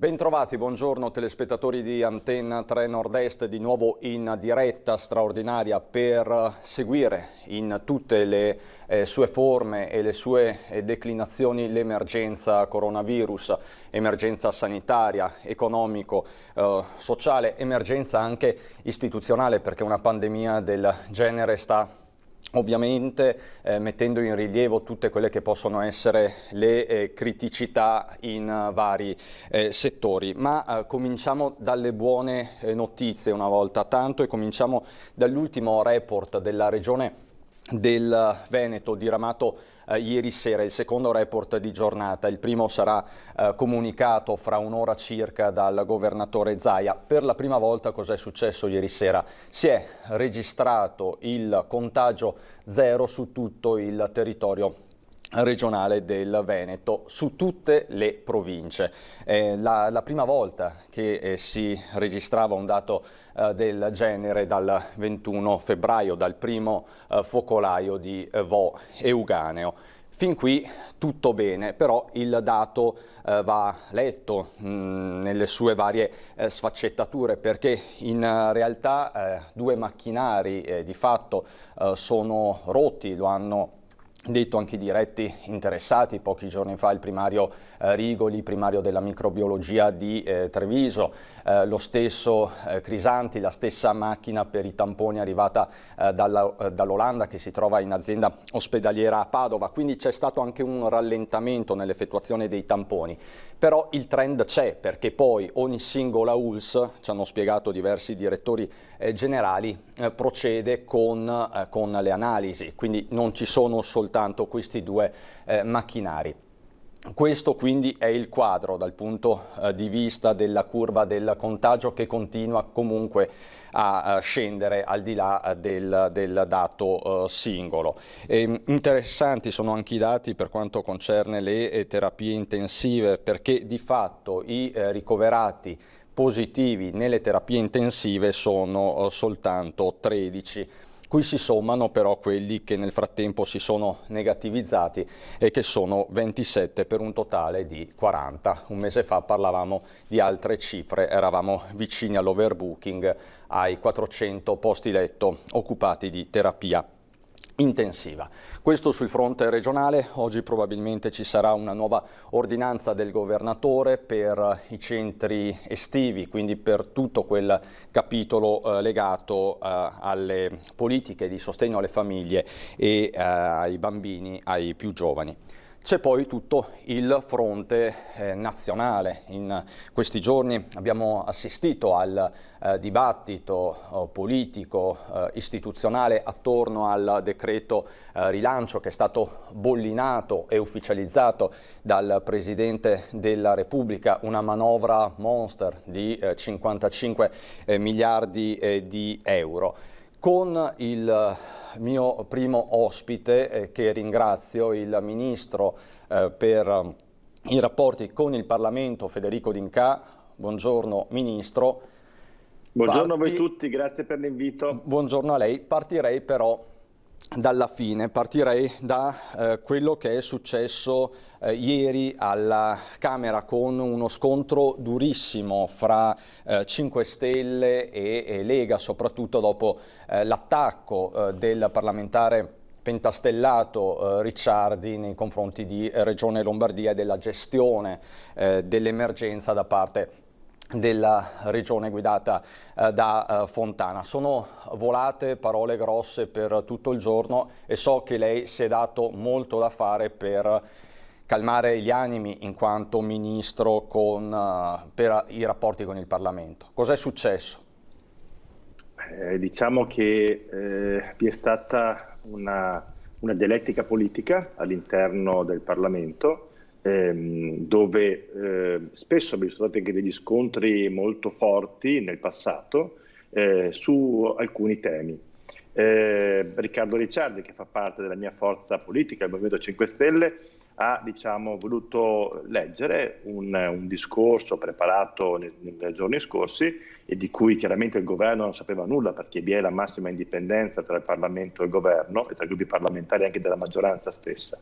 Bentrovati, buongiorno telespettatori di Antenna 3 Nord-Est, di nuovo in diretta straordinaria per seguire in tutte le sue forme e le sue declinazioni l'emergenza coronavirus, emergenza sanitaria, economico, sociale, emergenza anche istituzionale, perché una pandemia del genere sta ovviamente mettendo in rilievo tutte quelle che possono essere le criticità in vari settori. Ma cominciamo dalle buone notizie una volta tanto e cominciamo dall'ultimo report della Regione del Veneto diramato ieri sera, il secondo report di giornata. Il primo sarà comunicato fra un'ora circa dal governatore Zaia. Per la prima volta cos'è successo ieri sera? Si è registrato il contagio zero su tutto il territorio regionale del Veneto, su tutte le province. La prima volta che si registrava un dato del genere dal 21 febbraio, dal primo focolaio di Vo Euganeo. Fin qui tutto bene, però il dato va letto nelle sue varie sfaccettature, perché in realtà due macchinari di fatto sono rotti, lo hanno detto anche i diretti interessati pochi giorni fa, il primario Rigoli, primario della microbiologia di Treviso, lo stesso Crisanti, la stessa macchina per i tamponi arrivata dall'Olanda, che si trova in azienda ospedaliera a Padova, quindi c'è stato anche un rallentamento nell'effettuazione dei tamponi. Però il trend c'è, perché poi ogni singola ULSS, ci hanno spiegato diversi direttori generali, procede con le analisi, quindi non ci sono soltanto questi due macchinari. Questo quindi è il quadro dal punto di vista della curva del contagio, che continua comunque a scendere al di là del dato singolo. Interessanti sono anche i dati per quanto concerne le terapie intensive, perché di fatto i ricoverati positivi nelle terapie intensive sono soltanto 13. Qui si sommano però quelli che nel frattempo si sono negativizzati e che sono 27 per un totale di 40. Un mese fa parlavamo di altre cifre, eravamo vicini all'overbooking, ai 400 posti letto occupati di terapia intensiva. Questo sul fronte regionale. Oggi probabilmente ci sarà una nuova ordinanza del governatore per i centri estivi, quindi per tutto quel capitolo legato alle politiche di sostegno alle famiglie e ai bambini, ai più giovani. C'è poi tutto il fronte nazionale. In questi giorni abbiamo assistito al dibattito politico istituzionale attorno al decreto rilancio, che è stato bollinato e ufficializzato dal Presidente della Repubblica, una manovra monster di 55 miliardi di euro. Con il mio primo ospite, che ringrazio, il Ministro per i rapporti con il Parlamento, Federico D'Incà. Buongiorno Ministro. Buongiorno a voi tutti, grazie per l'invito. Buongiorno a lei. Partirei però dalla fine, partirei da quello che è successo ieri alla Camera, con uno scontro durissimo fra 5 Stelle e Lega, soprattutto dopo l'attacco del parlamentare pentastellato Ricciardi nei confronti di Regione Lombardia e della gestione dell'emergenza da parte della regione guidata da Fontana. Sono volate parole grosse per tutto il giorno e so che lei si è dato molto da fare per calmare gli animi in quanto ministro per i rapporti con il Parlamento. Cos'è successo? Diciamo che vi è stata una dialettica politica all'interno del Parlamento, dove spesso vi sono stati anche degli scontri molto forti nel passato su alcuni temi. Riccardo Ricciardi, che fa parte della mia forza politica, il Movimento 5 Stelle, ha voluto leggere un discorso preparato nei giorni scorsi e di cui chiaramente il governo non sapeva nulla, perché vi è la massima indipendenza tra il Parlamento e il governo e tra i gruppi parlamentari anche della maggioranza stessa.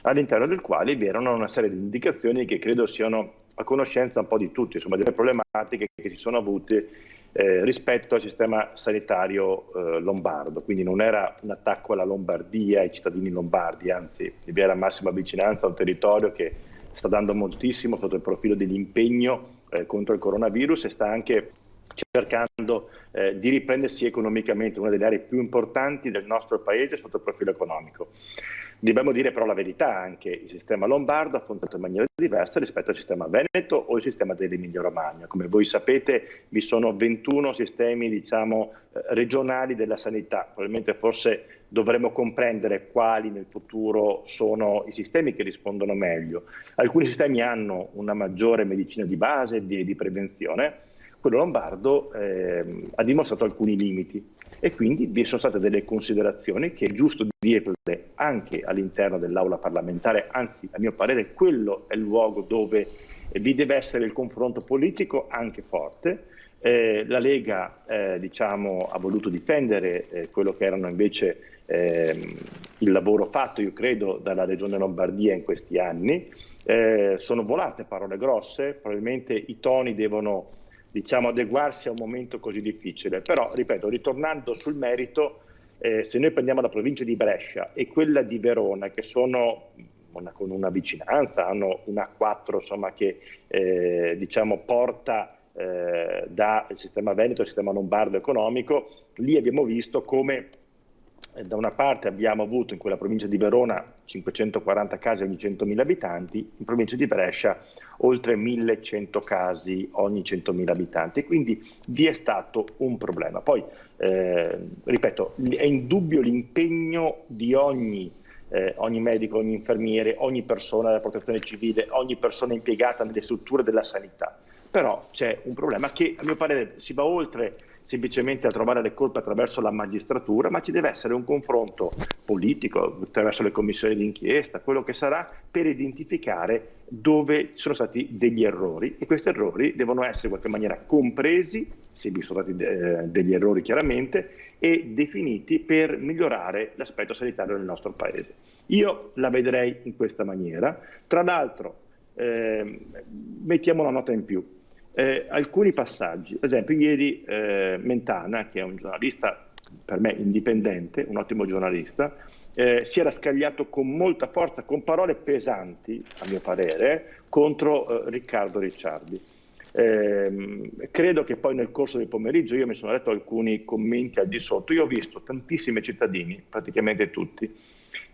all'interno del quale vi erano una serie di indicazioni che credo siano a conoscenza un po' di tutti, insomma, delle problematiche che si sono avute rispetto al sistema sanitario lombardo. Quindi non era un attacco alla Lombardia, ai cittadini lombardi, anzi vi era massima vicinanza a un territorio che sta dando moltissimo sotto il profilo dell'impegno contro il coronavirus e sta anche cercando di riprendersi economicamente, una delle aree più importanti del nostro paese sotto il profilo economico. Dobbiamo dire però la verità, anche il sistema lombardo ha affrontato in maniera diversa rispetto al sistema veneto o il sistema dell'Emilia Romagna. Come voi sapete vi sono 21 sistemi, diciamo, regionali della sanità, probabilmente forse dovremo comprendere quali nel futuro sono i sistemi che rispondono meglio. Alcuni sistemi hanno una maggiore medicina di base e di prevenzione, quello lombardo ha dimostrato alcuni limiti e quindi vi sono state delle considerazioni che è giusto dirle anche all'interno dell'aula parlamentare, anzi a mio parere quello è il luogo dove vi deve essere il confronto politico anche forte. La Lega diciamo, ha voluto difendere quello che erano invece il lavoro fatto, io credo, dalla Regione Lombardia in questi anni. Sono volate parole grosse, probabilmente i toni devono, diciamo, adeguarsi a un momento così difficile, però ripeto, ritornando sul merito, se noi prendiamo la provincia di Brescia e quella di Verona, che sono con una vicinanza, hanno un A4 insomma, che diciamo, porta dal sistema veneto al sistema lombardo economico, lì abbiamo visto come da una parte abbiamo avuto in quella provincia di Verona 540 casi ogni 100.000 abitanti, in provincia di Brescia oltre 1.100 casi ogni 100.000 abitanti, quindi vi è stato un problema. Poi, ripeto, è indubbio l'impegno di ogni medico, ogni infermiere, ogni persona della protezione civile, ogni persona impiegata nelle strutture della sanità. Però c'è un problema che a mio parere si va oltre semplicemente a trovare le colpe attraverso la magistratura, ma ci deve essere un confronto politico attraverso le commissioni d'inchiesta, quello che sarà, per identificare dove ci sono stati degli errori e questi errori devono essere in qualche maniera compresi, se vi sono stati degli errori chiaramente, e definiti per migliorare l'aspetto sanitario del nostro Paese. Io la vedrei in questa maniera. Tra l'altro, mettiamo una nota in più. Alcuni passaggi, per esempio ieri Mentana, che è un giornalista per me indipendente, un ottimo giornalista, si era scagliato con molta forza, con parole pesanti a mio parere, contro Riccardo Ricciardi. Credo che poi nel corso del pomeriggio io mi sono letto alcuni commenti al di sotto, io ho visto tantissimi cittadini, praticamente tutti,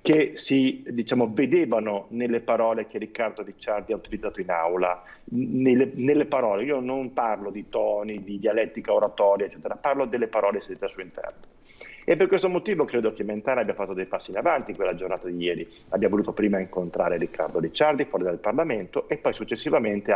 che si, diciamo, vedevano nelle parole che Riccardo Ricciardi ha utilizzato in aula, nelle parole. Io non parlo di toni, di dialettica oratoria, eccetera, parlo delle parole sentite al suo interno. E per questo motivo credo che Mentana abbia fatto dei passi in avanti in quella giornata di ieri. Abbia voluto prima incontrare Riccardo Ricciardi fuori dal Parlamento e poi successivamente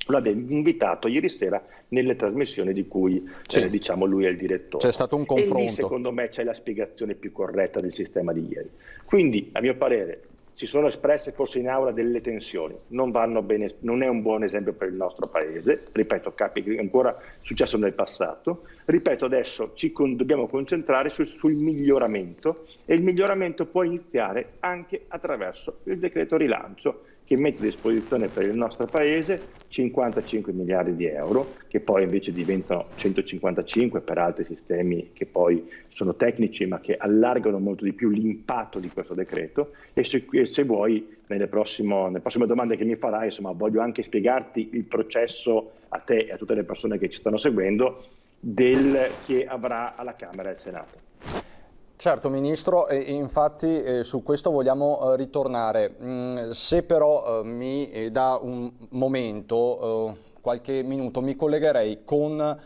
lo abbia invitato ieri sera nelle trasmissioni di cui diciamo lui è il direttore. C'è stato un confronto. E lì secondo me c'è la spiegazione più corretta del sistema di ieri. Quindi a mio parere si sono espresse forse in aula delle tensioni, non vanno bene, non è un buon esempio per il nostro Paese, ripeto, è ancora successo nel passato, ripeto adesso dobbiamo concentrare sul miglioramento e il miglioramento può iniziare anche attraverso il decreto rilancio che mette a disposizione per il nostro Paese 55 miliardi di euro, che poi invece diventano 155 per altri sistemi che poi sono tecnici ma che allargano molto di più l'impatto di questo decreto e se vuoi nelle prossime domande che mi farai, insomma, voglio anche spiegarti il processo a te e a tutte le persone che ci stanno seguendo del che avrà alla Camera e al Senato. Certo Ministro, e infatti su questo vogliamo ritornare. Se però mi dà un momento, qualche minuto, mi collegherei con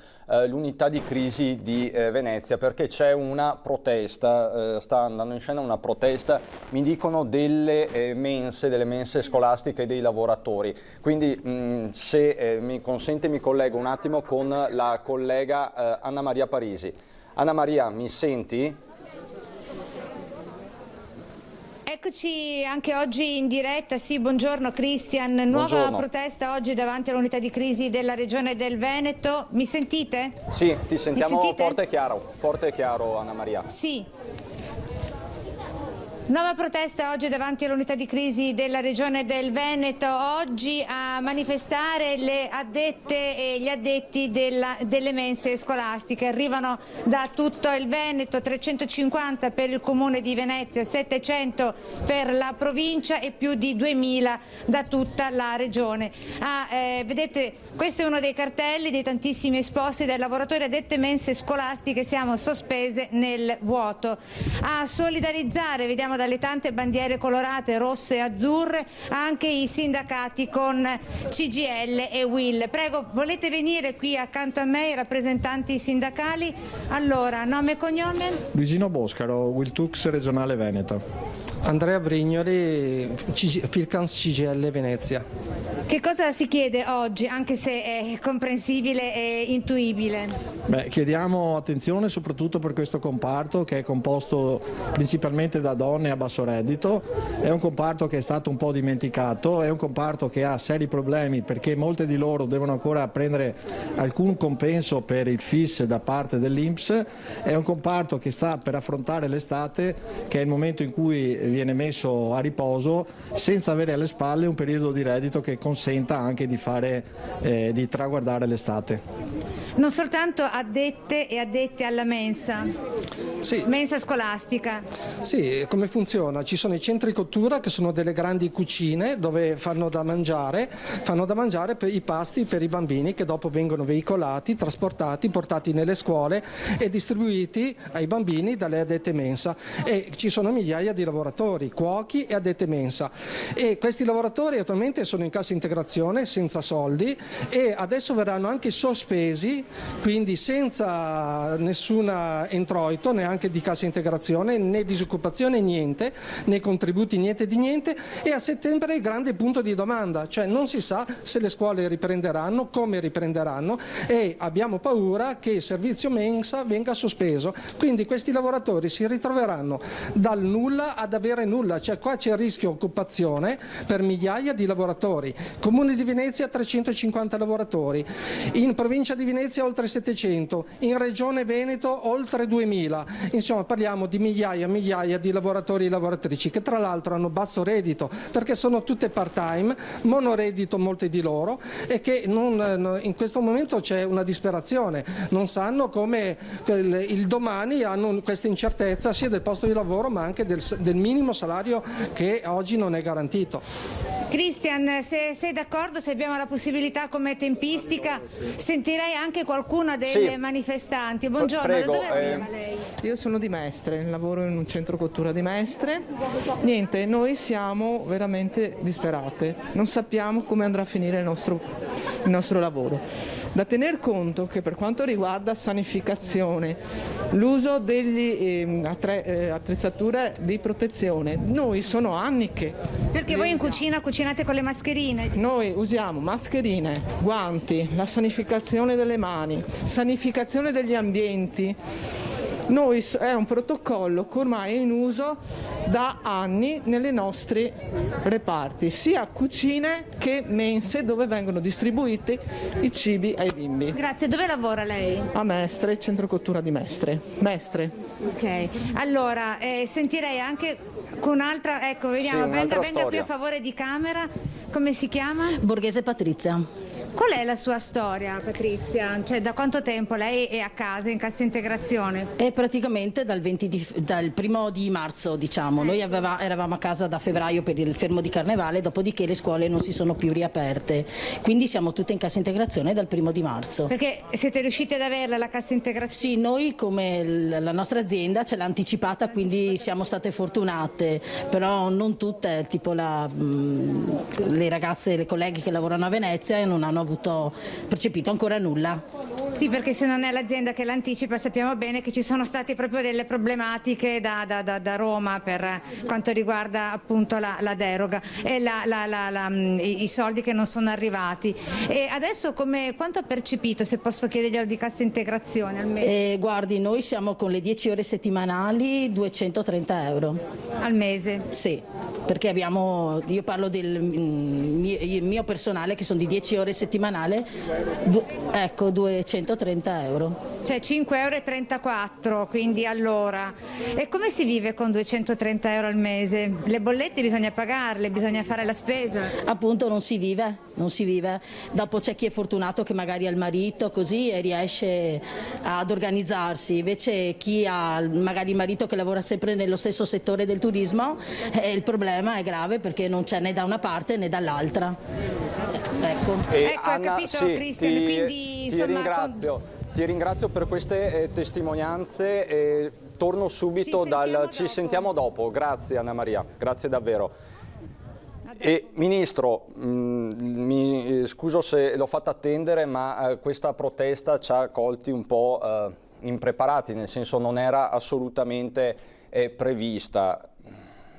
l'unità di crisi di Venezia, perché c'è una protesta, sta andando in scena una protesta, mi dicono delle mense scolastiche dei lavoratori. Quindi se mi consente mi collego un attimo con la collega Anna Maria Parisi. Anna Maria, mi senti? Eccoci anche oggi in diretta, sì, buongiorno Cristian, nuova protesta oggi davanti all'unità di crisi della Regione del Veneto, mi sentite? Sì, ti sentiamo forte e chiaro Anna Maria. Sì. Nuova protesta oggi davanti all'unità di crisi della Regione del Veneto. Oggi a manifestare le addette e gli addetti delle mense scolastiche. Arrivano da tutto il Veneto, 350 per il Comune di Venezia, 700 per la provincia e più di 2000 da tutta la Regione. Vedete, questo è uno dei cartelli dei tantissimi esposti dai lavoratori addette mense scolastiche. Siamo sospese nel vuoto. A solidarizzare, vediamo dalle tante bandiere colorate rosse e azzurre, anche i sindacati con CGIL e UIL. Prego, volete venire qui accanto a me i rappresentanti sindacali? Allora, nome e cognome? Luigino Boscaro, Wiltux regionale Veneto. Andrea Brignoli, Filcans CGIL Venezia. Che cosa si chiede oggi, anche se è comprensibile e intuibile? Chiediamo attenzione soprattutto per questo comparto, che è composto principalmente da donne a basso reddito. È un comparto che è stato un po' dimenticato, è un comparto che ha seri problemi perché molte di loro devono ancora prendere alcun compenso per il FIS da parte dell'INPS. È un comparto che sta per affrontare l'estate, che è il momento in cui viene messo a riposo senza avere alle spalle un periodo di reddito che consenta anche di traguardare l'estate. Non soltanto addette e addetti alla mensa, sì. Mensa scolastica. Sì, come funziona? Ci sono i centri cottura che sono delle grandi cucine dove fanno da mangiare per i pasti per i bambini che dopo vengono veicolati, trasportati, portati nelle scuole e distribuiti ai bambini dalle addette mensa. E ci sono migliaia di lavoratori, cuochi e addette mensa. E questi lavoratori attualmente sono in cassa integrazione senza soldi e adesso verranno anche sospesi, quindi senza nessun introito, neanche di cassa integrazione, né disoccupazione, niente, né contributi, niente di niente. E a settembre il grande punto di domanda, cioè non si sa se le scuole riprenderanno, come riprenderanno, e abbiamo paura che il servizio mensa venga sospeso. Quindi questi lavoratori si ritroveranno dal nulla ad avere nulla, cioè qua c'è il rischio occupazione per migliaia di lavoratori. Comune di Venezia 350 lavoratori, in provincia di Venezia oltre 700, in regione Veneto oltre 2000, insomma parliamo di migliaia e migliaia di lavoratori e lavoratrici che tra l'altro hanno basso reddito perché sono tutte part time, monoreddito molti di loro, e che in questo momento c'è una disperazione, non sanno come il domani, hanno questa incertezza sia del posto di lavoro ma anche del minimo salario che oggi non è garantito. Cristian, se sei d'accordo, se abbiamo la possibilità come tempistica, sentirei anche qualcuno delle manifestanti. Buongiorno, prego, da dove arriva lei? Io sono di Mestre, lavoro in un centro cottura di Mestre. Niente, noi siamo veramente disperate, non sappiamo come andrà a finire il nostro lavoro. Da tener conto che per quanto riguarda sanificazione, l'uso degli attrezzature di protezione, noi sono anni che... Perché voi in cucina cucinate con le mascherine? Noi usiamo mascherine, guanti, la sanificazione delle mani, sanificazione degli ambienti. È un protocollo che ormai è in uso da anni nei nostri reparti, sia cucine che mense dove vengono distribuiti i cibi ai bimbi. Grazie, dove lavora lei? A Mestre, centro cottura di Mestre. Ok, allora sentirei anche con un'altra, ecco vediamo, venga qui a favore di camera, come si chiama? Borghese Patrizia. Qual è la sua storia, Patrizia? Cioè, da quanto tempo lei è a casa, in cassa integrazione? È praticamente dal 1° di marzo, diciamo. Noi eravamo a casa da febbraio per il fermo di Carnevale, dopodiché le scuole non si sono più riaperte. Quindi siamo tutte in cassa integrazione dal 1° di marzo. Perché siete riusciti ad averla la cassa integrazione? Sì, noi come la nostra azienda ce l'ha anticipata, quindi siamo state fortunate, però non tutte, tipo le ragazze, le colleghe che lavorano a Venezia non hanno percepito ancora nulla. Sì, perché se non è l'azienda che l'anticipa sappiamo bene che ci sono state proprio delle problematiche da Roma per quanto riguarda appunto la deroga e i soldi che non sono arrivati. E adesso quanto ha percepito, se posso chiederglielo, di cassa integrazione al mese? Guardi, noi siamo con le 10 ore settimanali 230 euro. Al mese? Sì, perché io parlo del mio personale che sono di 10 ore settimanale, ecco 230 euro. cioè 5,34 euro, quindi allora. E come si vive con 230 euro al mese? Le bollette bisogna pagarle, bisogna fare la spesa. Appunto non si vive. Dopo c'è chi è fortunato che magari ha il marito così e riesce ad organizzarsi, invece chi ha magari il marito che lavora sempre nello stesso settore del turismo, il problema è grave perché non c'è né da una parte né dall'altra. Ecco, Anna, capito, sì, Cristian, quindi insomma... Ti ringrazio per queste testimonianze. Torno subito ci sentiamo dopo. Grazie Anna Maria, grazie davvero. E Ministro, mi scuso se l'ho fatta attendere, ma questa protesta ci ha colti un po' impreparati, nel senso non era assolutamente prevista.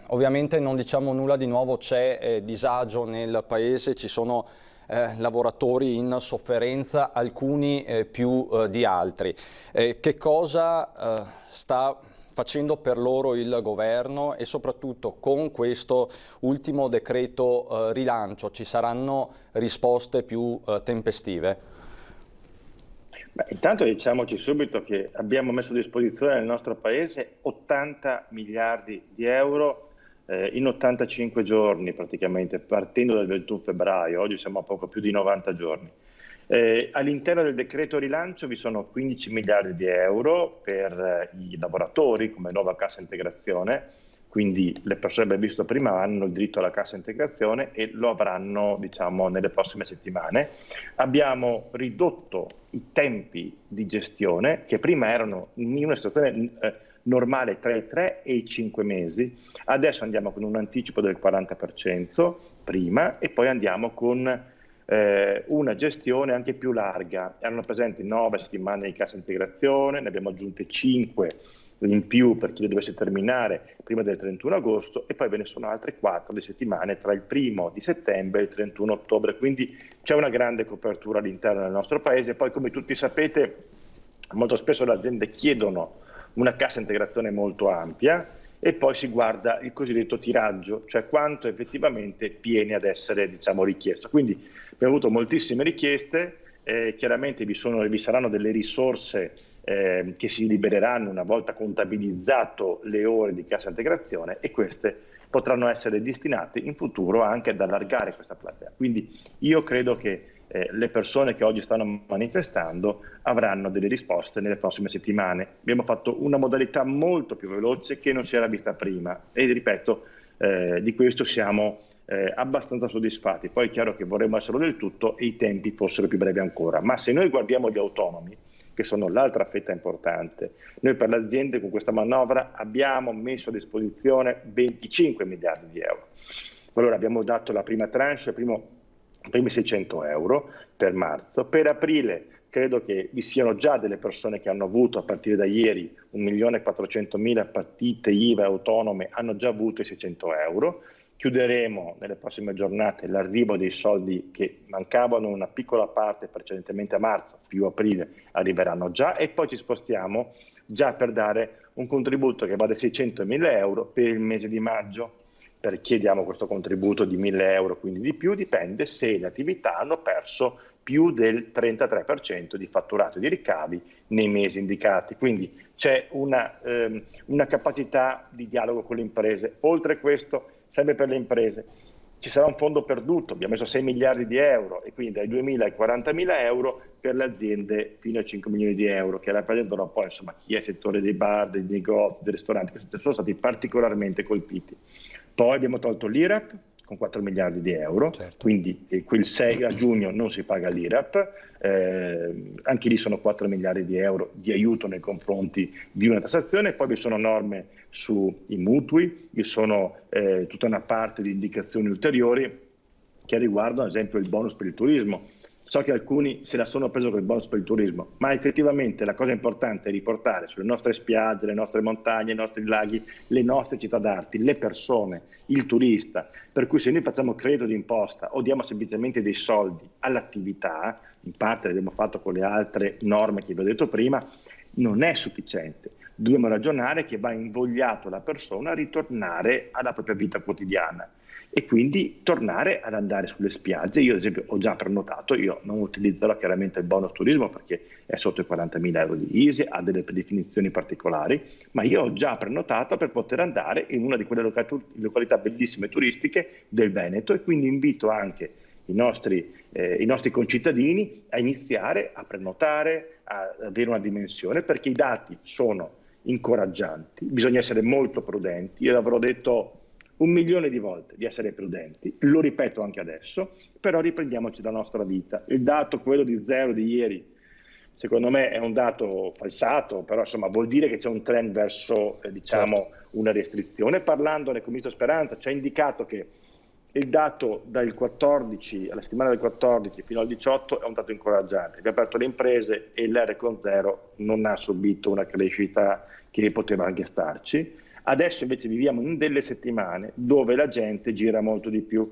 Ovviamente non diciamo nulla di nuovo, c'è disagio nel Paese, ci sono lavoratori in sofferenza, alcuni più di altri. Che cosa sta facendo per loro il governo e soprattutto con questo ultimo decreto rilancio ci saranno risposte più tempestive? Intanto diciamoci subito che abbiamo messo a disposizione nel nostro Paese 80 miliardi di euro in 85 giorni praticamente, partendo dal 21 febbraio, oggi siamo a poco più di 90 giorni. All'interno del decreto rilancio vi sono 15 miliardi di euro per i lavoratori come nuova cassa integrazione, quindi le persone che abbiamo visto prima hanno il diritto alla cassa integrazione e lo avranno nelle prossime settimane. Abbiamo ridotto i tempi di gestione che prima erano in una situazione normale tra i 3 e i 5 mesi, adesso andiamo con un anticipo del 40% prima e poi andiamo con una gestione anche più larga. Erano presenti 9 settimane di cassa integrazione, ne abbiamo aggiunte 5 in più per chi le dovesse terminare prima del 31 agosto e poi ve ne sono altre 4 di settimane tra il 1° di settembre e il 31 ottobre, quindi c'è una grande copertura all'interno del nostro Paese. Poi come tutti sapete molto spesso le aziende chiedono una cassa integrazione molto ampia e poi si guarda il cosiddetto tiraggio, cioè quanto effettivamente viene ad essere richiesto. Quindi abbiamo avuto moltissime richieste, chiaramente vi saranno delle risorse che si libereranno una volta contabilizzato le ore di cassa integrazione e queste potranno essere destinate in futuro anche ad allargare questa platea. Quindi io credo che le persone che oggi stanno manifestando avranno delle risposte nelle prossime settimane. Abbiamo fatto una modalità molto più veloce che non si era vista prima e ripeto, di questo siamo abbastanza soddisfatti. Poi è chiaro che vorremmo esserlo del tutto e i tempi fossero più brevi ancora, ma se noi guardiamo gli autonomi, che sono l'altra fetta importante, noi per le aziende con questa manovra abbiamo messo a disposizione 25 miliardi di euro. Allora abbiamo dato la prima tranche, i primi 600 euro per marzo. Per aprile credo che vi siano già delle persone che hanno avuto a partire da ieri 1.400.000 partite IVA autonome, hanno già avuto i 600 euro. Chiuderemo nelle prossime giornate l'arrivo dei soldi che mancavano una piccola parte precedentemente a marzo, più aprile arriveranno già e poi ci spostiamo già per dare un contributo che va da 600 a 1.000 euro per il mese di maggio. Per chiediamo questo contributo di 1.000 euro, quindi di più, dipende se le attività hanno perso più del 33% di fatturato e di ricavi nei mesi indicati. Quindi c'è una capacità di dialogo con le imprese. Oltre a questo, sempre per le imprese, ci sarà un fondo perduto, abbiamo messo 6 miliardi di euro e quindi dai 2.000 ai 40.000 euro per le aziende fino ai 5 milioni di euro, che rappresentano poi chi è il settore dei bar, dei negozi, dei ristoranti, che sono stati particolarmente colpiti. Poi abbiamo tolto l'IRAP con 4 miliardi di euro, certo. Quindi quel 6 a giugno non si paga l'IRAP, anche lì sono 4 miliardi di euro di aiuto nei confronti di una tassazione, poi vi sono norme sui mutui, vi sono tutta una parte di indicazioni ulteriori che riguardano ad esempio il bonus per il turismo. So che alcuni se la sono preso con il bonus per il turismo, ma effettivamente la cosa importante è riportare sulle nostre spiagge, le nostre montagne, i nostri laghi, le nostre città d'arte, le persone, il turista. Per cui se noi facciamo credito d'imposta o diamo semplicemente dei soldi all'attività, in parte l'abbiamo fatto con le altre norme che vi ho detto prima, non è sufficiente. Dobbiamo ragionare che va invogliato la persona a ritornare alla propria vita quotidiana. e quindi tornare ad andare sulle spiagge. Io ad esempio ho già prenotato, io non utilizzerò chiaramente il bonus turismo perché è sotto i 40.000 euro di ISEE, ha delle definizioni particolari, ma io ho già prenotato per poter andare in una di quelle località bellissime turistiche del Veneto, e quindi invito anche i nostri concittadini a iniziare a prenotare, a avere una dimensione, perché i dati sono incoraggianti, bisogna essere molto prudenti. Io l'avrò detto 1 milione di volte di essere prudenti, lo ripeto anche adesso, però riprendiamoci la nostra vita. Il dato, quello di 0 di ieri, secondo me è un dato falsato, però insomma vuol dire che c'è un trend verso una restrizione. Parlandone con il ministro Speranza ci ha indicato che il dato dal 14, alla settimana del 14 fino al 18 è un dato incoraggiante. Abbiamo aperto le imprese e l'R con 0 non ha subito una crescita che poteva anche starci. Adesso invece viviamo in delle settimane dove la gente gira molto di più,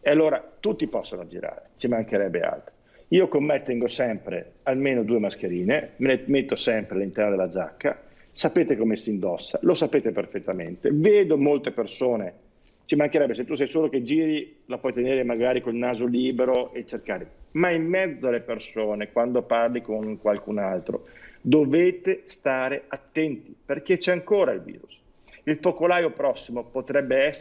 e allora tutti possono girare, ci mancherebbe altro. Io con me tengo sempre almeno 2 mascherine, me le metto sempre all'interno della giacca, sapete come si indossa, lo sapete perfettamente. Vedo molte persone, ci mancherebbe, se tu sei solo che giri la puoi tenere magari col naso libero e cercare, ma in mezzo alle persone, quando parli con qualcun altro, dovete stare attenti perché c'è ancora il virus. Il focolaio prossimo potrebbe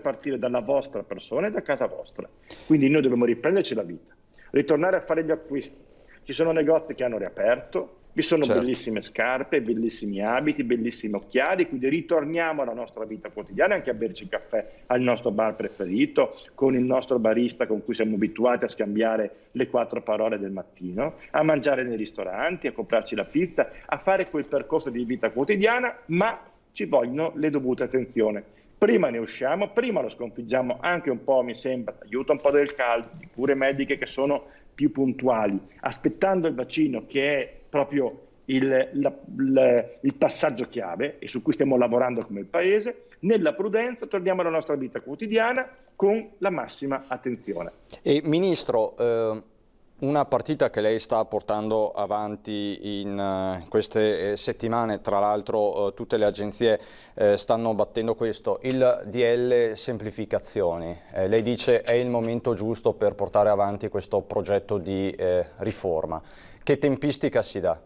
partire dalla vostra persona e da casa vostra. Quindi noi dobbiamo riprenderci la vita, ritornare a fare gli acquisti. Ci sono negozi che hanno riaperto, vi sono bellissime scarpe, bellissimi abiti, bellissimi occhiali, quindi ritorniamo alla nostra vita quotidiana, anche a berci il caffè al nostro bar preferito, con il nostro barista con cui siamo abituati a scambiare le 4 parole del mattino, a mangiare nei ristoranti, a comprarci la pizza, a fare quel percorso di vita quotidiana, ma ci vogliono le dovute attenzioni. Prima ne usciamo, prima lo sconfiggiamo anche un po', mi sembra, aiuta un po' del caldo, di cure mediche che sono più puntuali, aspettando il vaccino che è proprio il passaggio chiave e su cui stiamo lavorando come Paese. Nella prudenza torniamo alla nostra vita quotidiana con la massima attenzione. E Ministro, una partita che lei sta portando avanti in queste settimane, tra l'altro tutte le agenzie stanno battendo questo, il DL semplificazioni. Lei dice è il momento giusto per portare avanti questo progetto di riforma. Che tempistica si dà?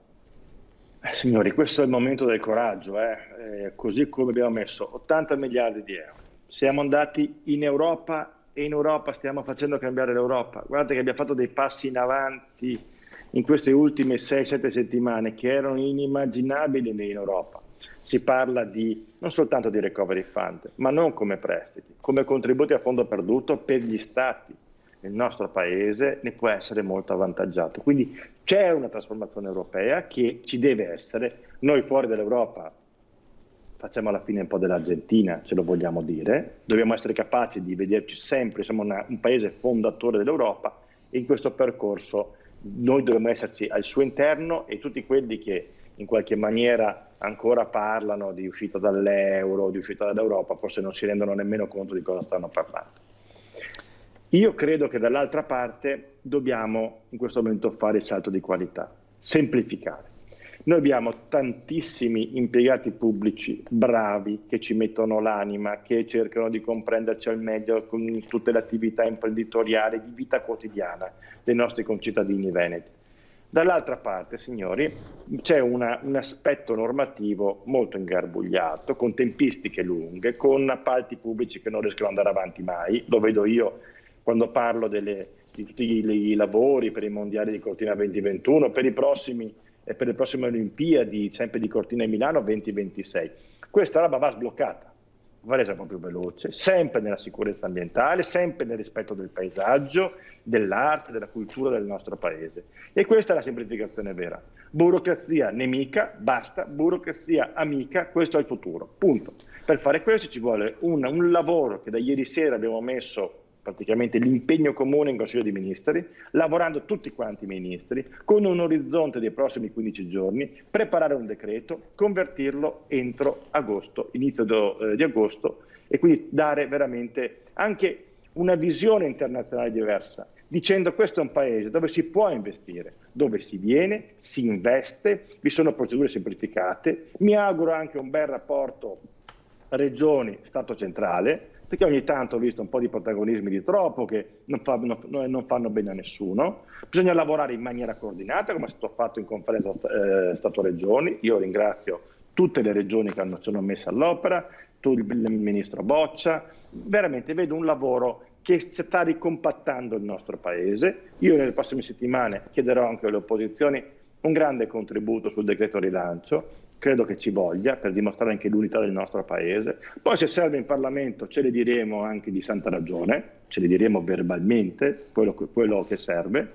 Signori, questo è il momento del coraggio, così come abbiamo messo 80 miliardi di euro. Siamo andati in Europa e in Europa stiamo facendo cambiare l'Europa. Guardate che abbiamo fatto dei passi in avanti in queste ultime 6-7 settimane che erano inimmaginabili in Europa. Si parla non soltanto di recovery fund, ma non come prestiti, come contributi a fondo perduto per gli stati. Il nostro Paese ne può essere molto avvantaggiato. Quindi c'è una trasformazione europea che ci deve essere. Noi fuori dall'Europa facciamo alla fine un po' dell'Argentina, ce lo vogliamo dire, dobbiamo essere capaci di vederci sempre, siamo un paese fondatore dell'Europa, e in questo percorso noi dobbiamo esserci al suo interno, e tutti quelli che in qualche maniera ancora parlano di uscita dall'euro, di uscita dall'Europa, forse non si rendono nemmeno conto di cosa stanno parlando. Io credo che dall'altra parte dobbiamo in questo momento fare il salto di qualità, semplificare. Noi abbiamo tantissimi impiegati pubblici bravi che ci mettono l'anima, che cercano di comprenderci al meglio con tutte le attività imprenditoriali di vita quotidiana dei nostri concittadini veneti. Dall'altra parte, signori, c'è un aspetto normativo molto ingarbugliato, con tempistiche lunghe, con appalti pubblici che non riescono ad andare avanti mai. Lo vedo io quando parlo di tutti i lavori per i mondiali di Cortina 2021, per le prossime Olimpiadi, sempre di Cortina e Milano 2026. Questa roba va sbloccata, va resa un po' più veloce, sempre nella sicurezza ambientale, sempre nel rispetto del paesaggio, dell'arte, della cultura del nostro paese. E questa è la semplificazione vera. Burocrazia nemica, basta, burocrazia amica, questo è il futuro, punto. Per fare questo ci vuole un lavoro che da ieri sera abbiamo messo praticamente l'impegno comune in Consiglio dei Ministri, lavorando tutti quanti i ministri, con un orizzonte dei prossimi 15 giorni, preparare un decreto, convertirlo entro agosto, inizio di agosto, e quindi dare veramente anche una visione internazionale diversa, dicendo questo è un paese dove si può investire, dove si viene, si investe, vi sono procedure semplificate, mi auguro anche un bel rapporto Regioni-Stato centrale, perché ogni tanto ho visto un po' di protagonismi di troppo che non fanno bene a nessuno. Bisogna lavorare in maniera coordinata, come è stato fatto in conferenza Stato-Regioni. Io ringrazio tutte le regioni che sono messe all'opera, il ministro Boccia. Veramente vedo un lavoro che sta ricompattando il nostro Paese. Io nelle prossime settimane chiederò anche alle opposizioni un grande contributo sul decreto rilancio, credo che ci voglia per dimostrare anche l'unità del nostro Paese. Poi se serve in Parlamento ce le diremo anche di santa ragione, ce le diremo verbalmente, quello che serve,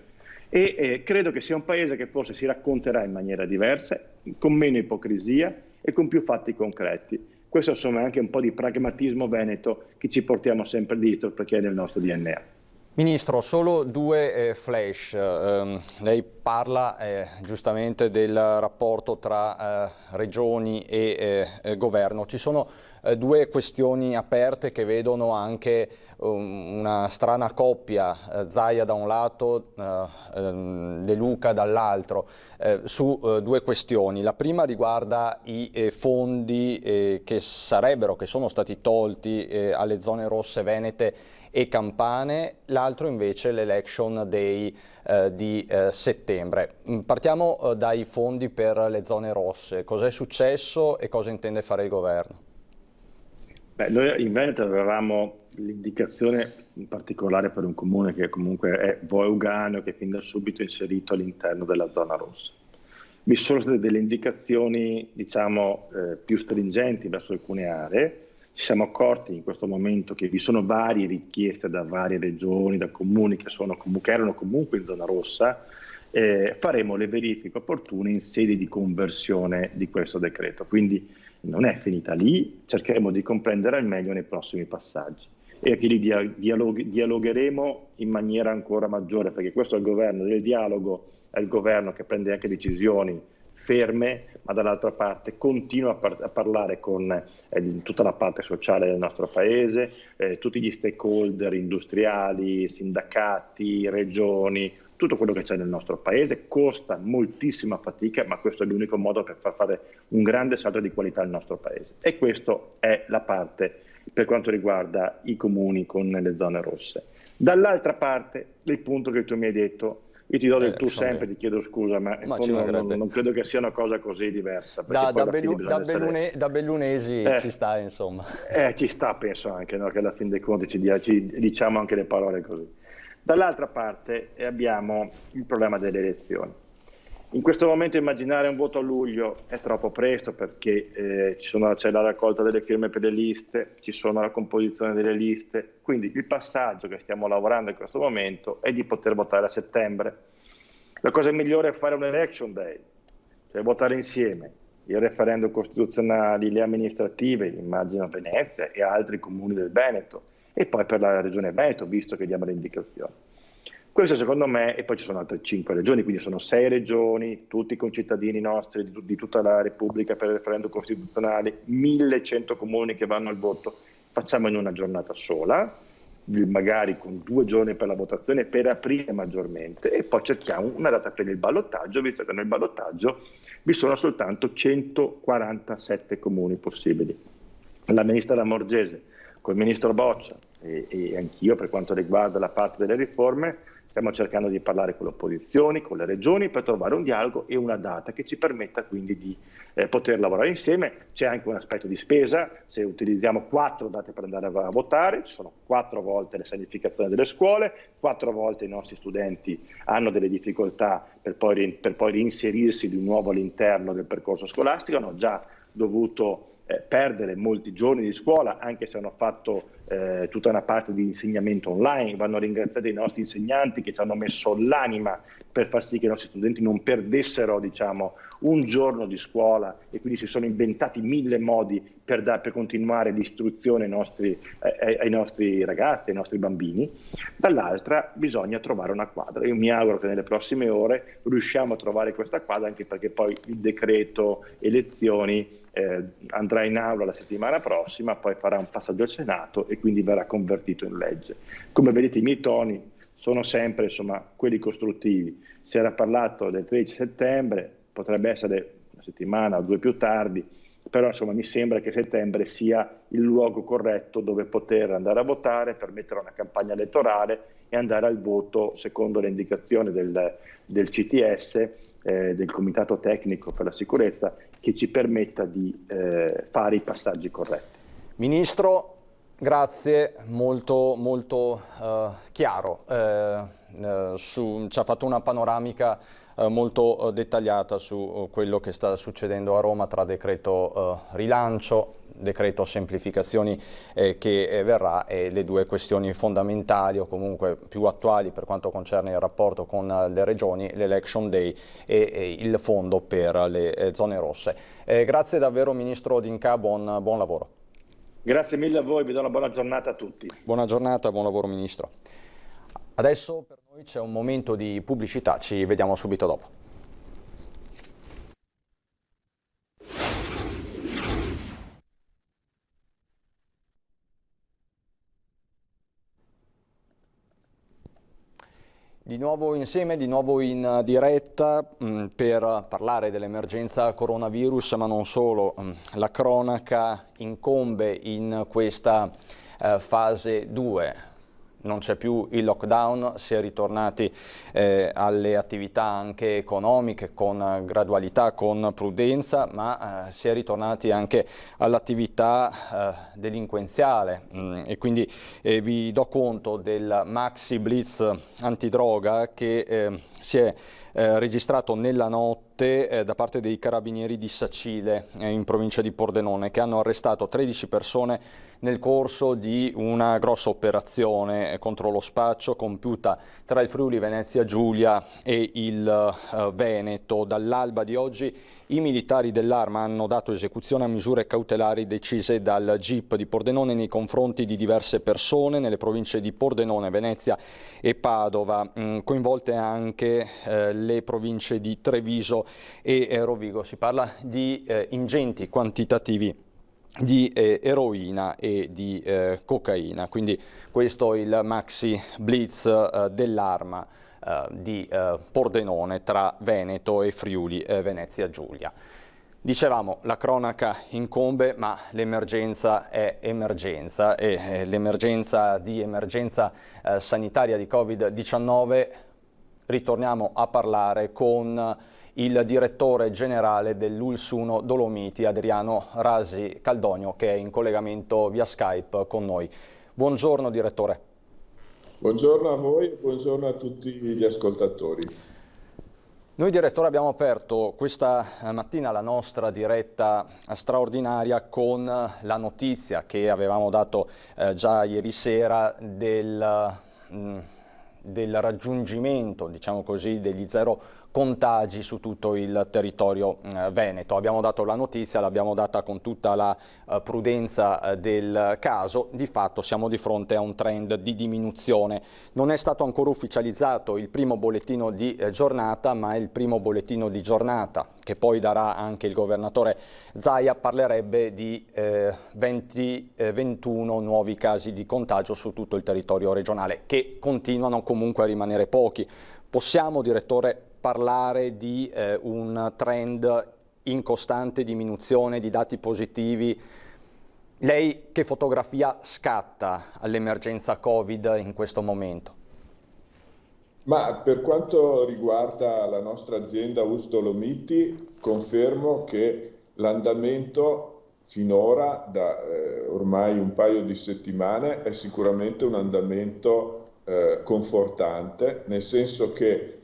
e credo che sia un Paese che forse si racconterà in maniera diversa, con meno ipocrisia e con più fatti concreti. Questo insomma è anche un po' di pragmatismo veneto che ci portiamo sempre dietro perché è nel nostro DNA. Ministro, solo due flash. Lei parla giustamente del rapporto tra regioni e governo. Ci sono due questioni aperte che vedono anche una strana coppia, Zaia da un lato, De Luca dall'altro, su due questioni. La prima riguarda i fondi che sono stati tolti alle zone rosse venete e campane, l'altro invece l'Election Day di settembre. Partiamo dai fondi per le zone rosse. Cos'è successo e cosa intende fare il governo? Beh, noi in Veneto avevamo l'indicazione, in particolare per un comune che comunque è Voeugano, che fin da subito è inserito all'interno della zona rossa. Vi sono state delle indicazioni, diciamo, più stringenti verso alcune aree. Ci siamo accorti in questo momento che vi sono varie richieste da varie regioni, da comuni che erano comunque in zona rossa. Faremo le verifiche opportune in sede di conversione di questo decreto. Quindi non è finita lì, cercheremo di comprendere al meglio nei prossimi passaggi. E anche lì dialogheremo in maniera ancora maggiore, perché questo è il governo del dialogo, è il governo che prende anche decisioni ferme, ma dall'altra parte continua a parlare con tutta la parte sociale del nostro Paese, tutti gli stakeholder industriali, sindacati, regioni, tutto quello che c'è nel nostro Paese. Costa moltissima fatica, ma questo è l'unico modo per far fare un grande salto di qualità al nostro Paese. E questa è la parte per quanto riguarda i comuni con le zone rosse. Dall'altra parte, il punto che tu mi hai detto, io ti do del tu sempre, ti chiedo scusa, ma non credo che sia una cosa così diversa. Da Bellunesi ci sta, insomma. Ci sta, penso anche, no? Che alla fin dei conti ci diciamo anche le parole così. Dall'altra parte abbiamo il problema delle elezioni. In questo momento immaginare un voto a luglio è troppo presto, perché c'è la raccolta delle firme per le liste, ci sono la composizione delle liste, quindi il passaggio che stiamo lavorando in questo momento è di poter votare a settembre. La cosa migliore è fare un election day, cioè votare insieme i referendum costituzionali, le amministrative, immagino Venezia e altri comuni del Veneto, e poi per la regione Veneto, visto che diamo le indicazioni. Questo secondo me, e poi ci sono altre 5 regioni, quindi sono 6 regioni, tutti i concittadini nostri di tutta la Repubblica per il referendum costituzionale, 1100 comuni che vanno al voto, facciamo in una giornata sola, magari con 2 giorni per la votazione, per aprire maggiormente, e poi cerchiamo una data per il ballottaggio, visto che nel ballottaggio vi sono soltanto 147 comuni possibili. La ministra Lamorgese, col ministro Boccia e anch'io, per quanto riguarda la parte delle riforme, stiamo cercando di parlare con le opposizioni, con le regioni, per trovare un dialogo e una data che ci permetta quindi di poter lavorare insieme. C'è anche un aspetto di spesa: se utilizziamo 4 date per andare a votare, ci sono 4 volte la sanificazione delle scuole, 4 volte i nostri studenti hanno delle difficoltà per poi reinserirsi di nuovo all'interno del percorso scolastico, hanno già dovuto perdere molti giorni di scuola, anche se hanno fatto tutta una parte di insegnamento online. Vanno ringraziati i nostri insegnanti che ci hanno messo l'anima per far sì che i nostri studenti non perdessero, diciamo, un giorno di scuola, e quindi si sono inventati 1000 modi per continuare l'istruzione ai nostri ragazzi, ai nostri bambini. Dall'altra bisogna trovare una quadra. Io mi auguro che nelle prossime ore riusciamo a trovare questa quadra, anche perché poi il decreto elezioni andrà in aula la settimana prossima, poi farà un passaggio al Senato e quindi verrà convertito in legge. Come vedete, i miei toni sono sempre, insomma, quelli costruttivi. Si era parlato del 13 settembre, potrebbe essere una settimana o 2 più tardi, Però insomma mi sembra che settembre sia il luogo corretto dove poter andare a votare, permettere una campagna elettorale e andare al voto secondo le indicazioni del CTS, del Comitato Tecnico per la Sicurezza, che ci permetta di fare i passaggi corretti. Ministro, grazie, molto chiaro, ci ha fatto una panoramica molto dettagliata su quello che sta succedendo a Roma tra decreto rilancio, decreto semplificazioni che verrà, e le due questioni fondamentali o comunque più attuali per quanto concerne il rapporto con le regioni, l'Election Day e il fondo per le zone rosse. Grazie davvero Ministro D'Incà, buon lavoro. Grazie mille a voi, vi do una buona giornata a tutti. Buona giornata, buon lavoro Ministro. Adesso per noi c'è un momento di pubblicità, ci vediamo subito dopo. Di nuovo insieme, di nuovo in diretta per parlare dell'emergenza coronavirus, ma non solo. La cronaca incombe in questa fase 2. Non c'è più il lockdown, si è ritornati alle attività anche economiche con gradualità, con prudenza, ma si è ritornati anche all'attività delinquenziale e quindi vi do conto del maxi blitz antidroga che si è registrato nella notte da parte dei carabinieri di Sacile in provincia di Pordenone, che hanno arrestato 13 persone nel corso di una grossa operazione contro lo spaccio compiuta tra il Friuli Venezia Giulia e il Veneto. Dall'alba di oggi i militari dell'Arma hanno dato esecuzione a misure cautelari decise dal GIP di Pordenone nei confronti di diverse persone nelle province di Pordenone, Venezia e Padova, coinvolte anche le province di Treviso e Rovigo. Si parla di ingenti quantitativi di eroina e di cocaina, quindi questo è il maxi blitz dell'Arma di Pordenone tra Veneto e Friuli Venezia Giulia. Dicevamo, la cronaca incombe, ma l'emergenza è emergenza e l'emergenza sanitaria di Covid-19 ritorniamo a parlare con il direttore generale dell'ULSS 1 Dolomiti, Adriano Rasi Caldogno, che è in collegamento via Skype con noi. Buongiorno direttore. Buongiorno a voi e buongiorno a tutti gli ascoltatori. Noi direttore abbiamo aperto questa mattina la nostra diretta straordinaria con la notizia che avevamo dato già ieri sera del raggiungimento, diciamo così, degli 0 contagi su tutto il territorio veneto. Abbiamo dato la notizia, l'abbiamo data con tutta la prudenza del caso. Di fatto siamo di fronte a un trend di diminuzione. Non è stato ancora ufficializzato il primo bollettino di giornata, ma è il primo bollettino di giornata che poi darà anche il governatore Zaia, parlerebbe di 21 nuovi casi di contagio su tutto il territorio regionale, che continuano comunque a rimanere pochi. Possiamo, direttore, parlare di un trend in costante diminuzione di dati positivi? Lei che fotografia scatta all'emergenza Covid in questo momento? Ma per quanto riguarda la nostra azienda ULSS Dolomiti, confermo che l'andamento finora, da ormai un paio di settimane, è sicuramente un andamento confortante, nel senso che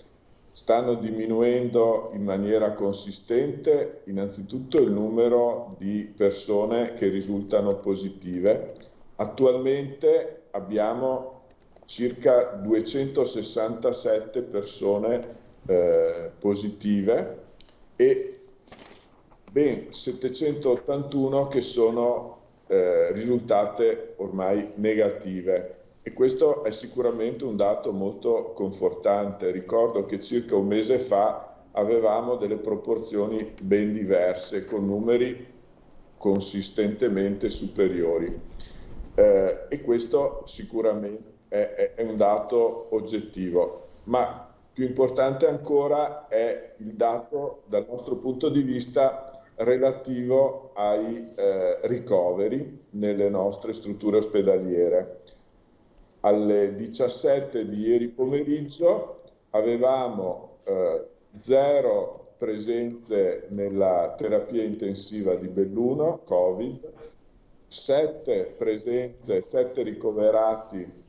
stanno diminuendo in maniera consistente innanzitutto il numero di persone che risultano positive. Attualmente abbiamo circa 267 persone positive e ben 781 che sono risultate ormai negative. E questo è sicuramente un dato molto confortante. Ricordo che circa un mese fa avevamo delle proporzioni ben diverse, con numeri consistentemente superiori. E questo sicuramente è un dato oggettivo. Ma più importante ancora è il dato, dal nostro punto di vista, relativo ai ricoveri nelle nostre strutture ospedaliere. Alle 17 di ieri pomeriggio avevamo 0 presenze nella terapia intensiva di Belluno, Covid, 7 presenze, 7 ricoverati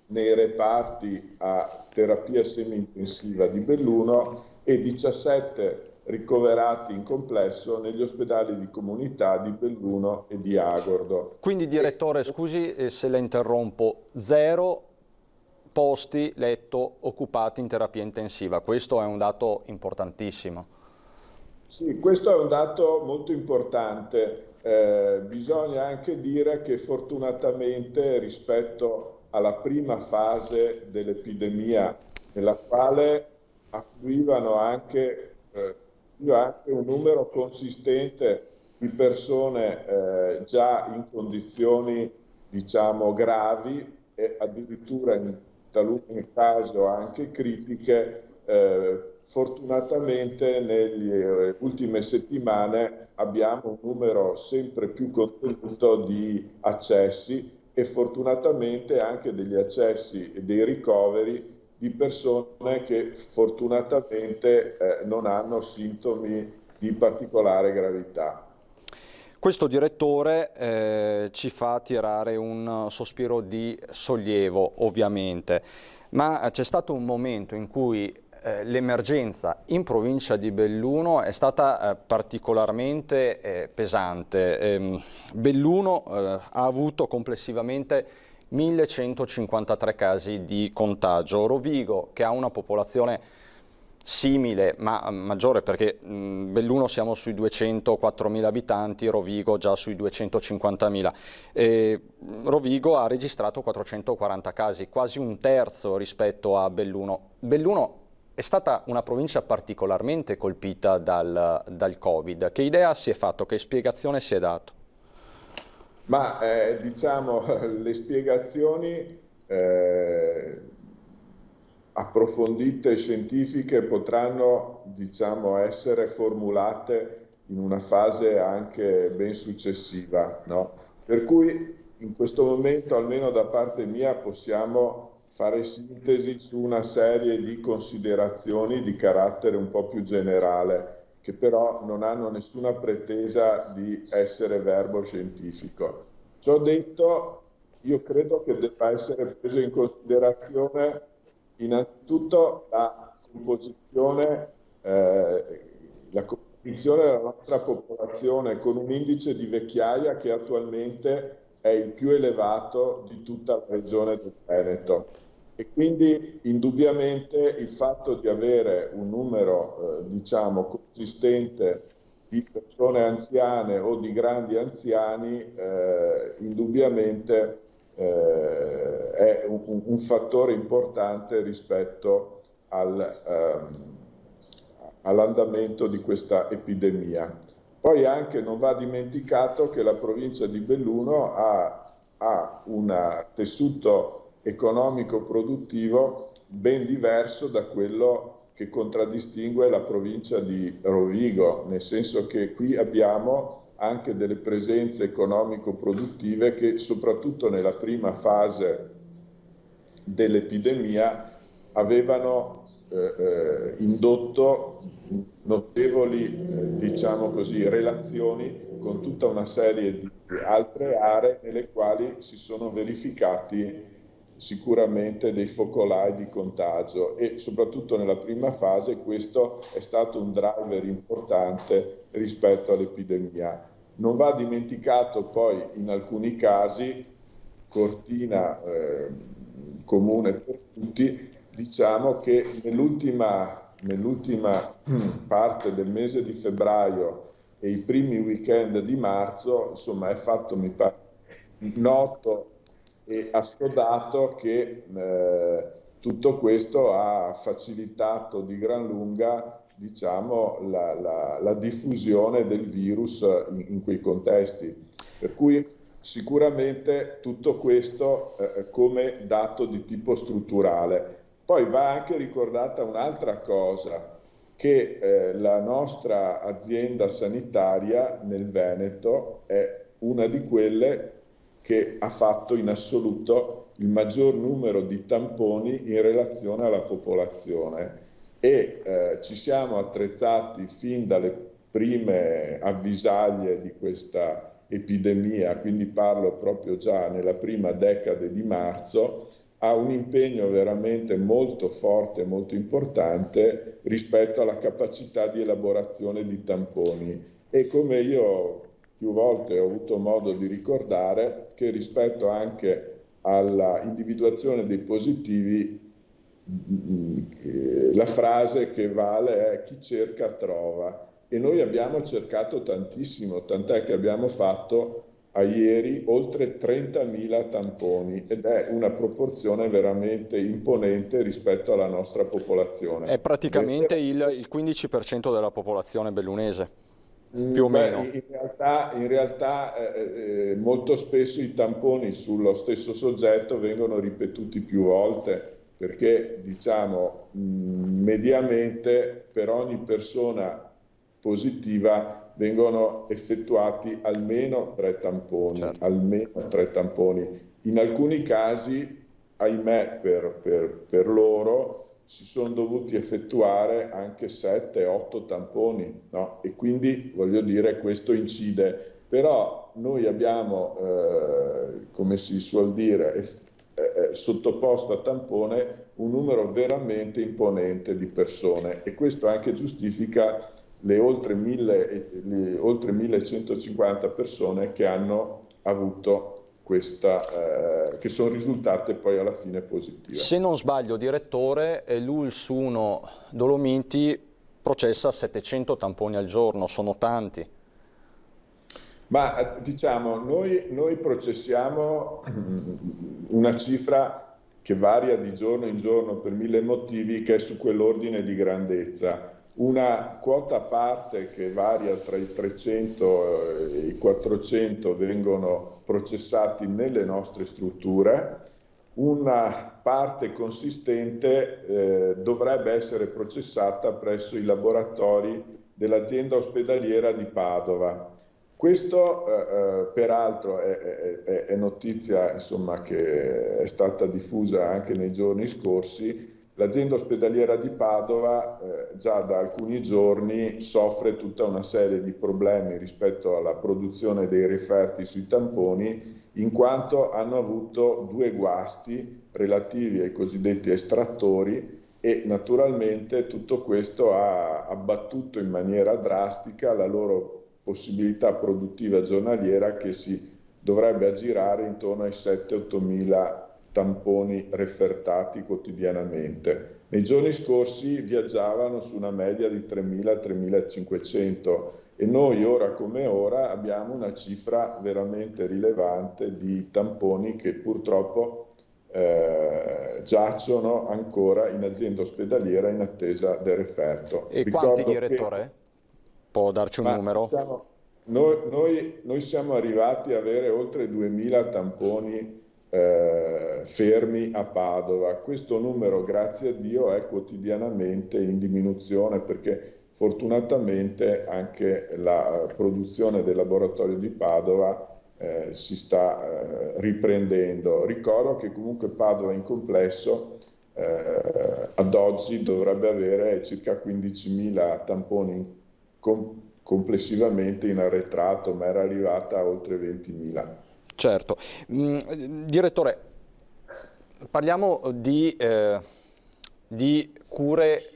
nei reparti a terapia semi-intensiva di Belluno e 17 ricoverati in complesso negli ospedali di comunità di Belluno e di Agordo. Quindi, direttore, scusi se la interrompo, 0 posti letto occupati in terapia intensiva. Questo è un dato importantissimo. Sì, questo è un dato molto importante. Bisogna anche dire che fortunatamente rispetto alla prima fase dell'epidemia, nella quale affluivano anche un numero consistente di persone già in condizioni, diciamo, gravi e addirittura in taluni casi anche critiche, fortunatamente nelle ultime settimane abbiamo un numero sempre più contenuto di accessi e fortunatamente anche degli accessi e dei ricoveri di persone che fortunatamente non hanno sintomi di particolare gravità. Questo, direttore, ci fa tirare un sospiro di sollievo, ovviamente, ma c'è stato un momento in cui l'emergenza in provincia di Belluno è stata particolarmente pesante. Belluno ha avuto complessivamente 1153 casi di contagio. Rovigo, che ha una popolazione simile ma maggiore, perché Belluno siamo sui 204.000 abitanti, Rovigo già sui 250.000. Rovigo ha registrato 440 casi, quasi un terzo rispetto a Belluno. Belluno è stata una provincia particolarmente colpita dal Covid. Che idea si è fatto? Che spiegazione si è dato? Ma diciamo, le spiegazioni approfondite scientifiche potranno, diciamo, essere formulate in una fase anche ben successiva, no? Per cui in questo momento, almeno da parte mia, possiamo fare sintesi su una serie di considerazioni di carattere un po' più generale, che però non hanno nessuna pretesa di essere verbo scientifico. Ciò detto, io credo che debba essere preso in considerazione innanzitutto la composizione della nostra popolazione, con un indice di vecchiaia che attualmente è il più elevato di tutta la regione del Veneto. E quindi indubbiamente il fatto di avere un numero diciamo consistente di persone anziane o di grandi anziani indubbiamente è un fattore importante rispetto all'andamento di questa epidemia. Poi anche non va dimenticato che la provincia di Belluno ha un tessuto economico produttivo ben diverso da quello che contraddistingue la provincia di Rovigo, nel senso che qui abbiamo anche delle presenze economico-produttive che soprattutto nella prima fase dell'epidemia avevano indotto notevoli, diciamo così, relazioni con tutta una serie di altre aree nelle quali si sono verificati sicuramente dei focolai di contagio e soprattutto nella prima fase questo è stato un driver importante rispetto all'epidemia. Non va dimenticato poi in alcuni casi, Cortina comune per tutti, diciamo che nell'ultima parte del mese di febbraio e i primi weekend di marzo, insomma è fatto, mi pare, noto e assodato che tutto questo ha facilitato di gran lunga, diciamo, la diffusione del virus in quei contesti. Per cui sicuramente tutto questo come dato di tipo strutturale. Poi va anche ricordata un'altra cosa, che la nostra azienda sanitaria nel Veneto è una di quelle che ha fatto in assoluto il maggior numero di tamponi in relazione alla popolazione e ci siamo attrezzati fin dalle prime avvisaglie di questa epidemia, quindi parlo proprio già nella prima decade di marzo, a un impegno veramente molto forte, molto importante rispetto alla capacità di elaborazione di tamponi. E come io più volte ho avuto modo di ricordare, che rispetto anche alla individuazione dei positivi, la frase che vale è chi cerca trova. E noi abbiamo cercato tantissimo, tant'è che abbiamo fatto a ieri oltre 30.000 tamponi ed è una proporzione veramente imponente rispetto alla nostra popolazione. È praticamente il 15% della popolazione bellunese, più o meno. In realtà molto spesso i tamponi sullo stesso soggetto vengono ripetuti più volte, perché diciamo mediamente per ogni persona positiva vengono effettuati almeno 3 tamponi, certo. Almeno 3 tamponi. In alcuni casi, ahimè, per loro si sono dovuti effettuare anche 7-8 tamponi, no? E quindi voglio dire, questo incide. Però noi abbiamo, come si suol dire, sottoposto a tampone un numero veramente imponente di persone e questo anche giustifica le oltre 1150 persone che hanno avuto questa, che sono risultate poi alla fine positive. Se non sbaglio, direttore, l'ULSS 1 Dolomiti processa 700 tamponi al giorno, sono tanti. Ma diciamo, noi processiamo una cifra che varia di giorno in giorno per 1000 motivi, che è su quell'ordine di grandezza. Una quota a parte che varia tra i 300 e i 400 vengono processati nelle nostre strutture, una parte consistente dovrebbe essere processata presso i laboratori dell'azienda ospedaliera di Padova. Questo peraltro è notizia, insomma, che è stata diffusa anche nei giorni scorsi. L'azienda ospedaliera di Padova già da alcuni giorni soffre tutta una serie di problemi rispetto alla produzione dei referti sui tamponi, in quanto hanno avuto 2 guasti relativi ai cosiddetti estrattori e naturalmente tutto questo ha abbattuto in maniera drastica la loro possibilità produttiva giornaliera, che si dovrebbe aggirare intorno ai 7-8 mila tamponi refertati quotidianamente. Nei giorni scorsi viaggiavano su una media di 3.000-3.500 e noi ora come ora abbiamo una cifra veramente rilevante di tamponi che purtroppo giacciono ancora in azienda ospedaliera in attesa del referto. E quanti, direttore? Può darci un numero? Diciamo, noi siamo arrivati a avere oltre 2.000 tamponi fermi a Padova. Questo numero, grazie a Dio, è quotidianamente in diminuzione, perché fortunatamente anche la produzione del laboratorio di Padova si sta riprendendo. Ricordo che comunque Padova in complesso ad oggi dovrebbe avere circa 15.000 tamponi complessivamente in arretrato, ma era arrivata a oltre 20.000. Certo. Direttore, parliamo di cure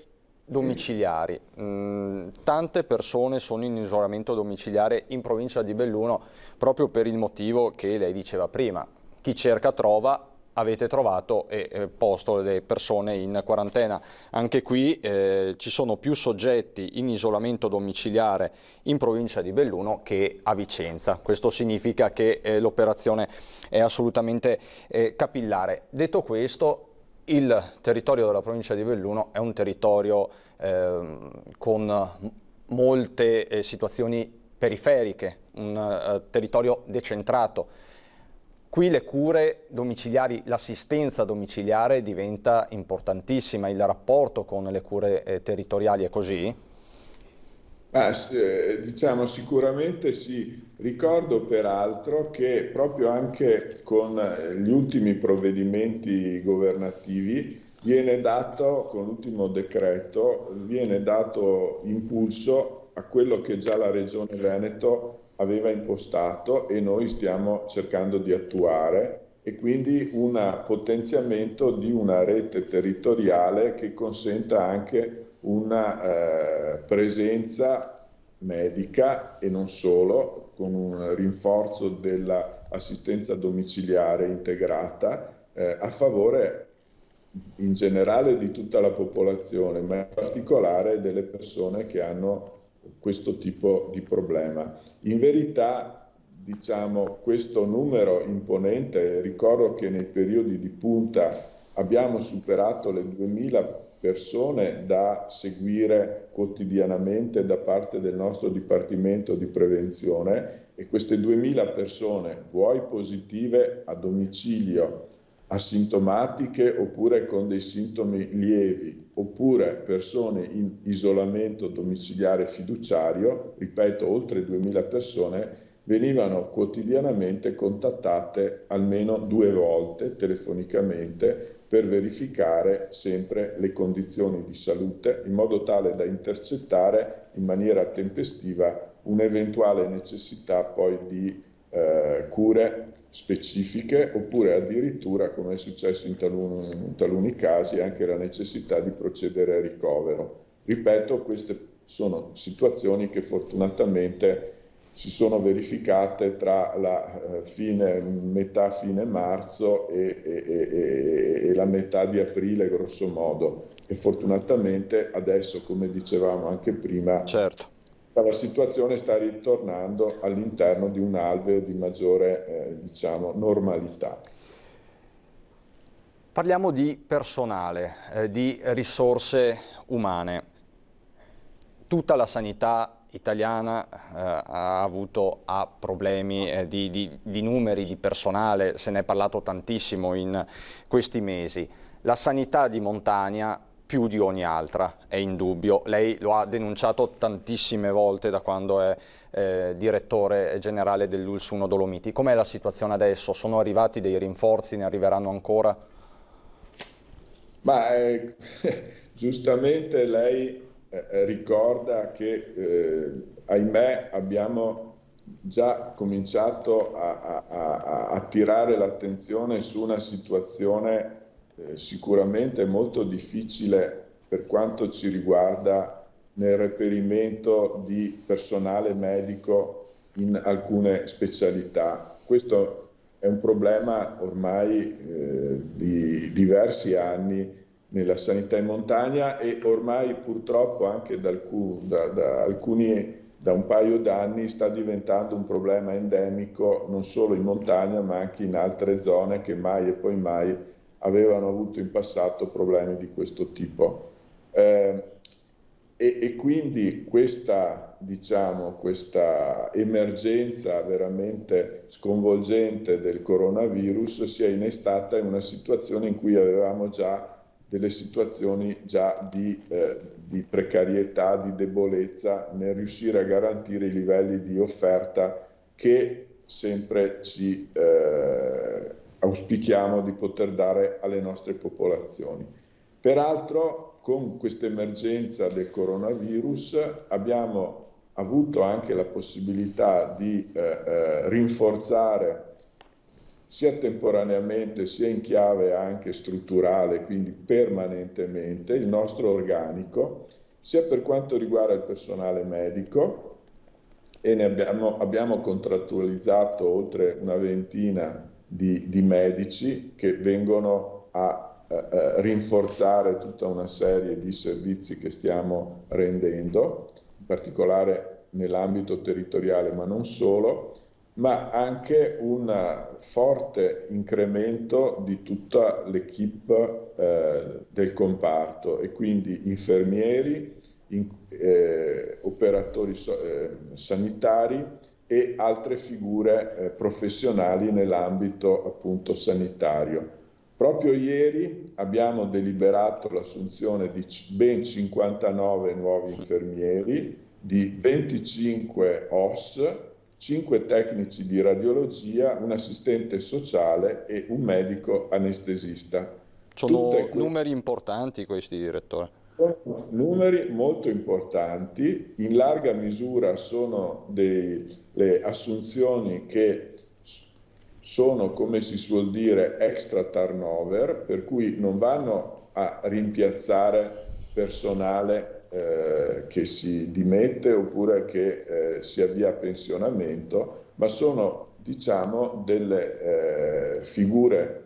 domiciliari. Tante persone sono in isolamento domiciliare in provincia di Belluno proprio per il motivo che lei diceva prima. Chi cerca trova, avete trovato e posto le persone in quarantena. Anche qui ci sono più soggetti in isolamento domiciliare in provincia di Belluno che a Vicenza. Questo significa che l'operazione è assolutamente capillare. Detto questo, il territorio della provincia di Belluno è un territorio con molte situazioni periferiche, un territorio decentrato. Qui le cure domiciliari, l'assistenza domiciliare diventa importantissima, il rapporto con le cure territoriali è così? Diciamo sicuramente sì. Ricordo peraltro che proprio anche con gli ultimi provvedimenti governativi viene dato, con l'ultimo decreto, viene dato impulso a quello che già la Regione Veneto aveva impostato e noi stiamo cercando di attuare, e quindi un potenziamento di una rete territoriale che consenta anche una presenza medica e non solo, con un rinforzo dell'assistenza domiciliare integrata a favore in generale di tutta la popolazione, ma in particolare delle persone che hanno questo tipo di problema. In verità, diciamo, questo numero imponente, ricordo che nei periodi di punta abbiamo superato le 2000 persone da seguire quotidianamente da parte del nostro Dipartimento di Prevenzione, e queste 2000 persone, vuoi positive a domicilio, asintomatiche oppure con dei sintomi lievi, oppure persone in isolamento domiciliare fiduciario, ripeto, oltre 2000 persone, venivano quotidianamente contattate almeno 2 volte telefonicamente per verificare sempre le condizioni di salute, in modo tale da intercettare in maniera tempestiva un'eventuale necessità poi di cure specifiche, oppure addirittura, come è successo in taluni casi, anche la necessità di procedere al ricovero. Ripeto, queste sono situazioni che fortunatamente si sono verificate tra la metà fine marzo e la metà di aprile, grosso modo, e fortunatamente adesso, come dicevamo anche prima, certo, la situazione sta ritornando all'interno di un alveo di maggiore diciamo, normalità. Parliamo di personale, di risorse umane. Tutta la sanità italiana ha problemi di numeri, di personale, se ne è parlato tantissimo in questi mesi. La sanità di montagna più di ogni altra, è indubbio. Lei lo ha denunciato tantissime volte da quando è direttore generale dell'ULSS 1 Dolomiti. Com'è la situazione adesso? Sono arrivati dei rinforzi, ne arriveranno ancora? Ma giustamente lei ricorda che ahimè abbiamo già cominciato a attirare l'attenzione su una situazione sicuramente molto difficile per quanto ci riguarda nel reperimento di personale medico in alcune specialità. Questo è un problema ormai di diversi anni nella sanità in montagna, e ormai purtroppo anche da un paio d'anni sta diventando un problema endemico non solo in montagna ma anche in altre zone che mai e poi mai avevano avuto in passato problemi di questo tipo. E quindi questa emergenza veramente sconvolgente del coronavirus si è innestata in una situazione in cui avevamo già delle situazioni di precarietà, di debolezza nel riuscire a garantire i livelli di offerta che sempre ci auspichiamo di poter dare alle nostre popolazioni. Peraltro, con questa emergenza del coronavirus abbiamo avuto anche la possibilità di rinforzare sia temporaneamente sia in chiave anche strutturale, quindi permanentemente, il nostro organico, sia per quanto riguarda il personale medico, e ne abbiamo contrattualizzato oltre una ventina di medici che vengono a rinforzare tutta una serie di servizi che stiamo rendendo, in particolare nell'ambito territoriale, ma non solo, ma anche un forte incremento di tutta l'equipe del comparto, e quindi infermieri, operatori sanitari, e altre figure professionali nell'ambito appunto sanitario. Proprio ieri abbiamo deliberato l'assunzione di ben 59 nuovi infermieri, di 25 OS, 5 tecnici di radiologia, un assistente sociale e un medico anestesista. Sono numeri importanti questi, direttore. Sono numeri molto importanti, in larga misura sono le assunzioni che sono, come si suol dire, extra turnover, per cui non vanno a rimpiazzare personale che si dimette oppure che si avvia a pensionamento, ma sono, diciamo, delle figure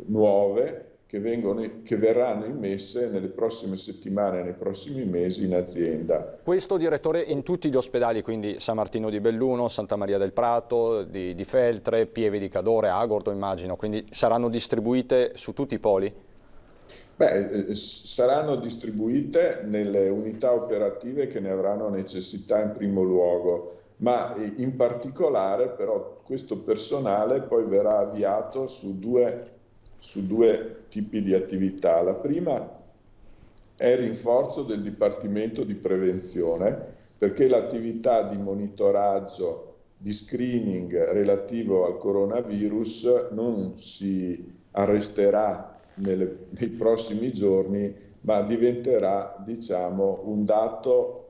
nuove che verranno immesse nelle prossime settimane, nei prossimi mesi in azienda. Questo, direttore, in tutti gli ospedali, quindi San Martino di Belluno, Santa Maria del Prato, di Feltre, Pieve di Cadore, Agordo immagino, quindi saranno distribuite su tutti i poli? Saranno distribuite nelle unità operative che ne avranno necessità in primo luogo, ma in particolare però questo personale poi verrà avviato su due tipi di attività. La prima è il rinforzo del Dipartimento di Prevenzione, perché l'attività di monitoraggio, di screening relativo al coronavirus non si arresterà nei prossimi giorni, ma diventerà, diciamo, un dato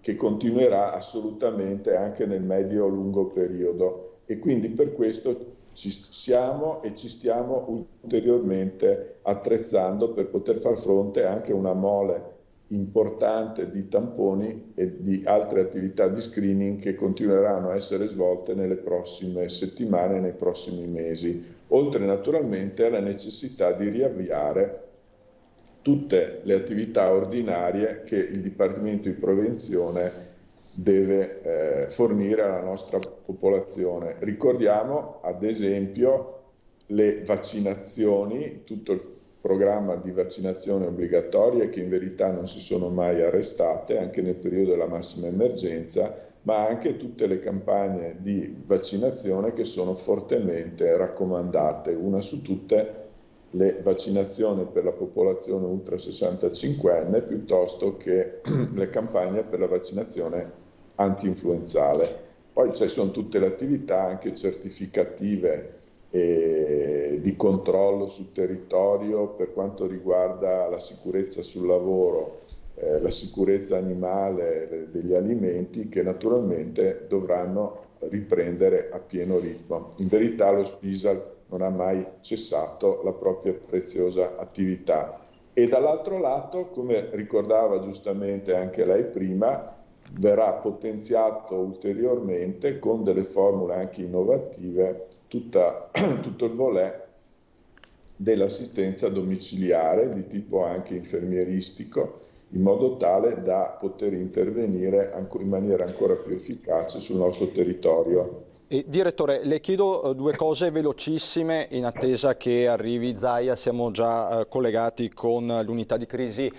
che continuerà assolutamente anche nel medio-lungo periodo, e quindi per questo ci stiamo ulteriormente attrezzando per poter far fronte anche a una mole importante di tamponi e di altre attività di screening che continueranno a essere svolte nelle prossime settimane e nei prossimi mesi, oltre naturalmente alla necessità di riavviare tutte le attività ordinarie che il Dipartimento di Prevenzione deve fornire alla nostra popolazione. Ricordiamo ad esempio le vaccinazioni, tutto il programma di vaccinazioni obbligatorie che in verità non si sono mai arrestate anche nel periodo della massima emergenza, ma anche tutte le campagne di vaccinazione che sono fortemente raccomandate. Una su tutte le vaccinazioni per la popolazione ultra 65enne, piuttosto che le campagne per la vaccinazione anti-influenzale. Poi ci sono tutte le attività anche certificative e di controllo sul territorio per quanto riguarda la sicurezza sul lavoro, la sicurezza animale degli alimenti, che naturalmente dovranno riprendere a pieno ritmo. In verità lo Spisal non ha mai cessato la propria preziosa attività. E dall'altro lato, come ricordava giustamente anche lei prima, verrà potenziato ulteriormente con delle formule anche innovative tutto il volet dell'assistenza domiciliare di tipo anche infermieristico, in modo tale da poter intervenire in maniera ancora più efficace sul nostro territorio. Direttore, le chiedo due cose velocissime in attesa che arrivi Zaia. Siamo già collegati con l'unità di crisi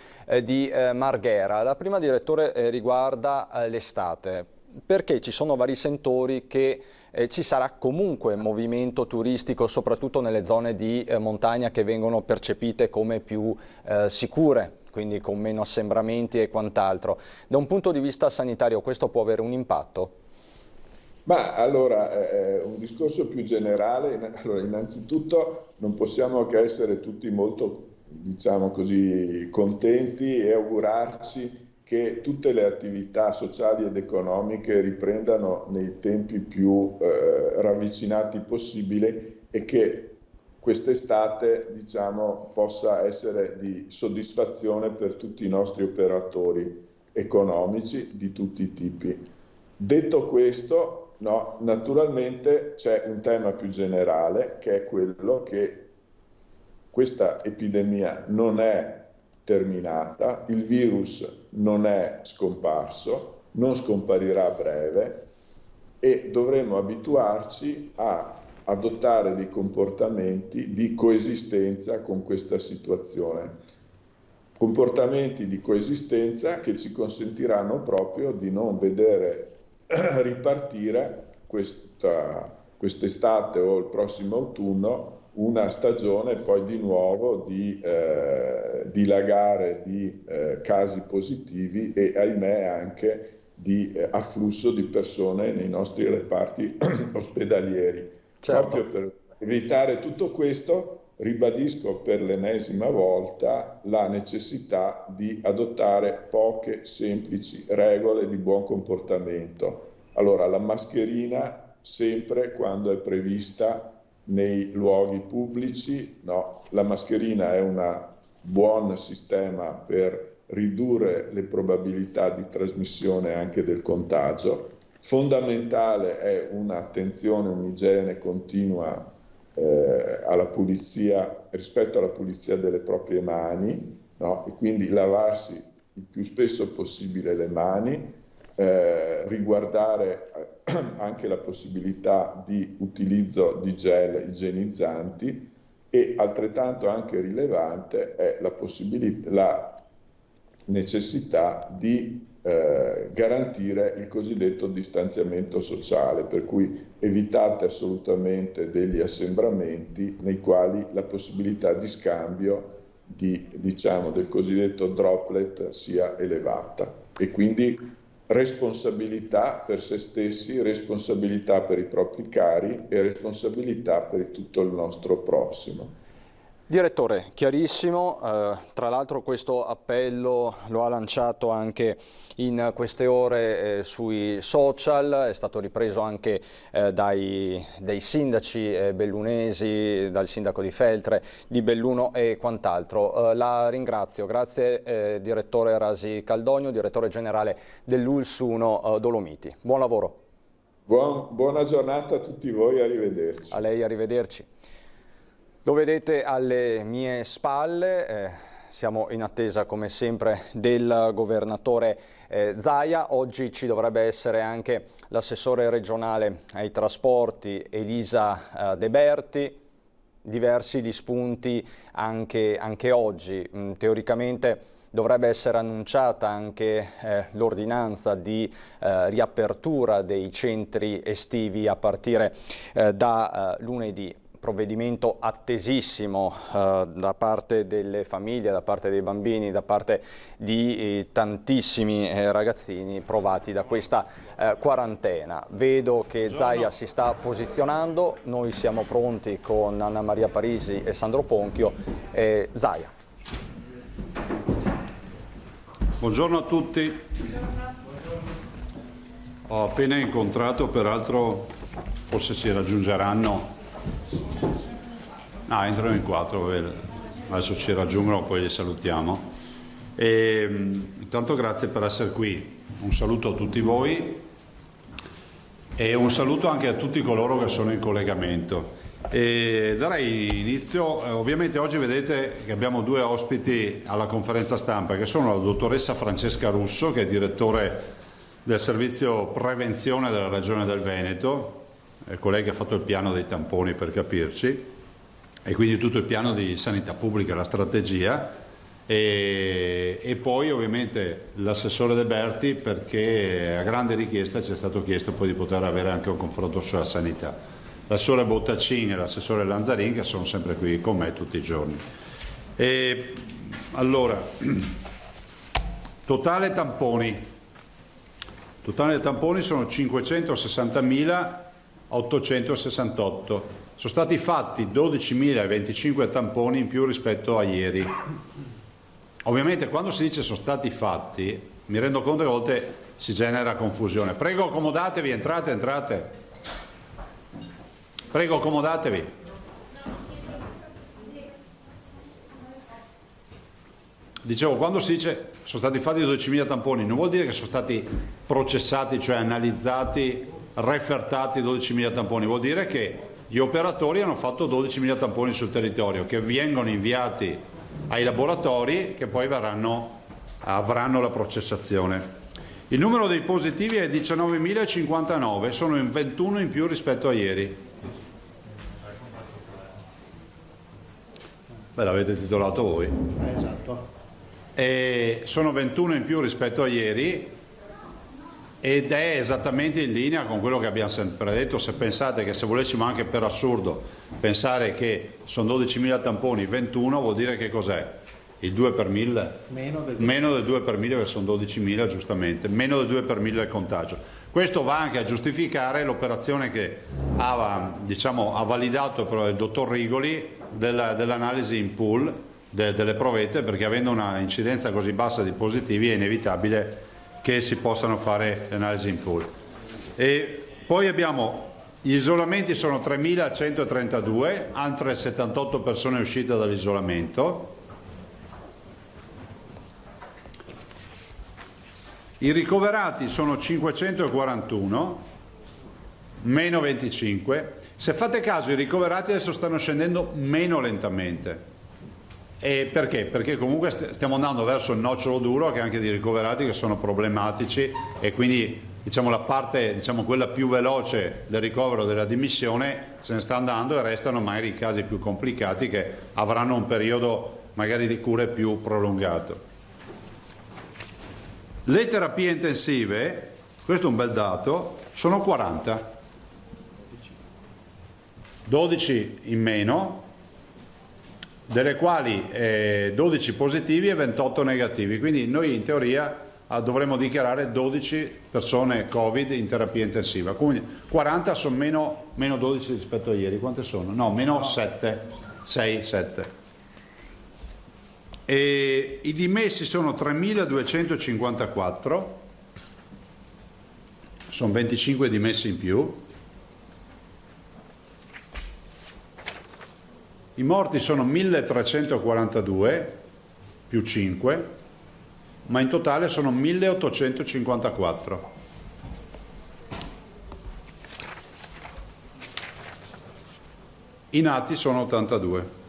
di Marghera. La prima, direttore, riguarda l'estate, perché ci sono vari settori che ci sarà comunque movimento turistico, soprattutto nelle zone di montagna che vengono percepite come più sicure, quindi con meno assembramenti e quant'altro. Da un punto di vista sanitario questo può avere un impatto? Ma allora, un discorso più generale, allora, innanzitutto non possiamo che essere tutti molto, diciamo così, contenti e augurarci che tutte le attività sociali ed economiche riprendano nei tempi più ravvicinati possibili e che quest'estate, diciamo, possa essere di soddisfazione per tutti i nostri operatori economici di tutti i tipi. Detto questo, no, naturalmente c'è un tema più generale, che è quello che questa epidemia non è terminata, il virus non è scomparso, non scomparirà a breve e dovremo abituarci a adottare dei comportamenti di coesistenza con questa situazione. Comportamenti di coesistenza che ci consentiranno proprio di non vedere ripartire quest'estate o il prossimo autunno una stagione poi di nuovo di dilagare di casi positivi e ahimè anche di afflusso di persone nei nostri reparti ospedalieri. Certo. Proprio per evitare tutto questo ribadisco per l'ennesima volta la necessità di adottare poche semplici regole di buon comportamento. Allora, la mascherina sempre quando è prevista nei luoghi pubblici, no, la mascherina è un buon sistema per ridurre le probabilità di trasmissione anche del contagio. Fondamentale è un'attenzione, un'igiene continua alla pulizia, rispetto alla pulizia delle proprie mani, no? E quindi lavarsi il più spesso possibile le mani, riguardare anche la possibilità di utilizzo di gel igienizzanti e altrettanto anche rilevante è la necessità di garantire il cosiddetto distanziamento sociale, per cui evitate assolutamente degli assembramenti nei quali la possibilità di scambio del cosiddetto droplet sia elevata, e quindi responsabilità per se stessi, responsabilità per i propri cari e responsabilità per tutto il nostro prossimo. Direttore, chiarissimo, tra l'altro questo appello lo ha lanciato anche in queste ore sui social, è stato ripreso anche dai sindaci bellunesi, dal sindaco di Feltre, di Belluno e quant'altro. La ringrazio, grazie direttore Rasi Caldogno, direttore generale dell'ULSS 1 Dolomiti. Buon lavoro. Buona giornata a tutti voi, arrivederci. A lei, arrivederci. Lo vedete alle mie spalle, siamo in attesa come sempre del governatore Zaia. Oggi ci dovrebbe essere anche l'assessore regionale ai trasporti Elisa De Berti, diversi gli spunti anche oggi. Teoricamente dovrebbe essere annunciata anche l'ordinanza di riapertura dei centri estivi a partire da lunedì. Provvedimento attesissimo da parte delle famiglie, da parte dei bambini, da parte di tantissimi ragazzini provati da questa quarantena. Vedo che Zaia si sta posizionando, noi siamo pronti con Anna Maria Parisi e Sandro Ponchio. Zaia. Buongiorno a tutti. Ho appena incontrato, peraltro forse ci raggiungeranno. Entrano in 4, adesso ci raggiungono, poi li salutiamo. Intanto grazie per essere qui, un saluto a tutti voi e un saluto anche a tutti coloro che sono in collegamento. Darei inizio, ovviamente oggi vedete che abbiamo due ospiti alla conferenza stampa, che sono la dottoressa Francesca Russo, che è direttore del servizio prevenzione della Regione del Veneto, colei che ha fatto il piano dei tamponi, per capirci, e quindi tutto il piano di sanità pubblica, la strategia, e poi ovviamente l'assessore De Berti, perché a grande richiesta ci è stato chiesto poi di poter avere anche un confronto sulla sanità. L'assessore Bottaccini e l'assessore Lanzarin, che sono sempre qui con me tutti i giorni. Allora, totale tamponi sono 560.868, sono stati fatti 12.025 tamponi in più rispetto a ieri. Ovviamente quando si dice sono stati fatti, mi rendo conto che a volte si genera confusione. Prego, accomodatevi, entrate. Prego, accomodatevi. Dicevo, quando si dice sono stati fatti 12.000 tamponi, non vuol dire che sono stati processati, cioè analizzati, refertati 12.000 tamponi, vuol dire che gli operatori hanno fatto 12.000 tamponi sul territorio, che vengono inviati ai laboratori, che poi avranno la processazione. Il numero dei positivi è 19.059, sono in 21 in più rispetto a ieri. Beh, l'avete titolato voi. Esatto. E sono 21 in più rispetto a ieri. ed è esattamente in linea con quello che abbiamo sempre detto. Se pensate che, se volessimo anche per assurdo pensare che sono 12.000 tamponi, 21 vuol dire che cos'è? Il 2 per 1000? Meno del 2 per 1000, che sono 12.000 giustamente, meno del 2 per 1000 il contagio. Questo va anche a giustificare l'operazione che ha validato però il dottor Rigoli dell'analisi in pool delle provette, perché avendo una incidenza così bassa di positivi è inevitabile che si possano fare le analisi in pool. E poi abbiamo gli isolamenti, sono 3.132, altre 78 persone uscite dall'isolamento. I ricoverati sono 541, meno 25. Se fate caso, i ricoverati adesso stanno scendendo meno lentamente. E perché? Perché comunque stiamo andando verso il nocciolo duro, che anche di ricoverati che sono problematici, e quindi la parte quella più veloce del ricovero, della dimissione, se ne sta andando, e restano magari i casi più complicati che avranno un periodo magari di cure più prolungato. Le terapie intensive, questo è un bel dato, sono 40, 12 in meno, delle quali 12 positivi e 28 negativi, quindi noi in teoria dovremmo dichiarare 12 persone Covid in terapia intensiva, quindi 40 sono meno 12 rispetto a ieri. Quante sono? No, meno 7, 6, 7. E i dimessi sono 3.254, sono 25 dimessi in più. I morti sono 1.342 più 5, ma in totale sono 1.854. I nati sono 82.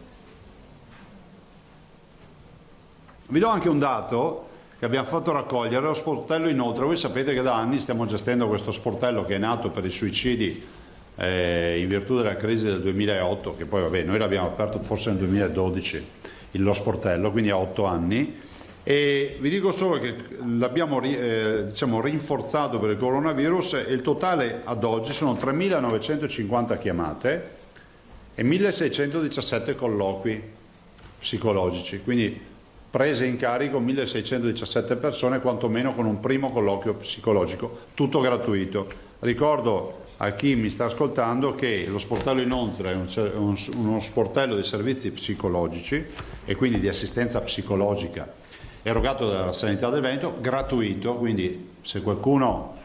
Vi do anche un dato che abbiamo fatto raccogliere, lo sportello inoltre. Voi sapete che da anni stiamo gestendo questo sportello che è nato per i suicidi in virtù della crisi del 2008, che poi noi l'abbiamo aperto forse nel 2012 lo sportello, quindi ha 8 anni, e vi dico solo che l'abbiamo rinforzato per il coronavirus, e il totale ad oggi sono 3.950 chiamate e 1.617 colloqui psicologici, quindi prese in carico 1.617 persone, quantomeno con un primo colloquio psicologico, tutto gratuito. Ricordo a chi mi sta ascoltando che lo sportello inoltre è uno sportello di servizi psicologici e quindi di assistenza psicologica erogato dalla Sanità del Veneto, gratuito, quindi se qualcuno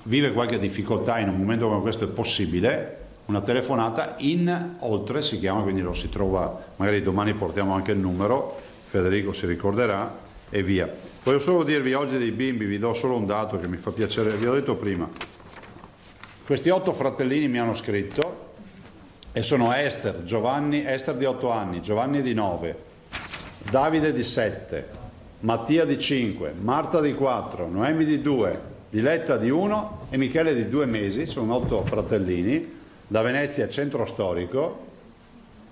vive qualche difficoltà in un momento come questo è possibile, una telefonata in oltre si chiama, quindi lo si trova, magari domani portiamo anche il numero, Federico si ricorderà, e via. Voglio solo dirvi oggi dei bimbi, vi do solo un dato che mi fa piacere, vi ho detto prima. Questi 8 fratellini mi hanno scritto e sono Esther di 8 anni, Giovanni di 9, Davide di 7, Mattia di 5, Marta di 4, Noemi di 2, Diletta di 1 e Michele di 2 mesi, sono 8 fratellini, da Venezia centro storico,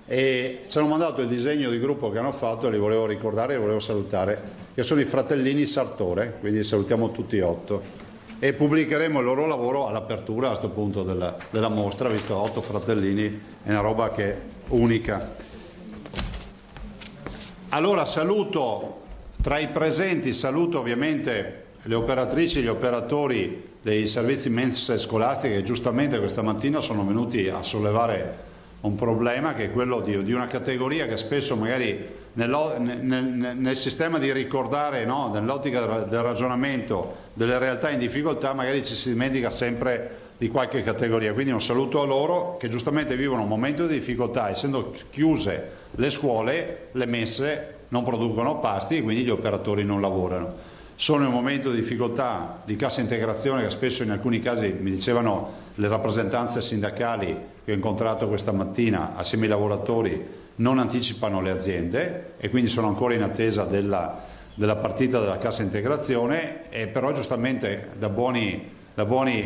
e ci hanno mandato il disegno di gruppo che hanno fatto e li volevo ricordare, li volevo salutare, che sono i fratellini Sartore, quindi salutiamo tutti 8. E pubblicheremo il loro lavoro all'apertura a questo punto della mostra, visto 8 fratellini, è una roba che è unica. Allora saluto, tra i presenti saluto ovviamente le operatrici e gli operatori dei servizi mense scolastiche che giustamente questa mattina sono venuti a sollevare un problema, che è quello di una categoria che spesso magari nel sistema di ricordare, no, nell'ottica del ragionamento delle realtà in difficoltà, magari ci si dimentica sempre di qualche categoria. Quindi un saluto a loro che giustamente vivono un momento di difficoltà, essendo chiuse le scuole, le messe non producono pasti e quindi gli operatori non lavorano. Sono in un momento di difficoltà di cassa integrazione che spesso in alcuni casi, mi dicevano le rappresentanze sindacali che ho incontrato questa mattina assieme ai lavoratori, non anticipano le aziende e quindi sono ancora in attesa della partita della cassa integrazione, e però giustamente da buoni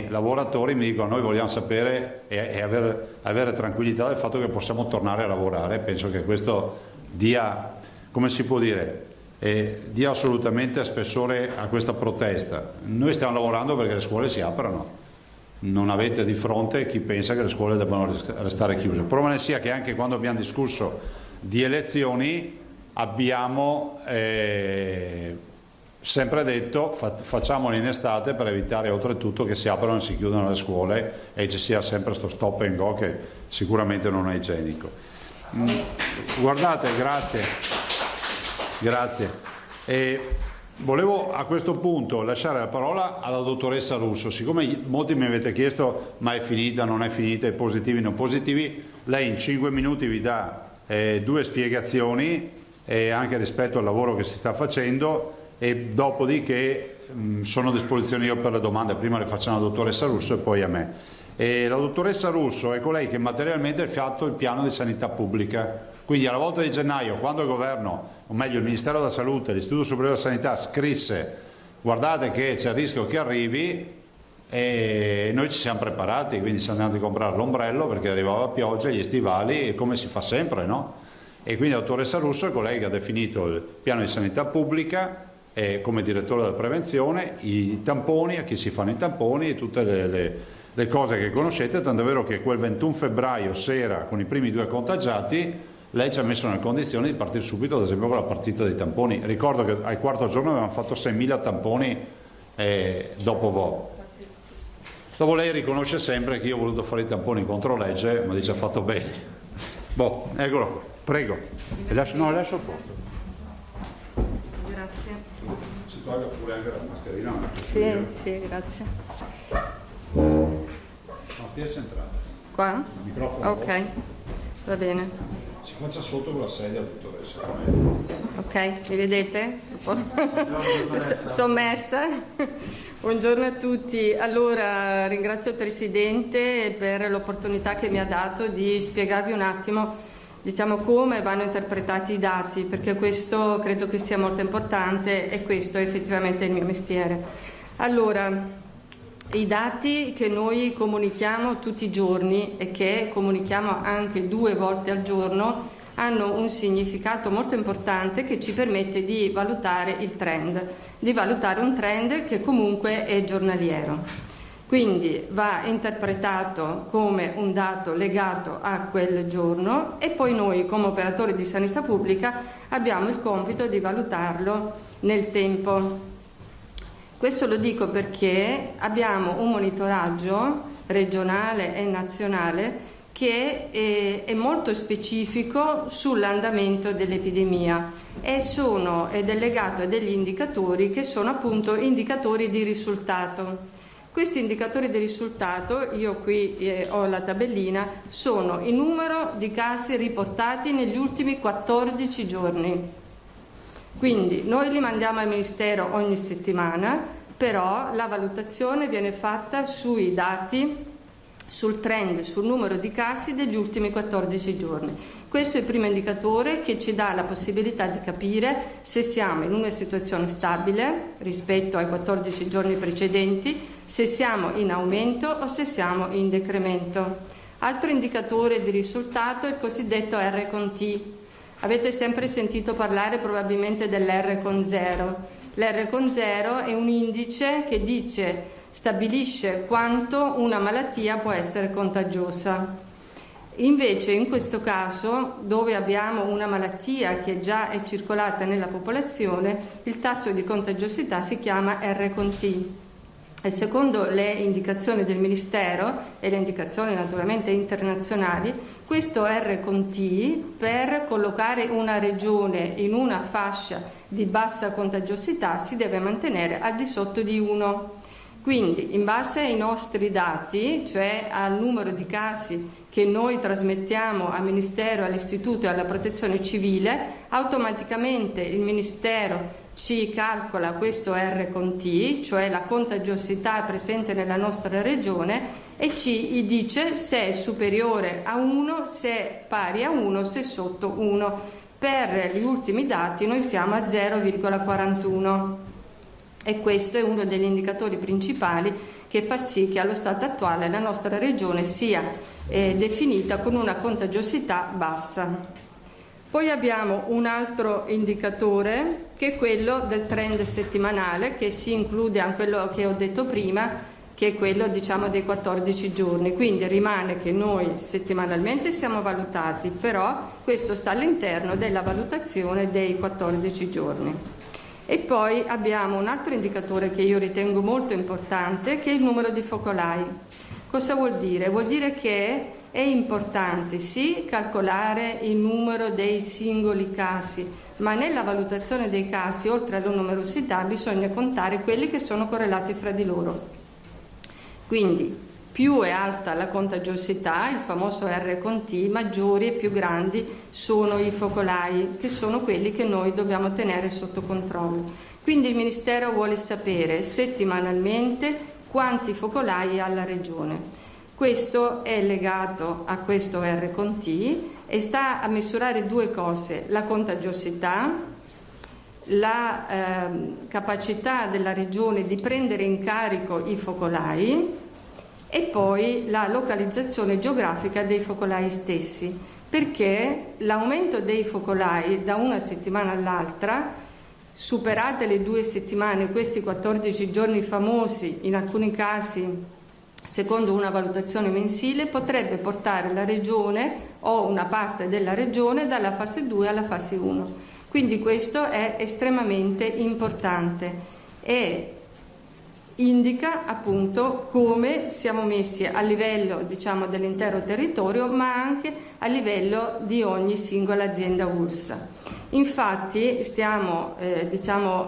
lavoratori mi dicono: noi vogliamo sapere e avere tranquillità del fatto che possiamo tornare a lavorare. Penso che questo dia, come si può dire, dia assolutamente spessore a questa protesta. Noi stiamo lavorando perché le scuole si aprano. Non avete di fronte chi pensa che le scuole debbano restare chiuse. Prova ne sia che anche quando abbiamo discusso di elezioni abbiamo sempre detto facciamole in estate per evitare oltretutto che si aprano e si chiudano le scuole e ci sia sempre sto stop and go che sicuramente non è igienico. Guardate, grazie. Volevo a questo punto lasciare la parola alla dottoressa Russo. Siccome molti mi avete chiesto ma è finita, non è finita, i positivi, non positivi, lei in 5 minuti vi dà 2 spiegazioni anche rispetto al lavoro che si sta facendo e dopodiché sono a disposizione io per le domande. Prima le facciamo alla dottoressa Russo e poi a me. La dottoressa Russo è colei che materialmente ha fatto il piano di sanità pubblica. Quindi alla volta di gennaio, quando il governo, o meglio il Ministero della Salute e l'Istituto Superiore della Sanità scrisse guardate che c'è il rischio che arrivi, e noi ci siamo preparati, quindi siamo andati a comprare l'ombrello perché arrivava la pioggia, gli stivali, e come si fa sempre, no? E quindi la dottoressa Russo è colei che ha definito il piano di sanità pubblica come direttore della prevenzione, i tamponi, a chi si fanno i tamponi e tutte le cose che conoscete, tanto è vero che quel 21 febbraio sera con i primi 2 contagiati lei ci ha messo nelle condizioni di partire subito, ad esempio con la partita dei tamponi. Ricordo che al 4° giorno avevamo fatto 6.000 tamponi dopo lei riconosce sempre che io ho voluto fare i tamponi contro legge, ma dice ha fatto bene. Eccolo qua, prego. Lascio il posto. Grazie. Si tolga pure anche la mascherina. Sì, grazie. No, stia centrata. Qua? Il microfono. Ok, va bene. Si faccia sotto con la sedia, dottoressa. Ok, mi vedete? Sommersa. Buongiorno a tutti. Allora, ringrazio il Presidente per l'opportunità che mi ha dato di spiegarvi un attimo, come vanno interpretati i dati, perché questo credo che sia molto importante e questo è effettivamente il mio mestiere. Allora, i dati che noi comunichiamo tutti i giorni e che comunichiamo anche 2 volte al giorno hanno un significato molto importante che ci permette di valutare il trend, di valutare un trend che comunque è giornaliero. Quindi va interpretato come un dato legato a quel giorno e poi noi come operatori di sanità pubblica abbiamo il compito di valutarlo nel tempo. Questo lo dico perché abbiamo un monitoraggio regionale e nazionale che è molto specifico sull'andamento dell'epidemia ed è legato a degli indicatori che sono appunto indicatori di risultato. Questi indicatori di risultato, io qui ho la tabellina, sono il numero di casi riportati negli ultimi 14 giorni. Quindi noi li mandiamo al Ministero ogni settimana, però la valutazione viene fatta sui dati, sul trend, sul numero di casi degli ultimi 14 giorni. Questo è il primo indicatore che ci dà la possibilità di capire se siamo in una situazione stabile rispetto ai 14 giorni precedenti, se siamo in aumento o se siamo in decremento. Altro indicatore di risultato è il cosiddetto R con T. Avete sempre sentito parlare probabilmente dell'R con 0. L'R con 0 è un indice che stabilisce quanto una malattia può essere contagiosa. Invece in questo caso, dove abbiamo una malattia che già è circolata nella popolazione, il tasso di contagiosità si chiama R con T. E secondo le indicazioni del Ministero e le indicazioni naturalmente internazionali, questo R con T, per collocare una regione in una fascia di bassa contagiosità, si deve mantenere al di sotto di 1. Quindi, in base ai nostri dati, cioè al numero di casi che noi trasmettiamo al Ministero, all'Istituto e alla Protezione Civile, automaticamente il Ministero ci calcola questo R con T, cioè la contagiosità presente nella nostra regione, e ci dice se è superiore a 1, se è pari a 1, se è sotto 1. Per gli ultimi dati noi siamo a 0,41 e questo è uno degli indicatori principali che fa sì che allo stato attuale la nostra regione sia definita con una contagiosità bassa. Poi abbiamo un altro indicatore che è quello del trend settimanale, che si include anche quello che ho detto prima, che è quello dei 14 giorni. Quindi rimane che noi settimanalmente siamo valutati, però questo sta all'interno della valutazione dei 14 giorni. E poi abbiamo un altro indicatore che io ritengo molto importante, che è il numero di focolai. Cosa vuol dire? Vuol dire che è importante sì calcolare il numero dei singoli casi, ma nella valutazione dei casi, oltre alla numerosità, bisogna contare quelli che sono correlati fra di loro. Quindi più è alta la contagiosità, il famoso R con T, maggiori e più grandi sono i focolai, che sono quelli che noi dobbiamo tenere sotto controllo. Quindi il Ministero vuole sapere settimanalmente quanti focolai ha la Regione. Questo è legato a questo R con T e sta a misurare due cose: la contagiosità, la capacità della Regione di prendere in carico i focolai e poi la localizzazione geografica dei focolai stessi, perché l'aumento dei focolai da una settimana all'altra, superate le 2 settimane, questi 14 giorni famosi, in alcuni casi secondo una valutazione mensile, potrebbe portare la Regione o una parte della Regione dalla fase 2 alla fase 1. Quindi questo è estremamente importante e indica appunto come siamo messi a livello dell'intero territorio, ma anche a livello di ogni singola azienda ULSS. Infatti stiamo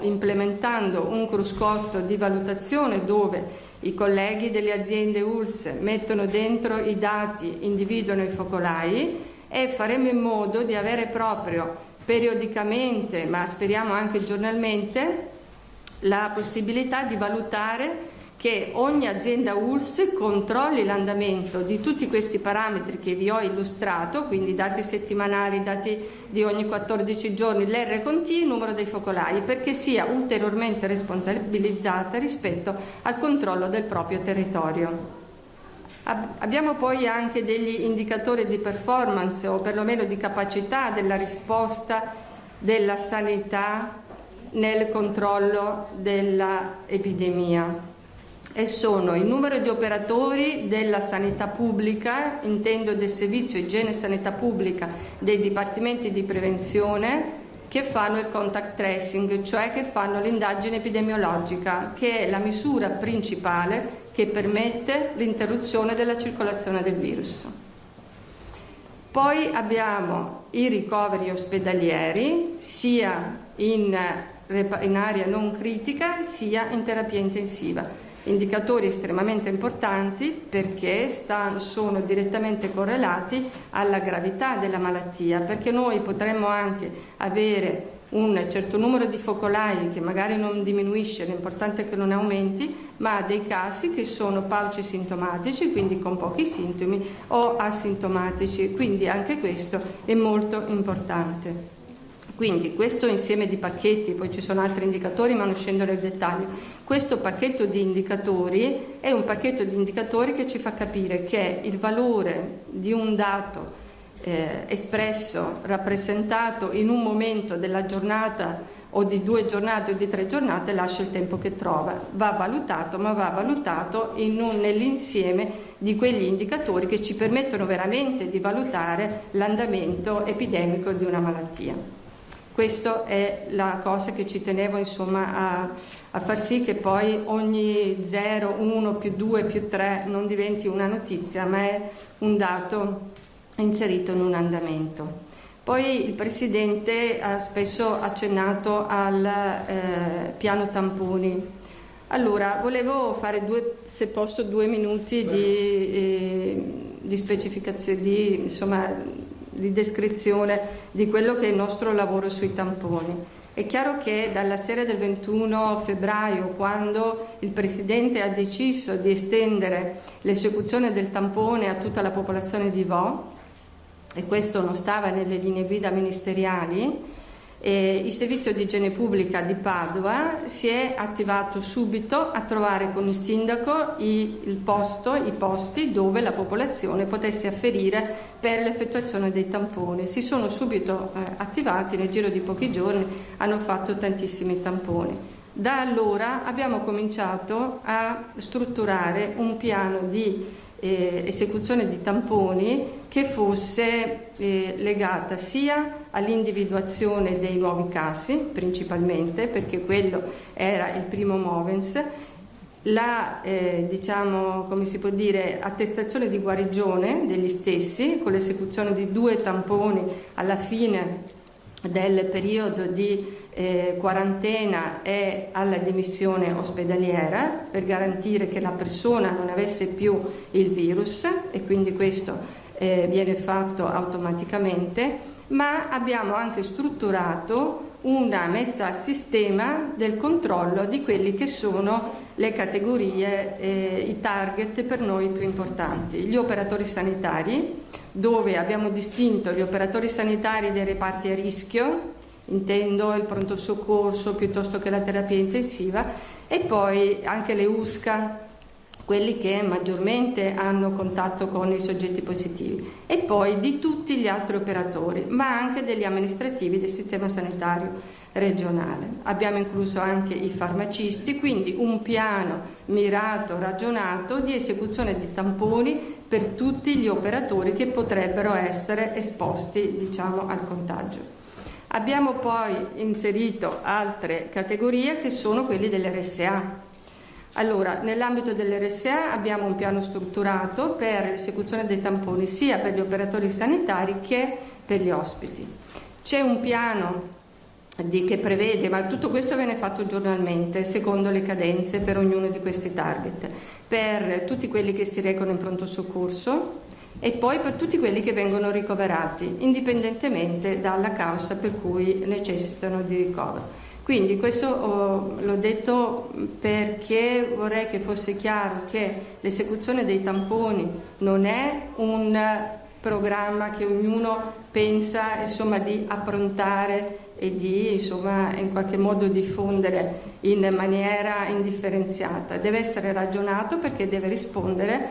implementando un cruscotto di valutazione dove i colleghi delle aziende ULSS mettono dentro i dati, individuano i focolai e faremo in modo di avere proprio periodicamente, ma speriamo anche giornalmente, la possibilità di valutare che ogni azienda ULSS controlli l'andamento di tutti questi parametri che vi ho illustrato, quindi dati settimanali, dati di ogni 14 giorni, l'R con T, il numero dei focolai, perché sia ulteriormente responsabilizzata rispetto al controllo del proprio territorio. Abbiamo poi anche degli indicatori di performance o perlomeno di capacità della risposta della sanità nel controllo dell'epidemia. E sono il numero di operatori della sanità pubblica, intendo del servizio igiene e sanità pubblica, dei dipartimenti di prevenzione che fanno il contact tracing, cioè che fanno l'indagine epidemiologica, che è la misura principale che permette l'interruzione della circolazione del virus. Poi abbiamo i ricoveri ospedalieri, sia in area non critica sia in terapia intensiva. Indicatori estremamente importanti perché sono direttamente correlati alla gravità della malattia, perché noi potremmo anche avere un certo numero di focolai che magari non diminuisce, l'importante è che non aumenti, ma dei casi che sono paucisintomatici, quindi con pochi sintomi, o asintomatici, quindi anche questo è molto importante. Quindi questo insieme di pacchetti, poi ci sono altri indicatori ma non scendo nel dettaglio, questo pacchetto di indicatori è un pacchetto di indicatori che ci fa capire che il valore di un dato espresso, rappresentato in un momento della giornata o di 2 giornate o di 3 giornate lascia il tempo che trova, va valutato, ma va valutato nell'insieme di quegli indicatori che ci permettono veramente di valutare l'andamento epidemico di una malattia. Questa è la cosa che ci tenevo insomma a far sì che poi ogni 0, 1, più 2, più 3 non diventi una notizia, ma è un dato inserito in un andamento. Poi il Presidente ha spesso accennato al piano tamponi. Allora, volevo fare se posso 2 minuti di specificazione, di descrizione di quello che è il nostro lavoro sui tamponi. È chiaro che dalla sera del 21 febbraio, quando il Presidente ha deciso di estendere l'esecuzione del tampone a tutta la popolazione di Vo, e questo non stava nelle linee guida ministeriali, il servizio di igiene pubblica di Padova si è attivato subito a trovare con il sindaco i posti dove la popolazione potesse afferire per l'effettuazione dei tamponi. Si sono subito attivati, nel giro di pochi giorni hanno fatto tantissimi tamponi. Da allora abbiamo cominciato a strutturare un piano di esecuzione di tamponi che fosse legata sia all'individuazione dei nuovi casi, principalmente perché quello era il primo movens, la come si può dire, attestazione di guarigione degli stessi con l'esecuzione di 2 tamponi alla fine del periodo di quarantena e alla dimissione ospedaliera per garantire che la persona non avesse più il virus, e quindi questo viene fatto automaticamente, ma abbiamo anche strutturato una messa a sistema del controllo di quelli che sono le categorie, i target per noi più importanti. Gli operatori sanitari, dove abbiamo distinto gli operatori sanitari dei reparti a rischio, intendo il pronto soccorso piuttosto che la terapia intensiva, e poi anche le USCA, quelli che maggiormente hanno contatto con i soggetti positivi, e poi di tutti gli altri operatori, ma anche degli amministrativi del sistema sanitario regionale. Abbiamo incluso anche i farmacisti, quindi un piano mirato, ragionato di esecuzione di tamponi per tutti gli operatori che potrebbero essere esposti, al contagio. Abbiamo poi inserito altre categorie che sono quelli dell'RSA. Allora, nell'ambito dell'RSA abbiamo un piano strutturato per l'esecuzione dei tamponi sia per gli operatori sanitari che per gli ospiti. C'è un piano che prevede, ma tutto questo viene fatto giornalmente secondo le cadenze per ognuno di questi target, per tutti quelli che si recano in pronto soccorso e poi per tutti quelli che vengono ricoverati, indipendentemente dalla causa per cui necessitano di ricovero. Quindi questo l'ho detto perché vorrei che fosse chiaro che l'esecuzione dei tamponi non è un programma che ognuno pensa di approntare e di in qualche modo diffondere in maniera indifferenziata. Deve essere ragionato perché deve rispondere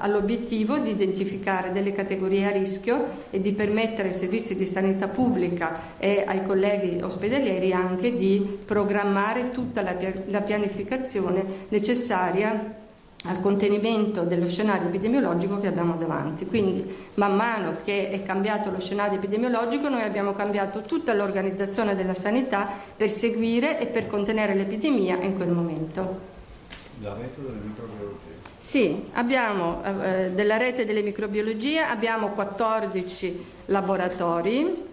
all'obiettivo di identificare delle categorie a rischio e di permettere ai servizi di sanità pubblica e ai colleghi ospedalieri anche di programmare tutta la pianificazione necessaria al contenimento dello scenario epidemiologico che abbiamo davanti. Quindi man mano che è cambiato lo scenario epidemiologico noi abbiamo cambiato tutta l'organizzazione della sanità per seguire e per contenere l'epidemia in quel momento. La rete delle microbiologie? Sì, abbiamo della rete delle microbiologie abbiamo 14 laboratori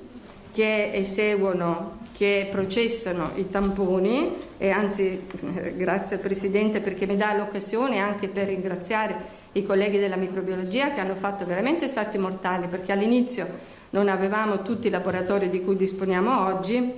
che eseguono, che processano i tamponi, e anzi grazie al Presidente perché mi dà l'occasione anche per ringraziare i colleghi della microbiologia che hanno fatto veramente salti mortali, perché all'inizio non avevamo tutti i laboratori di cui disponiamo oggi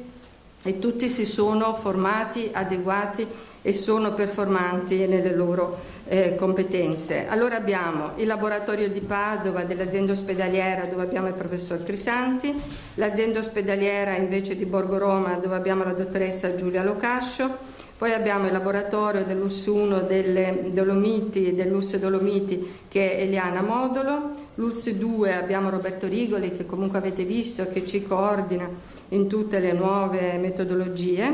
e tutti si sono formati, adeguati e sono performanti nelle loro competenze. Allora abbiamo il laboratorio di Padova dell'azienda ospedaliera dove abbiamo il professor Crisanti, l'azienda ospedaliera invece di Borgo Roma dove abbiamo la dottoressa Giulia Locascio, poi abbiamo il laboratorio dell'US 1 delle Dolomiti, dell'US Dolomiti che è Eliana Modolo, l'US 2 abbiamo Roberto Rigoli che comunque avete visto che ci coordina in tutte le nuove metodologie,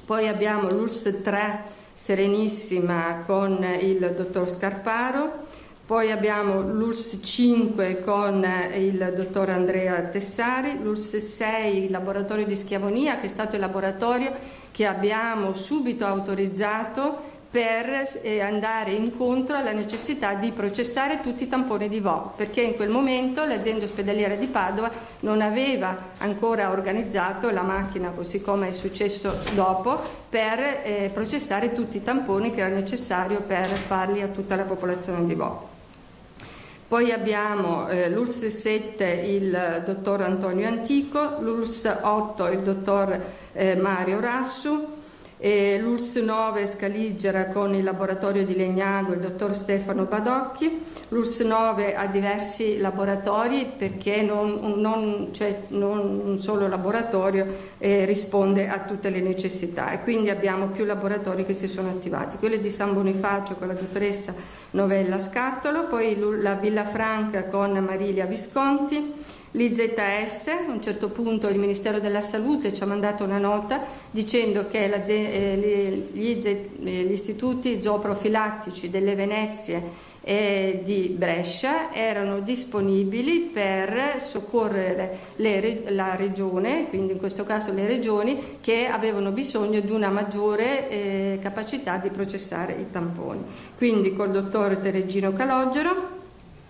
poi abbiamo l'US 3 Serenissima con il dottor Scarparo, poi abbiamo l'ULS 5 con il dottor Andrea Tessari, l'ULS 6 il laboratorio di Schiavonia che è stato il laboratorio che abbiamo subito autorizzato per andare incontro alla necessità di processare tutti i tamponi di Vo, perché in quel momento l'azienda ospedaliera di Padova non aveva ancora organizzato la macchina, così come è successo dopo, per processare tutti i tamponi che era necessario per farli a tutta la popolazione di Vo. Poi abbiamo l'ULS 7 il dottor Antonio Antico, l'ULS 8 il dottor Mario Rassu, l'ULSS 9 Scaligera con il laboratorio di Legnago, il dottor Stefano Badocchi. L'ULSS 9 ha diversi laboratori perché non un solo laboratorio risponde a tutte le necessità, e quindi abbiamo più laboratori che si sono attivati. Quello di San Bonifacio con la dottoressa Novella Scattolo, poi la Villafranca con Marilia Visconti, l'IZS. A un certo punto il Ministero della Salute ci ha mandato una nota dicendo che gli istituti zooprofilattici delle Venezie e di Brescia erano disponibili per soccorrere la regione, quindi in questo caso le regioni che avevano bisogno di una maggiore capacità di processare i tamponi. Quindi col dottor Tereggino Calogero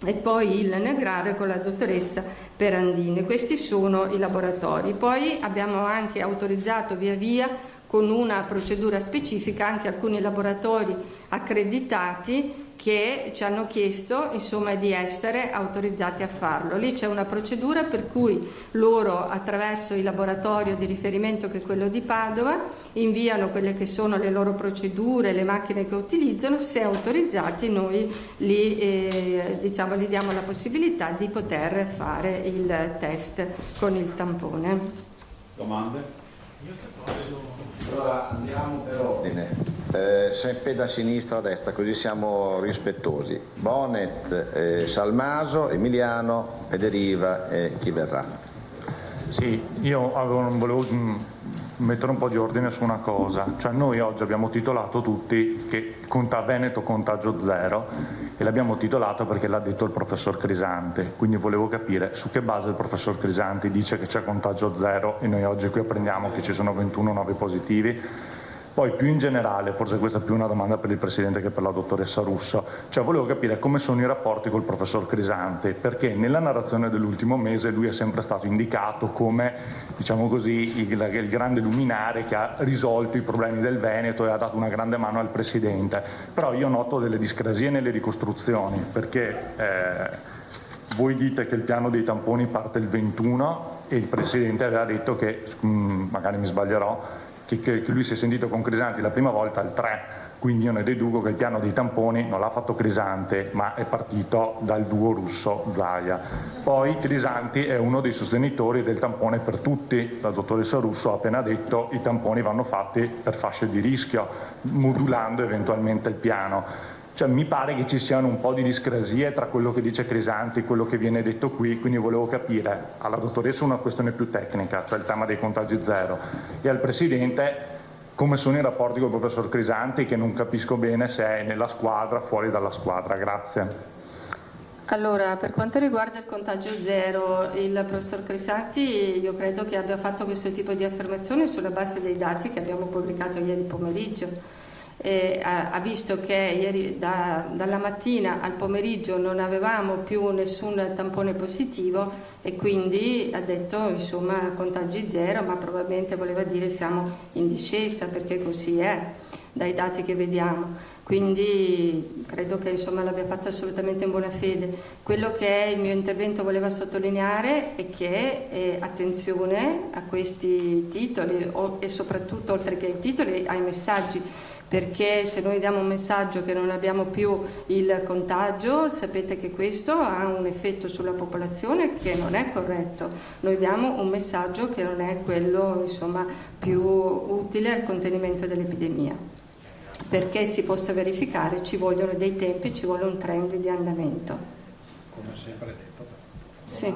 e poi il Negrare con la dottoressa Perandini. Questi sono i laboratori. Poi abbiamo anche autorizzato via via con una procedura specifica anche alcuni laboratori accreditati che ci hanno chiesto insomma di essere autorizzati a farlo. Lì c'è una procedura per cui loro, attraverso il laboratorio di riferimento che è quello di Padova, inviano quelle che sono le loro procedure, le macchine che utilizzano. Se autorizzati noi gli diamo la possibilità di poter fare il test con il tampone. Domande? Allora andiamo per ordine, sempre da sinistra a destra, così siamo rispettosi. Bonet, Salmaso, Emiliano, Federiva e chi verrà. Sì, io volevo mettere un po' di ordine su una cosa, cioè noi oggi abbiamo titolato tutti che Veneto contagio zero e l'abbiamo titolato perché l'ha detto il professor Crisanti, quindi volevo capire su che base il professor Crisanti dice che c'è contagio zero e noi oggi qui apprendiamo che ci sono 21 nuovi positivi. Poi più in generale, forse questa è più una domanda per il Presidente che per la dottoressa Russo, cioè volevo capire come sono i rapporti col professor Crisanti, perché nella narrazione dell'ultimo mese lui è sempre stato indicato come, diciamo così, il grande luminare che ha risolto i problemi del Veneto e ha dato una grande mano al Presidente, però io noto delle discrasie nelle ricostruzioni, perché voi dite che il piano dei tamponi parte il 21 e il Presidente aveva detto che, magari mi sbaglierò, che lui si è sentito con Crisanti la prima volta il 3, quindi io ne deduco che il piano dei tamponi non l'ha fatto Crisanti ma è partito dal duo Russo-Zaia. Poi Crisanti è uno dei sostenitori del tampone per tutti, la dottoressa Russo ha appena detto i tamponi vanno fatti per fasce di rischio, modulando eventualmente il piano. Cioè, mi pare che ci siano un po' di discrasie tra quello che dice Crisanti e quello che viene detto qui, quindi volevo capire alla dottoressa una questione più tecnica, cioè il tema dei contagi zero, e al Presidente come sono i rapporti con il professor Crisanti, che non capisco bene se è nella squadra o fuori dalla squadra. Grazie. Allora, per quanto riguarda il contagio zero, il professor Crisanti io credo che abbia fatto questo tipo di affermazione sulla base dei dati che abbiamo pubblicato ieri pomeriggio. Ha visto che ieri dalla mattina al pomeriggio non avevamo più nessun tampone positivo e quindi ha detto insomma contagi zero, ma probabilmente voleva dire siamo in discesa, perché così è dai dati che vediamo, quindi credo che insomma l'abbia fatto assolutamente in buona fede. Quello che il mio intervento voleva sottolineare è che attenzione a questi titoli e soprattutto oltre che ai titoli ai messaggi, perché se noi diamo un messaggio che non abbiamo più il contagio, sapete che questo ha un effetto sulla popolazione che non è corretto. Noi diamo un messaggio che non è quello insomma più utile al contenimento dell'epidemia. Perché si possa verificare ci vogliono dei tempi, ci vuole un trend di andamento. Come sempre detto. Sì.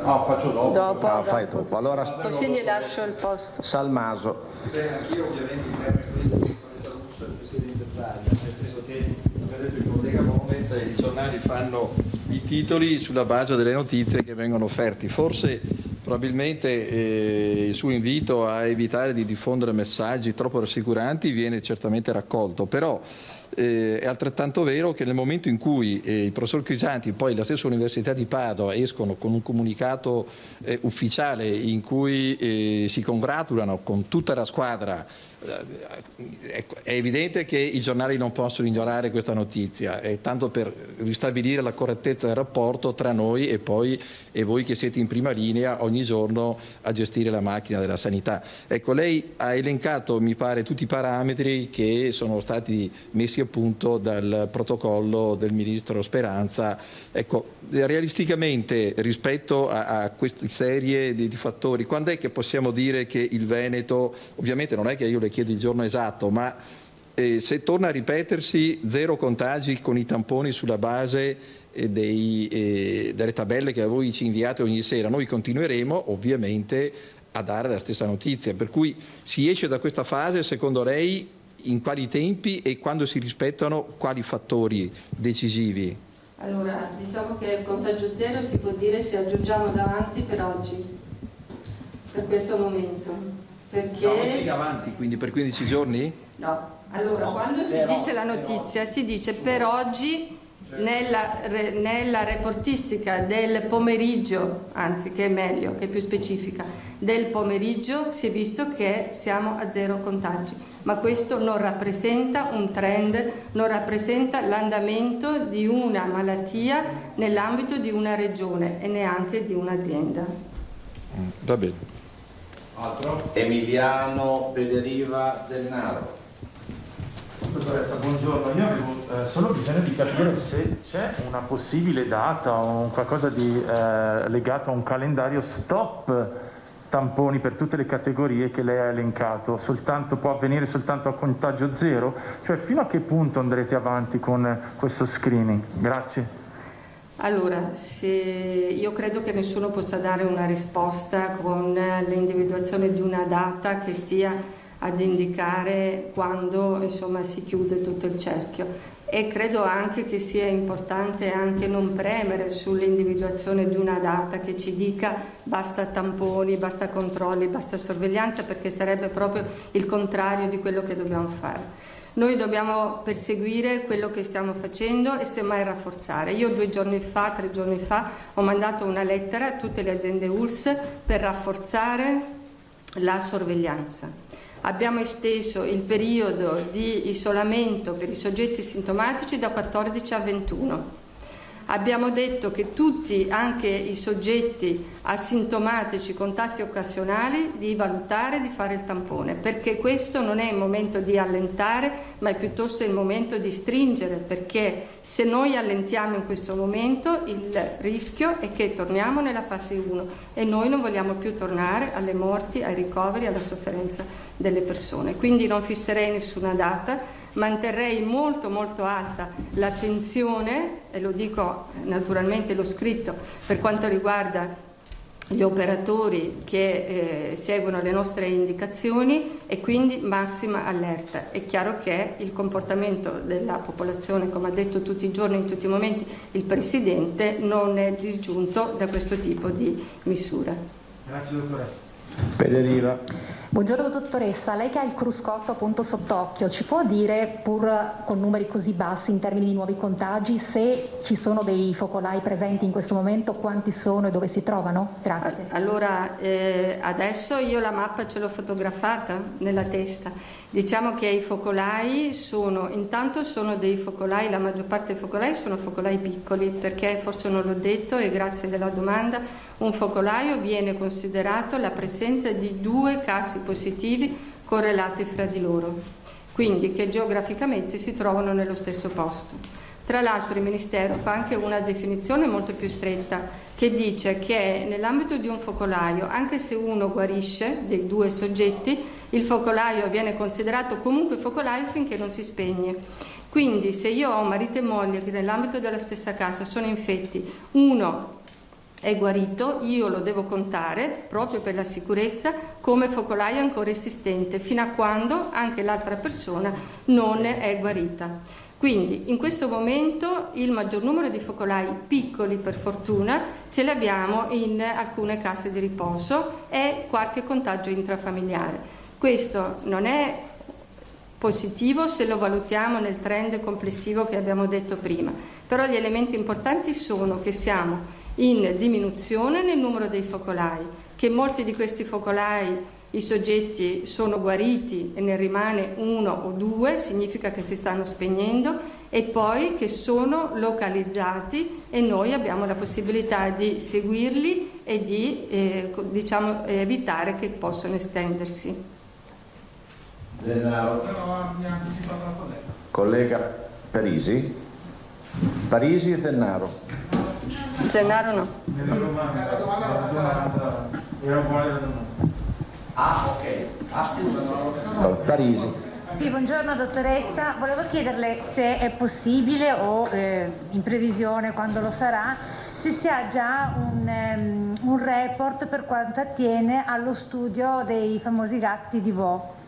No, faccio dopo. Fai dopo. Allora, così gli lascio il posto. Salmaso. Anch'io ovviamente interno questo con la Russo e il Presidente Zaia, nel senso che, come ha detto il collega Bonet, i giornali fanno i titoli sulla base delle notizie che vengono offerti. Forse probabilmente il suo invito a evitare di diffondere messaggi troppo rassicuranti viene certamente raccolto, però è altrettanto vero che nel momento in cui il professor Crisanti e poi la stessa Università di Padova escono con un comunicato ufficiale in cui si congratulano con tutta la squadra, è evidente che i giornali non possono ignorare questa notizia, è tanto per ristabilire la correttezza del rapporto tra noi e voi che siete in prima linea ogni giorno a gestire la macchina della sanità. Ecco, lei ha elencato, mi pare, tutti i parametri che sono stati messi a punto dal protocollo del Ministro Speranza. Ecco, realisticamente rispetto a questa serie di fattori, quando è che possiamo dire che il Veneto, ovviamente non è che io le chiedo il giorno esatto, ma se torna a ripetersi 0 contagi con i tamponi sulla base delle tabelle che voi ci inviate ogni sera, noi continueremo ovviamente a dare la stessa notizia, per cui si esce da questa fase secondo lei in quali tempi e quando si rispettano quali fattori decisivi? Allora, diciamo che il contagio zero si può dire se aggiungiamo davanti per oggi, per questo momento. Perché... No, oggi avanti, quindi per 15 giorni? No, allora quando si dice la notizia si dice per oggi nella reportistica del pomeriggio, anzi che è meglio, che è più specifica, del pomeriggio si è visto che siamo a 0 contagi, ma questo non rappresenta un trend, non rappresenta l'andamento di una malattia nell'ambito di una regione e neanche di un'azienda. Va bene. Altro? Emiliano Pederiva Zennaro. Dottoressa, buongiorno. Io avevo solo bisogno di capire se c'è una possibile data o qualcosa di legato a un calendario stop tamponi per tutte le categorie che lei ha elencato. Può avvenire soltanto a contagio zero? Cioè, fino a che punto andrete avanti con questo screening? Grazie. Allora, io credo che nessuno possa dare una risposta con l'individuazione di una data che stia ad indicare quando insomma si chiude tutto il cerchio, e credo anche che sia importante anche non premere sull'individuazione di una data che ci dica basta tamponi, basta controlli, basta sorveglianza, perché sarebbe proprio il contrario di quello che dobbiamo fare. Noi dobbiamo perseguire quello che stiamo facendo e semmai rafforzare. Io 3 giorni fa ho mandato una lettera a tutte le aziende ULSS per rafforzare la sorveglianza. Abbiamo esteso il periodo di isolamento per i soggetti sintomatici da 14 a 21. Abbiamo detto che tutti, anche i soggetti asintomatici, contatti occasionali, di valutare di fare il tampone, perché questo non è il momento di allentare, ma è piuttosto il momento di stringere, perché se noi allentiamo in questo momento il rischio è che torniamo nella fase 1 e noi non vogliamo più tornare alle morti, ai ricoveri, alla sofferenza delle persone. Quindi non fisserei nessuna data, manterrei molto molto alta l'attenzione, e lo dico naturalmente, l'ho scritto, per quanto riguarda gli operatori che seguono le nostre indicazioni, e quindi massima allerta. È chiaro che il comportamento della popolazione, come ha detto tutti i giorni, in tutti i momenti il Presidente, non è disgiunto da questo tipo di misura. Grazie dottoressa. Pederiva. Buongiorno dottoressa, lei che ha il cruscotto appunto sott'occhio, ci può dire, pur con numeri così bassi in termini di nuovi contagi, se ci sono dei focolai presenti in questo momento, quanti sono e dove si trovano? Grazie. Allora, adesso io la mappa ce l'ho fotografata nella testa. Diciamo che i focolai intanto sono dei focolai, la maggior parte dei focolai sono focolai piccoli, perché forse non l'ho detto e grazie della domanda, un focolaio viene considerato la presenza di 2 casi positivi correlati fra di loro, quindi che geograficamente si trovano nello stesso posto. Tra l'altro il Ministero fa anche una definizione molto più stretta che dice che nell'ambito di un focolaio, anche se uno guarisce dei 2 soggetti, il focolaio viene considerato comunque focolaio finché non si spegne. Quindi se io ho marito e moglie che nell'ambito della stessa casa sono infetti, uno è guarito, io lo devo contare proprio per la sicurezza come focolaio ancora esistente, fino a quando anche l'altra persona non è guarita. Quindi in questo momento il maggior numero di focolai piccoli, per fortuna, ce li abbiamo in alcune case di riposo e qualche contagio intrafamiliare. Questo non è positivo se lo valutiamo nel trend complessivo che abbiamo detto prima, però gli elementi importanti sono che siamo in diminuzione nel numero dei focolai, che molti di questi focolai i soggetti sono guariti e ne rimane 1 o 2, significa che si stanno spegnendo, e poi che sono localizzati e noi abbiamo la possibilità di seguirli e di evitare che possano estendersi. Zennaro. Collega Parisi? Parisi e Zennaro. Zennaro no. Ah, ok. Ah, scusa, no. Parisi. Sì, buongiorno dottoressa. Volevo chiederle se è possibile o in previsione, quando lo sarà, se si ha già un report per quanto attiene allo studio dei famosi gatti di Vo.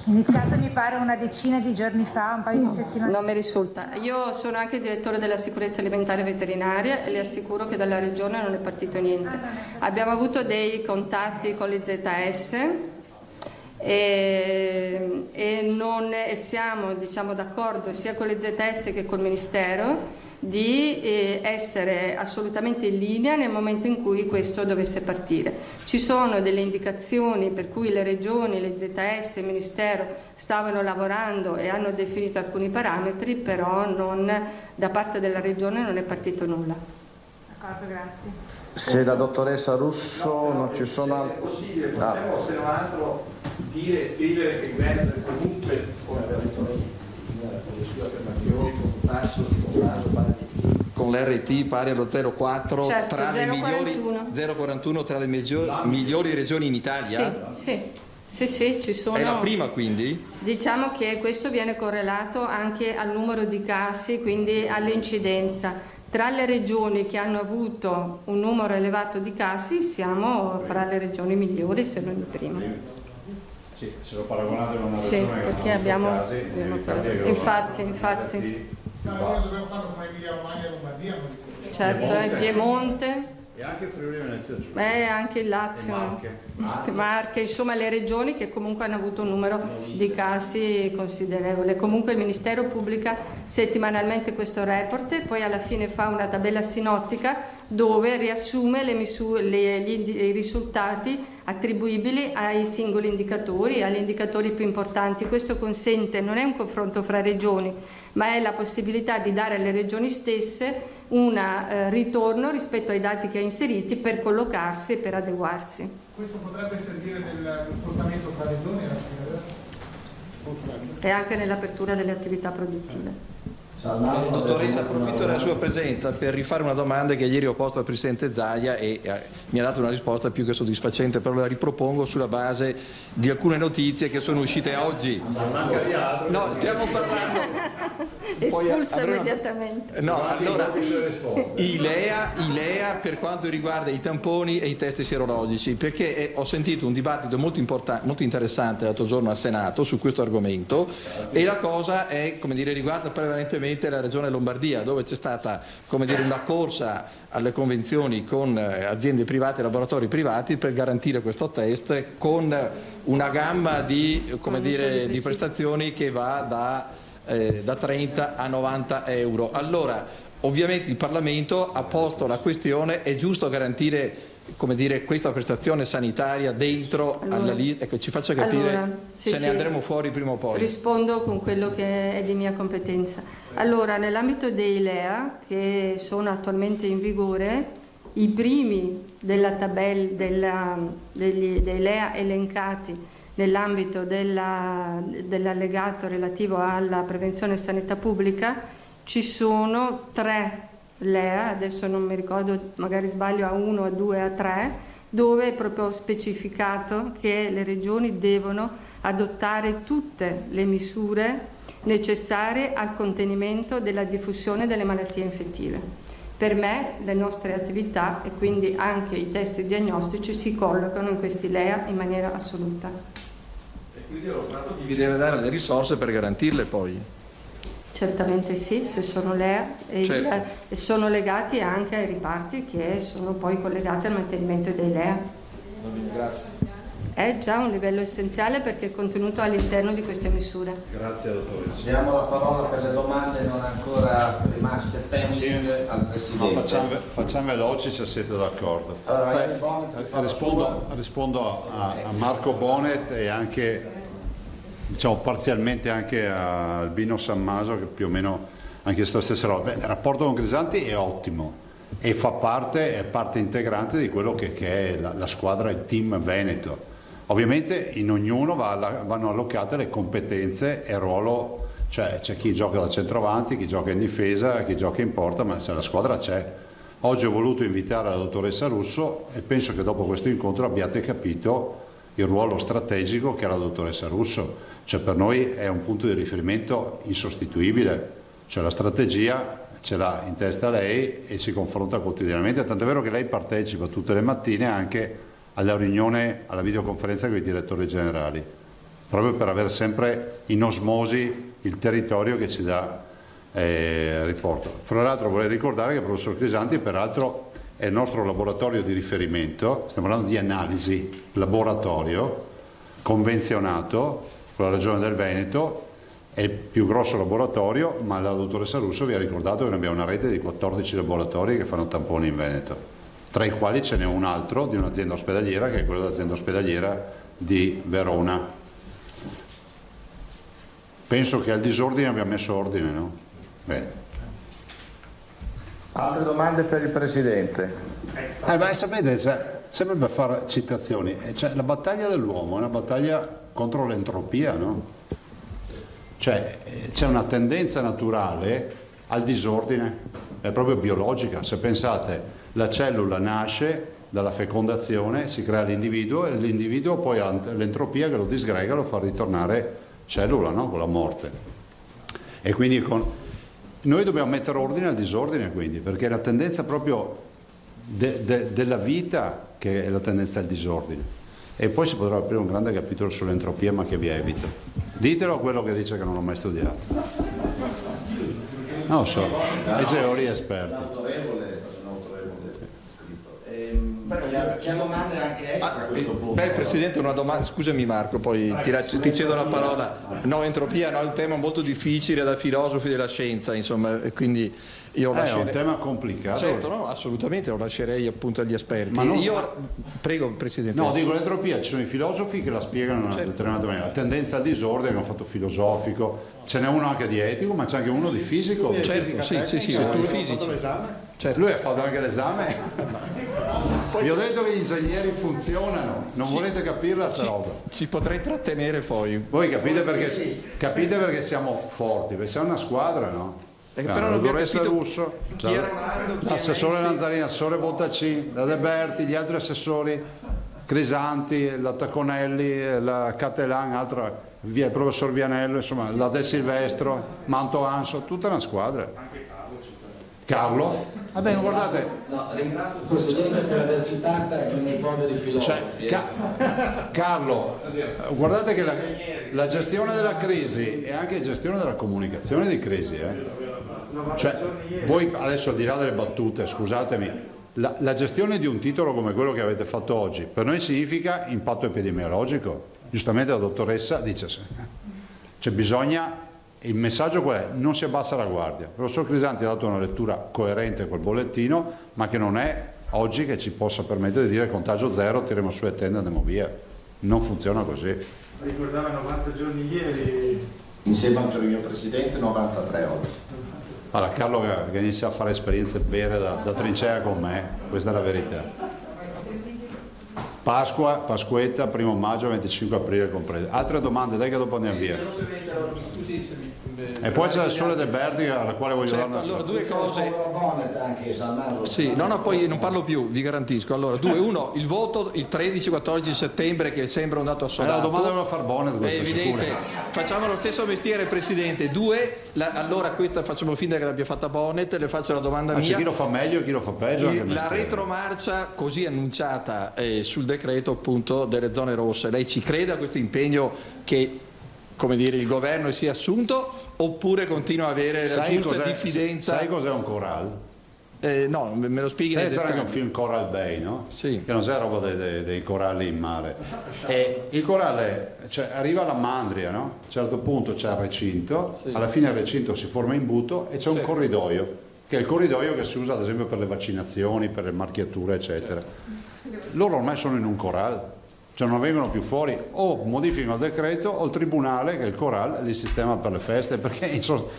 Iniziato mi pare una decina di giorni fa, un paio di settimane. Non mi risulta. Io sono anche direttore della sicurezza alimentare veterinaria e le assicuro che dalla regione non è partito niente. Abbiamo avuto dei contatti con l'IZS e siamo d'accordo sia con l'IZS che col Ministero di essere assolutamente in linea nel momento in cui questo dovesse partire. Ci sono delle indicazioni per cui le regioni, le ZS e il Ministero stavano lavorando e hanno definito alcuni parametri, però da parte della regione non è partito nulla. D'accordo, grazie. Se la dottoressa Russo non ci sono altri. Se è possibile, possiamo se non altro dire e scrivere che il Veneto è comunque, come abbiamo detto noi, con le sue affermazioni, con un tasso di contaggio con l'RT pari allo 0,4 certo, tra le migliori 0,41 tra le migliori regioni in Italia? Sì, ci sono. È la prima, quindi? Diciamo che questo viene correlato anche al numero di casi, quindi all'incidenza. Tra le regioni che hanno avuto un numero elevato di casi siamo fra le regioni migliori, se non le prime. Sì, se lo paragonate con una regione che perché abbiamo infatti. Dobbiamo farlo come Emilia Romagna e Lombardia. Certo, il Piemonte. E anche Friuli Venezia Giulia. Anche il Lazio, Marche, insomma le regioni che comunque hanno avuto un numero di casi considerevole. Comunque il Ministero pubblica settimanalmente questo report e poi alla fine fa una tabella sinottica dove riassume i risultati attribuibili ai singoli indicatori, agli indicatori più importanti. Questo consente, non è un confronto fra regioni, ma è la possibilità di dare alle regioni stesse un ritorno rispetto ai dati che ha inseriti per collocarsi e per adeguarsi. Questo potrebbe servire dello spostamento tra regioni e anche nell'apertura delle attività produttive. Dottoressa, approfitto della sua presenza per rifare una domanda che ieri ho posto al Presidente Zaia e mi ha dato una risposta più che soddisfacente, però la ripropongo sulla base di alcune notizie che sono uscite oggi. No, stiamo parlando... Espulso immediatamente. No, allora, ILEA per quanto riguarda i tamponi e i test sierologici, perché ho sentito un dibattito molto interessante l'altro giorno al Senato su questo argomento e la cosa è, riguarda prevalentemente la regione Lombardia, dove c'è stata una corsa alle convenzioni con aziende private e laboratori privati per garantire questo test con una gamma di prestazioni che va da 30 a 90 euro. Allora, ovviamente il Parlamento ha posto la questione: è giusto garantire questa prestazione sanitaria dentro alla lista? Ecco, ci faccia capire ne andremo fuori prima o poi. Rispondo con quello che è di mia competenza. Allora, nell'ambito dei LEA che sono attualmente in vigore, i primi della tabella dei LEA elencati nell'ambito dell'allegato relativo alla prevenzione e sanità pubblica, ci sono 3 LEA, adesso non mi ricordo, magari sbaglio, a 1, a 2, a 3, dove è proprio specificato che le regioni devono adottare tutte le misure necessarie al contenimento della diffusione delle malattie infettive. Per me le nostre attività e quindi anche i test diagnostici si collocano in questi LEA in maniera assoluta. E quindi lo Stato vi deve dare le risorse per garantirle poi? Certamente sì, se sono LEA e sono legati anche ai riparti che sono poi collegati al mantenimento dei LEA. Grazie. è già un livello essenziale perché è contenuto all'interno di queste misure. Grazie dottoressa. Diamo la parola per le domande non ancora rimaste pending al Presidente. Ma facciamo veloci se siete d'accordo. Allora, rispondo a Marco Bonet e anche, diciamo, parzialmente anche a Albino Sammaso, che più o meno anche sta stessa roba. Il rapporto con Crisanti è ottimo e è parte integrante di quello che è la squadra, il team Veneto. Ovviamente in ognuno vanno allocate le competenze e il ruolo, cioè c'è chi gioca da centravanti, chi gioca in difesa, chi gioca in porta, ma se la squadra c'è. Oggi ho voluto invitare la dottoressa Russo e penso che dopo questo incontro abbiate capito il ruolo strategico che ha la dottoressa Russo. Cioè per noi è un punto di riferimento insostituibile, cioè la strategia ce l'ha in testa lei e si confronta quotidianamente, tanto è vero che lei partecipa tutte le mattine anche alla riunione, alla videoconferenza con i direttori generali, proprio per avere sempre in osmosi il territorio che ci dà riporto. Fra l'altro vorrei ricordare che il professor Crisanti peraltro è il nostro laboratorio di riferimento, stiamo parlando di analisi, laboratorio convenzionato con la Regione del Veneto, è il più grosso laboratorio, ma la dottoressa Russo vi ha ricordato che noi abbiamo una rete di 14 laboratori che fanno tamponi in Veneto, tra i quali ce n'è un altro di un'azienda ospedaliera che è quello dell'azienda ospedaliera di Verona. Penso che al disordine abbiamo messo ordine, no? Bene. Altre domande per il Presidente? Sapete, sempre per fare citazioni, la battaglia dell'uomo è una battaglia contro l'entropia, no? Cioè c'è una tendenza naturale al disordine, è proprio biologica. Se pensate, la cellula nasce dalla fecondazione, si crea l'individuo e l'individuo poi ha l'entropia che lo disgrega, lo fa ritornare cellula, no? Con la morte. E quindi noi dobbiamo mettere ordine al disordine, quindi, perché è la tendenza proprio della vita che è la tendenza al disordine. E poi si potrà aprire un grande capitolo sull'entropia, ma che vi evito. Ditelo a quello che dice che non l'ho mai studiato. Non lo so, ai teori esperti. Chi ha domande anche extra a questo punto? Presidente, una domanda, scusami Marco, poi ti cedo la parola. No, entropia no, è un tema molto difficile da filosofi della scienza, insomma, quindi io è un tema complicato. Certo, no, assolutamente, lo lascerei appunto agli esperti. Prego Presidente. No, dico l'entropia, ci sono i filosofi che la spiegano in una determinata maniera. La tendenza al disordine, che è un fatto filosofico, ce n'è uno anche di etico, ma c'è anche uno di fisico. Certo, sì, studi fisici. Certo. Lui ha fatto anche l'esame. Vi ho detto che gli ingegneri funzionano, non volete capirla sta roba. Ci potrei trattenere poi. Voi capite perché siamo forti, perché siamo una squadra, no? Però non abbiamo capito Russo, chi era Ronaldo, l'assessore Lanzarini, l'assessore Bottacin, la De Berti, gli altri assessori, Crisanti, la Tacconelli, la Cattelan, il professor Vianello, insomma, la De Silvestro, Manto Anso, tutta una squadra. Carlo? Vabbè, guardate. No, ringrazio il Presidente per aver citato ogni forma di filosofi. Carlo, guardate che la gestione della crisi è anche gestione della comunicazione di crisi. Cioè, voi adesso al di là delle battute, scusatemi, la gestione di un titolo come quello che avete fatto oggi, per noi significa impatto epidemiologico. Giustamente la dottoressa dice, cioè bisogna... Il messaggio qual è? Non si abbassa la guardia. Il professor Crisanti ha dato una lettura coerente col bollettino, ma che non è oggi che ci possa permettere di dire contagio zero, tiriamo su le tende e andiamo via. Non funziona così. Ricordava 90 giorni ieri. Insieme anche il mio Presidente 93 oggi. Allora, Carlo che inizia a fare esperienze vere da trincea con me, questa è la verità. Pasquetta, 1 maggio, 25 aprile compreso. Altre domande? Dai che dopo andiamo via. E poi c'è il Sole De Berti alla quale voglio dare una... Allora, due cose. Sì, poi non parlo più, vi garantisco. Allora, uno, il voto il 13-14 settembre che sembra un dato assolato. La domanda doveva far Bonet, questa è evidente. Facciamo lo stesso mestiere, Presidente. Allora questa facciamo finta che l'abbia fatta Bonet, le faccio la domanda mia. C'è chi lo fa meglio e chi lo fa peggio. La retromarcia così annunciata sul decreto appunto delle zone rosse, lei ci crede a questo impegno che, come dire, il governo si è assunto oppure continua a avere la giusta diffidenza? Sai cos'è un corral? No, me lo spieghi nei C'era anche dettagli. un film Coral Bay, no? Sì. Che non c'è roba dei coralli in mare. E il corale, cioè, arriva alla mandria, no? A un certo punto c'è il recinto, Sì. alla fine il recinto si forma in imbuto e c'è un corridoio, che è il corridoio che si usa ad esempio per le vaccinazioni, per le marchiature, eccetera. Loro ormai sono in un corale, cioè non vengono più fuori, o modificano il decreto o il tribunale, che è il corale, li sistema per le feste, perché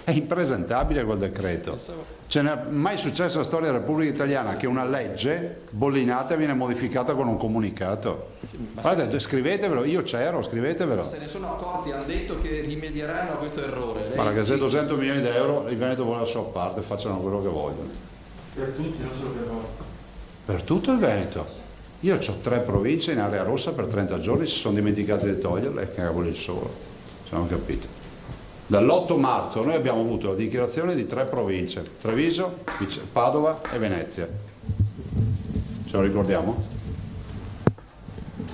è impresentabile quel decreto. Ce n'è mai successo nella storia della Repubblica Italiana che una legge bollinata viene modificata con un comunicato. Guardate, scrivetevelo, io c'ero, scrivetevelo. Se ne sono accorti, hanno detto che rimedieranno a questo errore. Ma che se 200 milioni di euro il Veneto vuole la sua parte, facciano quello che vogliono. Per tutti, non solo per noi. Per tutto il Veneto. Io ho 3 province in area rossa per 30 giorni, si sono dimenticati di toglierle e cavolo il solo, se non ho capito. Dall'8 marzo noi abbiamo avuto la dichiarazione di 3 province, Treviso, Padova e Venezia. Ce lo ricordiamo?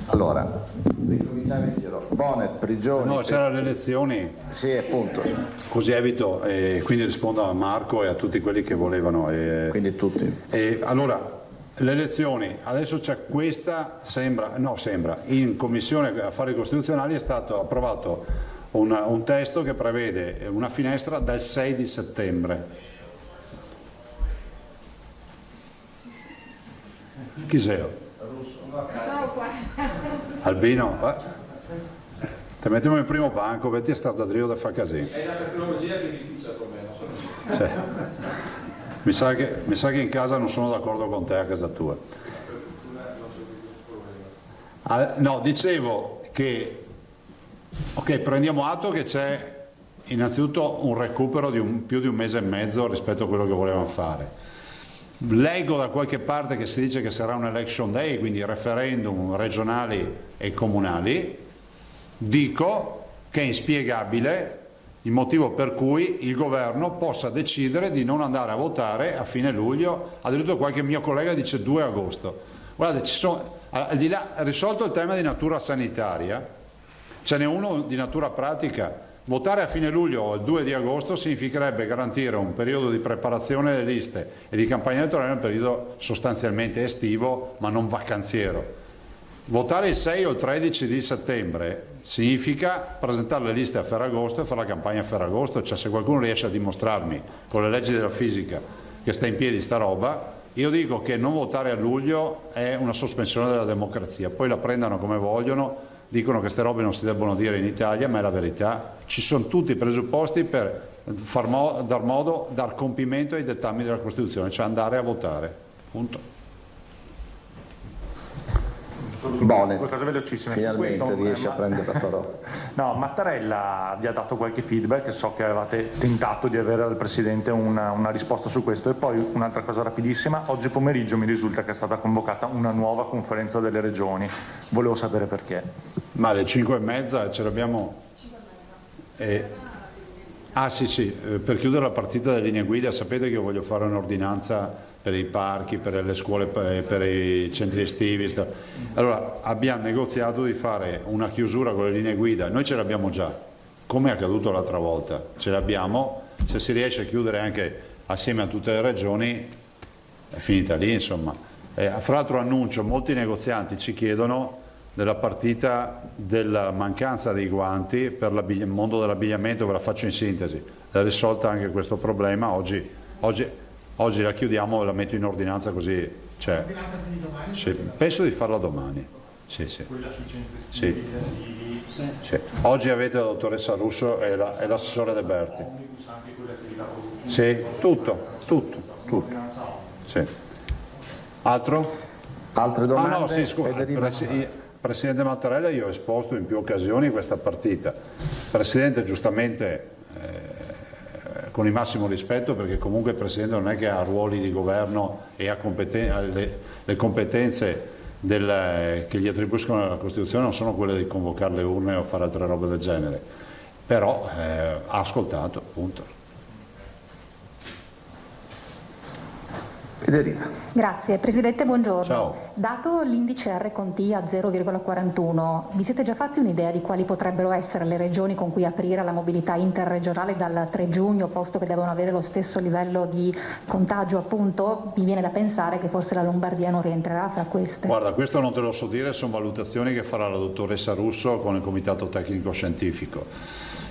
Allora, ricominciamo in giro. Bonet, Prigioni... No, c'erano le elezioni. Sì, appunto. Così evito, e quindi rispondo a Marco e a tutti quelli che volevano. Quindi tutti. Allora, le elezioni, adesso c'è questa, sembra, in Commissione Affari Costituzionali è stato approvato un testo che prevede una finestra dal 6 di settembre. Chi sei? Albino? Ti mettiamo in primo banco, vedi a stare da drio da fa casino. È la tecnologia che mi spiccia il problema. Sì. Mi sa che in casa non sono d'accordo con te a casa tua. No, dicevo che prendiamo atto che c'è innanzitutto un recupero di più di un mese e mezzo rispetto a quello che volevamo fare. Leggo da qualche parte che si dice che sarà un election day, quindi referendum regionali e comunali. Dico che è inspiegabile il motivo per cui il governo possa decidere di non andare a votare a fine luglio, addirittura qualche mio collega dice 2 agosto. Guardate, al di là, risolto il tema di natura sanitaria, ce n'è uno di natura pratica. Votare a fine luglio o il 2 di agosto significherebbe garantire un periodo di preparazione delle liste e di campagna elettorale, un periodo sostanzialmente estivo ma non vacanziero. Votare il 6 o il 13 di settembre significa presentare le liste a Ferragosto e fare la campagna a Ferragosto, cioè se qualcuno riesce a dimostrarmi con le leggi della fisica che sta in piedi sta roba, io dico che non votare a luglio è una sospensione della democrazia, poi la prendano come vogliono, dicono che queste robe non si debbono dire in Italia, ma è la verità, ci sono tutti i presupposti per dar compimento ai dettami della Costituzione, cioè andare a votare, punto. Bonet, Qualcosa velocissimo. finalmente Questo, riesce a prendere la parola. No, Mattarella vi ha dato qualche feedback, so che avevate tentato di avere dal Presidente una risposta su questo. E poi un'altra cosa rapidissima, oggi pomeriggio mi risulta che è stata convocata una nuova conferenza delle regioni, volevo sapere perché. Ma alle 5:30 ce l'abbiamo... sì, per chiudere la partita delle linee guida, sapete che io voglio fare un'ordinanza per i parchi, per le scuole, per i centri estivi. Allora abbiamo negoziato di fare una chiusura con le linee guida, noi ce l'abbiamo già, come è accaduto l'altra volta, ce l'abbiamo, se si riesce a chiudere anche assieme a tutte le regioni è finita lì, insomma. Fra l'altro annuncio, molti negozianti ci chiedono della partita della mancanza dei guanti per il mondo dell'abbigliamento, ve la faccio in sintesi, è risolta anche questo problema, oggi la chiudiamo e la metto in ordinanza così c'è. L'ordinanza quindi domani? Sì, penso di farla domani. Sì, sì. Quella sui centri estivi, asili. Sì. Oggi avete la dottoressa Russo e l'assessore De Berti. Omnibus, anche quelle attività produttive. Sì, tutto. Sì. Altro? Altre domande? Ah no, sì, scusa. Presidente Mattarella, io ho esposto in più occasioni questa partita. Presidente, giustamente, con il massimo rispetto, perché comunque il Presidente non è che ha ruoli di governo e ha le competenze che gli attribuiscono la Costituzione non sono quelle di convocare le urne o fare altre robe del genere, però ha ascoltato, appunto. Federica. Grazie. Presidente, buongiorno. Ciao. Dato l'indice R/T a 0,41, vi siete già fatti un'idea di quali potrebbero essere le regioni con cui aprire la mobilità interregionale dal 3 giugno, posto che devono avere lo stesso livello di contagio, appunto? Mi viene da pensare che forse la Lombardia non rientrerà fra queste. Guarda, questo non te lo so dire, sono valutazioni che farà la dottoressa Russo con il Comitato Tecnico Scientifico.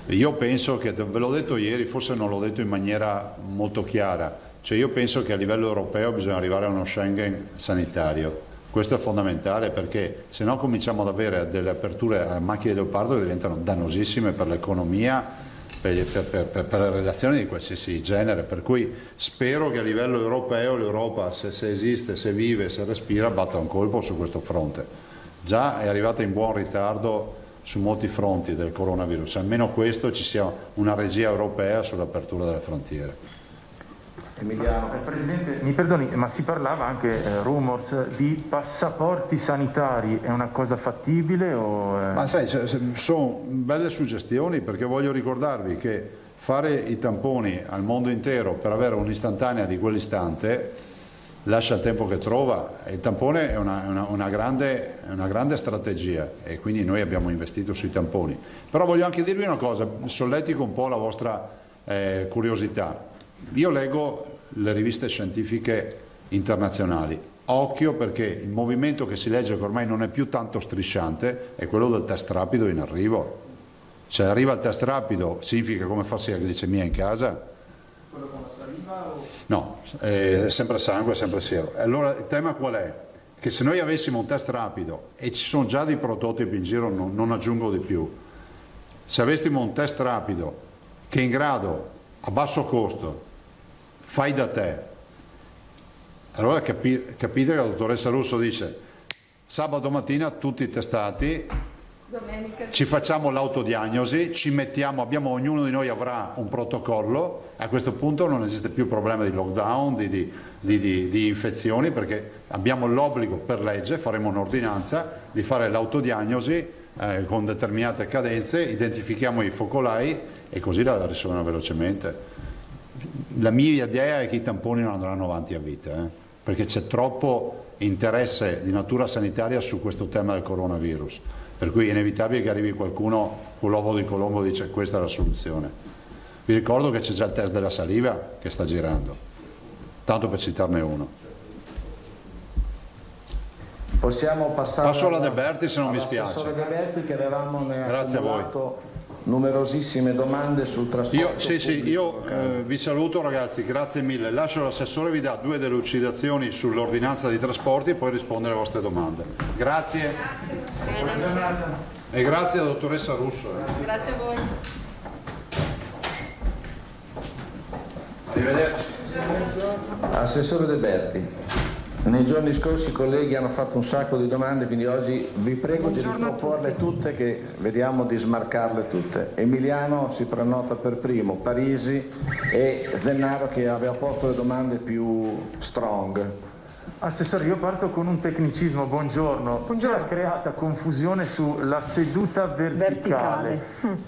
Io penso che, ve l'ho detto ieri, forse non l'ho detto in maniera molto chiara, cioè io penso che a livello europeo bisogna arrivare a uno Schengen sanitario. Questo è fondamentale, perché se no cominciamo ad avere delle aperture a macchie di leopardo che diventano dannosissime per l'economia, per le relazioni di qualsiasi genere, per cui spero che a livello europeo l'Europa, se esiste, se vive, se respira, batta un colpo su questo fronte. Già è arrivata in buon ritardo su molti fronti del coronavirus, almeno questo, ci sia una regia europea sull'apertura delle frontiere. Emiliano. Presidente, mi perdoni, ma si parlava anche, rumors, di passaporti sanitari, è una cosa fattibile o... Ma sai, sono belle suggestioni, perché voglio ricordarvi che fare i tamponi al mondo intero per avere un'istantanea di quell'istante lascia il tempo che trova. Il tampone è una grande strategia, e quindi noi abbiamo investito sui tamponi. Però voglio anche dirvi una cosa, solletico un po' la vostra curiosità. Io leggo le riviste scientifiche internazionali, occhio, perché il movimento che si legge, che ormai non è più tanto strisciante, è quello del test rapido in arrivo. Se arriva il test rapido significa come farsi la glicemia in casa? Quello con la saliva o... No, è sempre sangue, è sempre siero. Allora il tema qual è? Che se noi avessimo un test rapido, e ci sono già dei prototipi in giro, non aggiungo di più, se avessimo un test rapido che è in grado, a basso costo, fai da te, allora capite che la dottoressa Russo dice sabato mattina tutti testati, Domenica. ci facciamo l'autodiagnosi, ci mettiamo, ognuno di noi avrà un protocollo, a questo punto non esiste più problema di lockdown, di infezioni, perché abbiamo l'obbligo per legge, faremo un'ordinanza di fare l'autodiagnosi con determinate cadenze, identifichiamo i focolai e così la risolviamo velocemente. La mia idea è che i tamponi non andranno avanti a vita, perché c'è troppo interesse di natura sanitaria su questo tema del coronavirus, per cui è inevitabile che arrivi qualcuno con l'uovo di Colombo e dice questa è la soluzione. Vi ricordo che c'è già il test della saliva che sta girando, tanto per citarne uno. Possiamo passare... Passo alla De Berti, se non mi spiace. Assessore De Berti, che avevamo Grazie a voi. Numerosissime domande sul trasporto. Io vi saluto ragazzi, grazie mille. Lascio l'assessore, vi dà 2 delucidazioni sull'ordinanza di trasporti e poi risponde alle vostre domande. Grazie. E grazie alla dottoressa Russo. Grazie a voi. Arrivederci. Assessore De Berti. Nei giorni scorsi i colleghi hanno fatto un sacco di domande, quindi oggi vi prego di riproporle tutte, che vediamo di smarcarle tutte. Emiliano si prenota per primo, Parisi e Zennaro, che aveva posto le domande più strong. Assessore, io parto con un tecnicismo, buongiorno. Si è creata confusione sulla seduta verticale.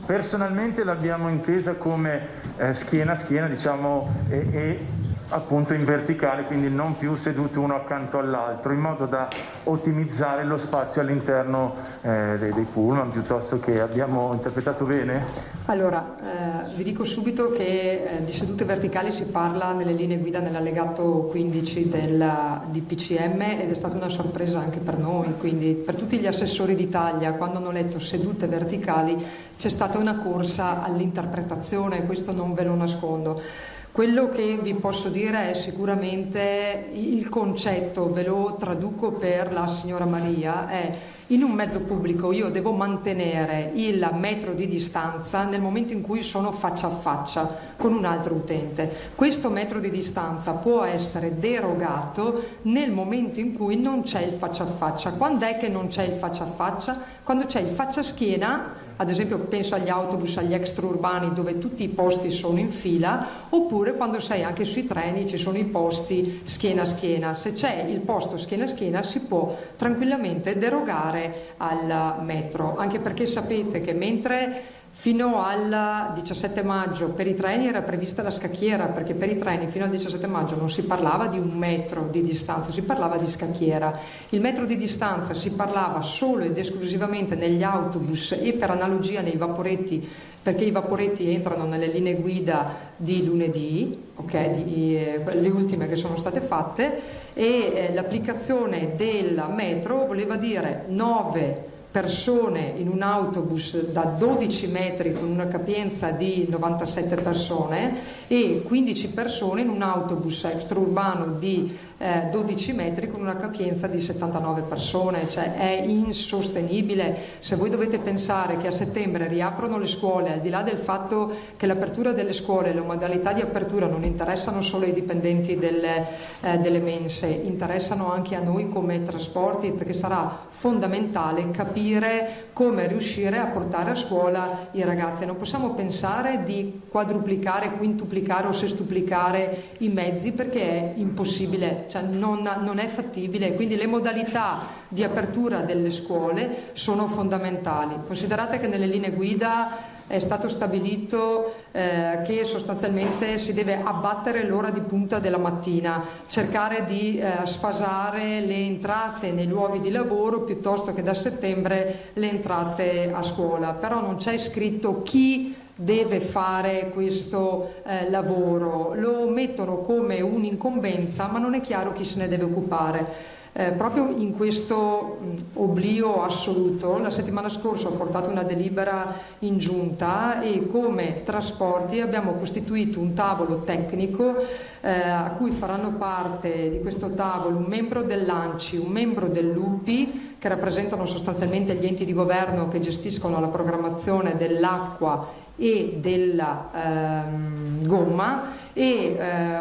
Personalmente l'abbiamo intesa come schiena a schiena, diciamo, e appunto in verticale, quindi non più seduti uno accanto all'altro, in modo da ottimizzare lo spazio all'interno dei pullman, piuttosto che... Abbiamo interpretato bene? Allora, vi dico subito che di sedute verticali si parla nelle linee guida nell'allegato 15 del DPCM, ed è stata una sorpresa anche per noi, quindi per tutti gli assessori d'Italia, quando hanno letto sedute verticali c'è stata una corsa all'interpretazione, questo non ve lo nascondo. Quello che vi posso dire è sicuramente il concetto, ve lo traduco per la signora Maria, è: in un mezzo pubblico io devo mantenere il metro di distanza nel momento in cui sono faccia a faccia con un altro utente. Questo metro di distanza può essere derogato nel momento in cui non c'è il faccia a faccia. Quando è che non c'è il faccia a faccia? Quando c'è il faccia a schiena. Ad esempio penso agli autobus, agli extraurbani, dove tutti i posti sono in fila, oppure quando sei anche sui treni ci sono i posti schiena a schiena. Se c'è il posto schiena a schiena si può tranquillamente derogare al metro, anche perché sapete che mentre Fino al 17 maggio per i treni era prevista la scacchiera, perché per i treni fino al 17 maggio non si parlava di 1 metro di distanza, si parlava di scacchiera. Il metro di distanza si parlava solo ed esclusivamente negli autobus e per analogia nei vaporetti, perché i vaporetti entrano nelle linee guida di lunedì, le ultime che sono state fatte, e l'applicazione del metro voleva dire 9 persone in un autobus da 12 metri con una capienza di 97 persone e 15 persone in un autobus extraurbano di 12 metri con una capienza di 79 persone, cioè è insostenibile. Se voi dovete pensare che a settembre riaprono le scuole, al di là del fatto che l'apertura delle scuole, le modalità di apertura non interessano solo ai dipendenti delle mense, interessano anche a noi come trasporti, perché sarà fondamentale capire come riuscire a portare a scuola i ragazzi. Non possiamo pensare di quadruplicare, quintuplicare o sestuplicare i mezzi, perché è impossibile, cioè non è fattibile, quindi le modalità di apertura delle scuole sono fondamentali. Considerate che nelle linee guida è stato stabilito che sostanzialmente si deve abbattere l'ora di punta della mattina, cercare di sfasare le entrate nei luoghi di lavoro piuttosto che da settembre le entrate a scuola, però non c'è scritto chi deve fare questo lavoro, lo mettono come un'incombenza ma non è chiaro chi se ne deve occupare. Proprio in questo oblio assoluto, la settimana scorsa ho portato una delibera in giunta e come trasporti abbiamo costituito un tavolo tecnico a cui faranno parte di questo tavolo un membro dell'ANCI, un membro dell'UPI, che rappresentano sostanzialmente gli enti di governo che gestiscono la programmazione dell'acqua e della gomma, e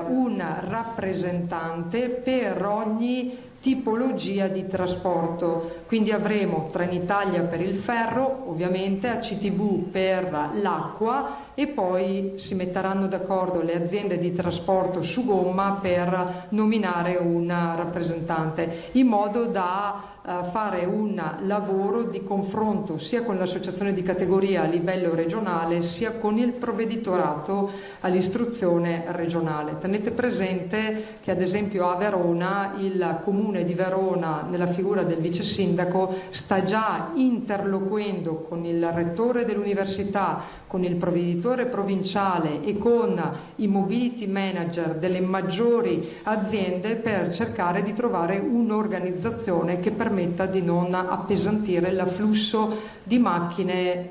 un rappresentante per ogni tipologia di trasporto. Quindi avremo Trenitalia per il ferro, ovviamente ACTV per l'acqua, e poi si metteranno d'accordo le aziende di trasporto su gomma per nominare un rappresentante, in modo da fare un lavoro di confronto sia con l'associazione di categoria a livello regionale sia con il provveditorato all'istruzione regionale. Tenete presente che ad esempio a Verona il Comune di Verona, nella figura del vice sindaco, sta già interloquendo con il rettore dell'università, con il provveditore provinciale e con i mobility manager delle maggiori aziende per cercare di trovare un'organizzazione che permetta di non appesantire l'afflusso di macchine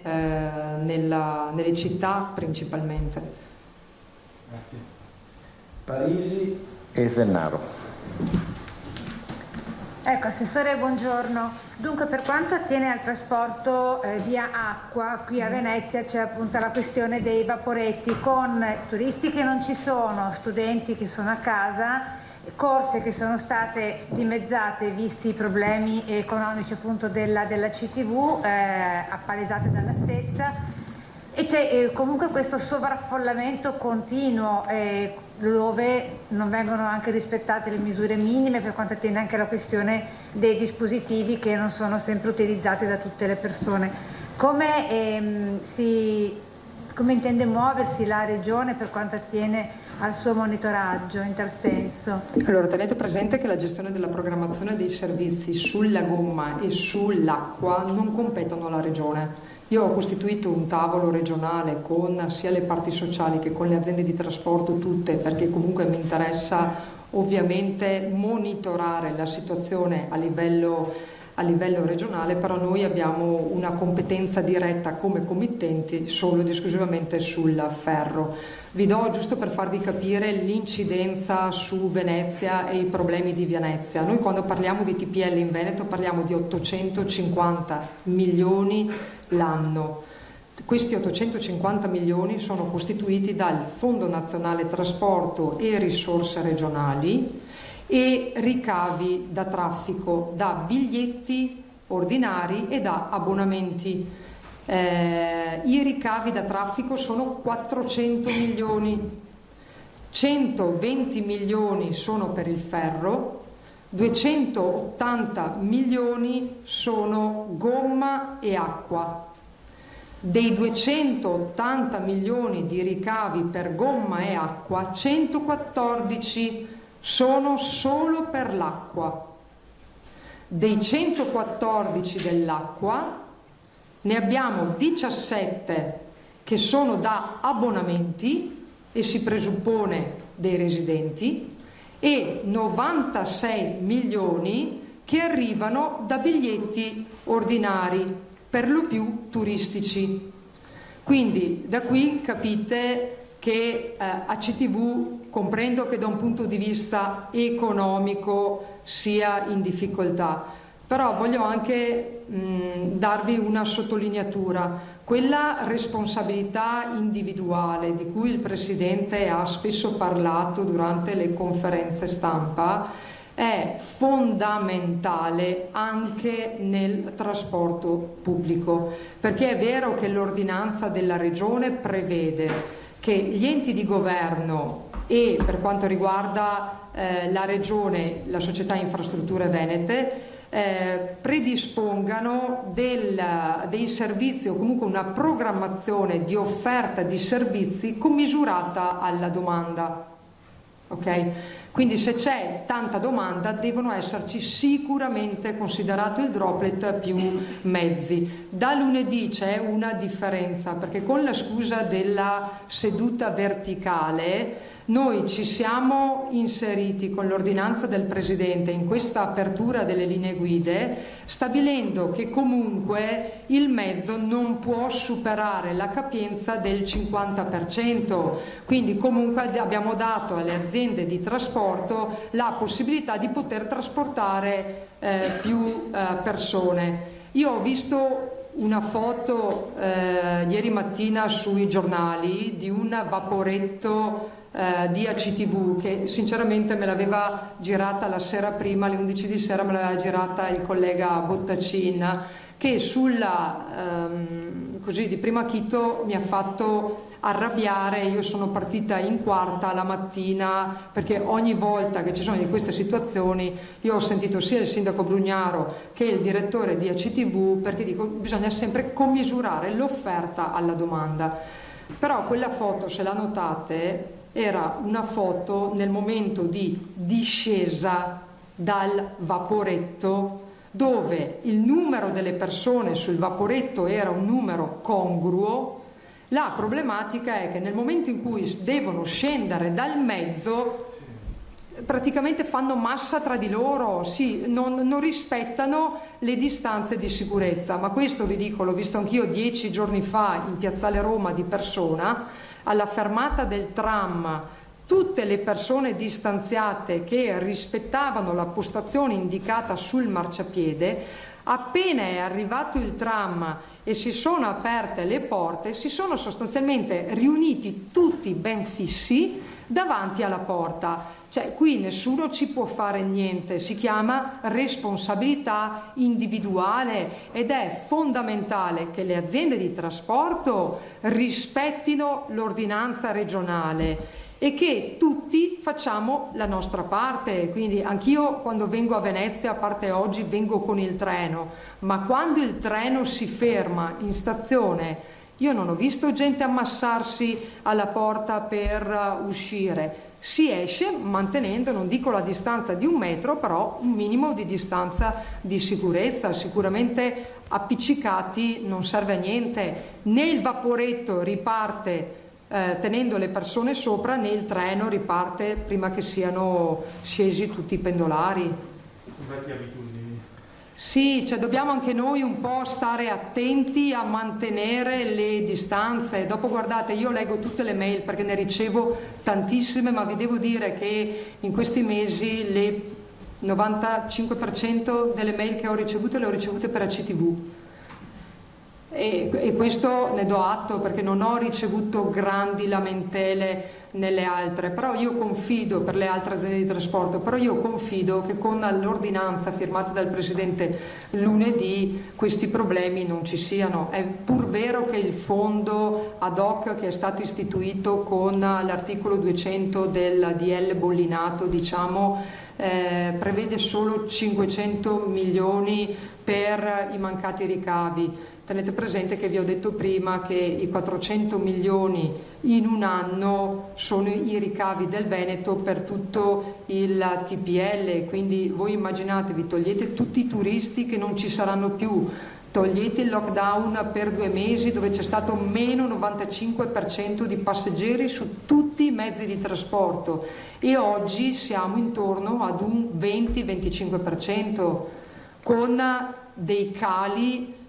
nelle città principalmente. Grazie. Parisi e Zennaro. Ecco, Assessore, buongiorno. Dunque, per quanto attiene al trasporto via acqua, qui a Venezia c'è appunto la questione dei vaporetti, con turisti che non ci sono, studenti che sono a casa, corse che sono state dimezzate visti i problemi economici appunto della CTV, appalesate dalla stessa, e c'è comunque questo sovraffollamento continuo dove non vengono anche rispettate le misure minime per quanto attiene anche la questione dei dispositivi che non sono sempre utilizzati da tutte le persone. Come intende muoversi la Regione per quanto attiene al suo monitoraggio in tal senso? Allora, tenete presente che la gestione della programmazione dei servizi sulla gomma e sull'acqua non competono alla Regione. Io ho costituito un tavolo regionale con sia le parti sociali che con le aziende di trasporto tutte, perché comunque mi interessa ovviamente monitorare la situazione a livello regionale, però noi abbiamo una competenza diretta come committenti solo ed esclusivamente sul ferro. Vi do, giusto per farvi capire, l'incidenza su Venezia e i problemi di Venezia. Noi quando parliamo di TPL in Veneto parliamo di 850 milioni l'anno. Questi 850 milioni sono costituiti dal Fondo Nazionale Trasporto e risorse regionali e ricavi da traffico, da biglietti ordinari e da abbonamenti. I ricavi da traffico sono 400 milioni, 120 milioni sono per il ferro, 280 milioni sono gomma e acqua. Dei 280 milioni di ricavi per gomma e acqua, 114 sono solo per l'acqua. Dei 114 dell'acqua ne abbiamo 17 che sono da abbonamenti e si presuppone dei residenti, e 96 milioni che arrivano da biglietti ordinari, per lo più turistici. Quindi da qui capite che ACTV, comprendo che da un punto di vista economico sia in difficoltà, però voglio anche darvi una sottolineatura. Quella responsabilità individuale di cui il Presidente ha spesso parlato durante le conferenze stampa è fondamentale anche nel trasporto pubblico, perché è vero che l'ordinanza della Regione prevede che gli enti di governo e, per quanto riguarda la Regione, la Società Infrastrutture Venete, predispongano dei servizi o comunque una programmazione di offerta di servizi commisurata alla domanda. Ok? Quindi se c'è tanta domanda devono esserci sicuramente considerato il droplet più mezzi. Da lunedì c'è una differenza, perché con la scusa della seduta verticale noi ci siamo inseriti con l'ordinanza del Presidente in questa apertura delle linee guide, stabilendo che comunque il mezzo non può superare la capienza del 50%, quindi comunque abbiamo dato alle aziende di trasporto la possibilità di poter trasportare più persone. Io ho visto una foto ieri mattina sui giornali di un vaporetto di ACTV che sinceramente me l'aveva girata la sera prima, alle 11 di sera me l'aveva girata il collega Bottacin, che così di primo acchito mi ha fatto arrabbiare. Io sono partita in quarta la mattina perché ogni volta che ci sono di queste situazioni io ho sentito sia il sindaco Brugnaro che il direttore di ACTV, perché dico bisogna sempre commisurare l'offerta alla domanda. Però quella foto, se la notate, era una foto nel momento di discesa dal vaporetto, dove il numero delle persone sul vaporetto era un numero congruo. La problematica è che nel momento in cui devono scendere dal mezzo praticamente fanno massa tra di loro, non rispettano le distanze di sicurezza. Ma questo vi dico, l'ho visto anch'io 10 giorni fa in Piazzale Roma di persona, alla fermata del tram, tutte le persone distanziate che rispettavano la postazione indicata sul marciapiede. Appena è arrivato il tram e si sono aperte le porte, si sono sostanzialmente riuniti tutti ben fissi davanti alla porta. Cioè qui nessuno ci può fare niente, si chiama responsabilità individuale ed è fondamentale che le aziende di trasporto rispettino l'ordinanza regionale e che tutti facciamo la nostra parte. Quindi anch'io quando vengo a Venezia, a parte oggi, vengo con il treno, ma quando il treno si ferma in stazione io non ho visto gente ammassarsi alla porta per uscire. Si esce mantenendo, non dico la distanza di 1 metro, però un minimo di distanza di sicurezza. Sicuramente appiccicati non serve a niente, né il vaporetto riparte tenendo le persone sopra, né il treno riparte prima che siano scesi tutti i pendolari. Sì, cioè dobbiamo anche noi un po' stare attenti a mantenere le distanze. Dopo guardate, io leggo tutte le mail perché ne ricevo tantissime, ma vi devo dire che in questi mesi il 95% delle mail che ho ricevuto le ho ricevute per ACTV. E questo ne do atto perché non ho ricevuto grandi lamentele nelle altre, però io confido, per le altre aziende di trasporto, però io confido che con l'ordinanza firmata dal Presidente lunedì questi problemi non ci siano. È pur vero che il fondo ad hoc che è stato istituito con l'articolo 200 del DL Bollinato, prevede solo 500 milioni per i mancati ricavi. tenete presente che vi ho detto prima che i 400 milioni in un anno sono i ricavi del Veneto per tutto il TPL, quindi voi immaginatevi, togliete tutti i turisti che non ci saranno più, togliete il lockdown per 2 mesi dove c'è stato meno 95% di passeggeri su tutti i mezzi di trasporto e oggi siamo intorno ad un 20-25% con dei cali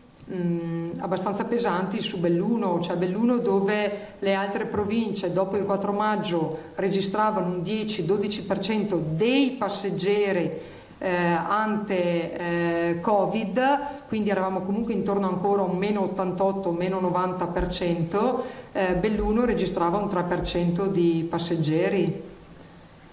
abbastanza pesanti su Belluno, cioè Belluno dove le altre province dopo il 4 maggio registravano un 10-12% dei passeggeri ante Covid, quindi eravamo comunque intorno ancora a un meno 88, meno 90%, Belluno registrava un 3% di passeggeri.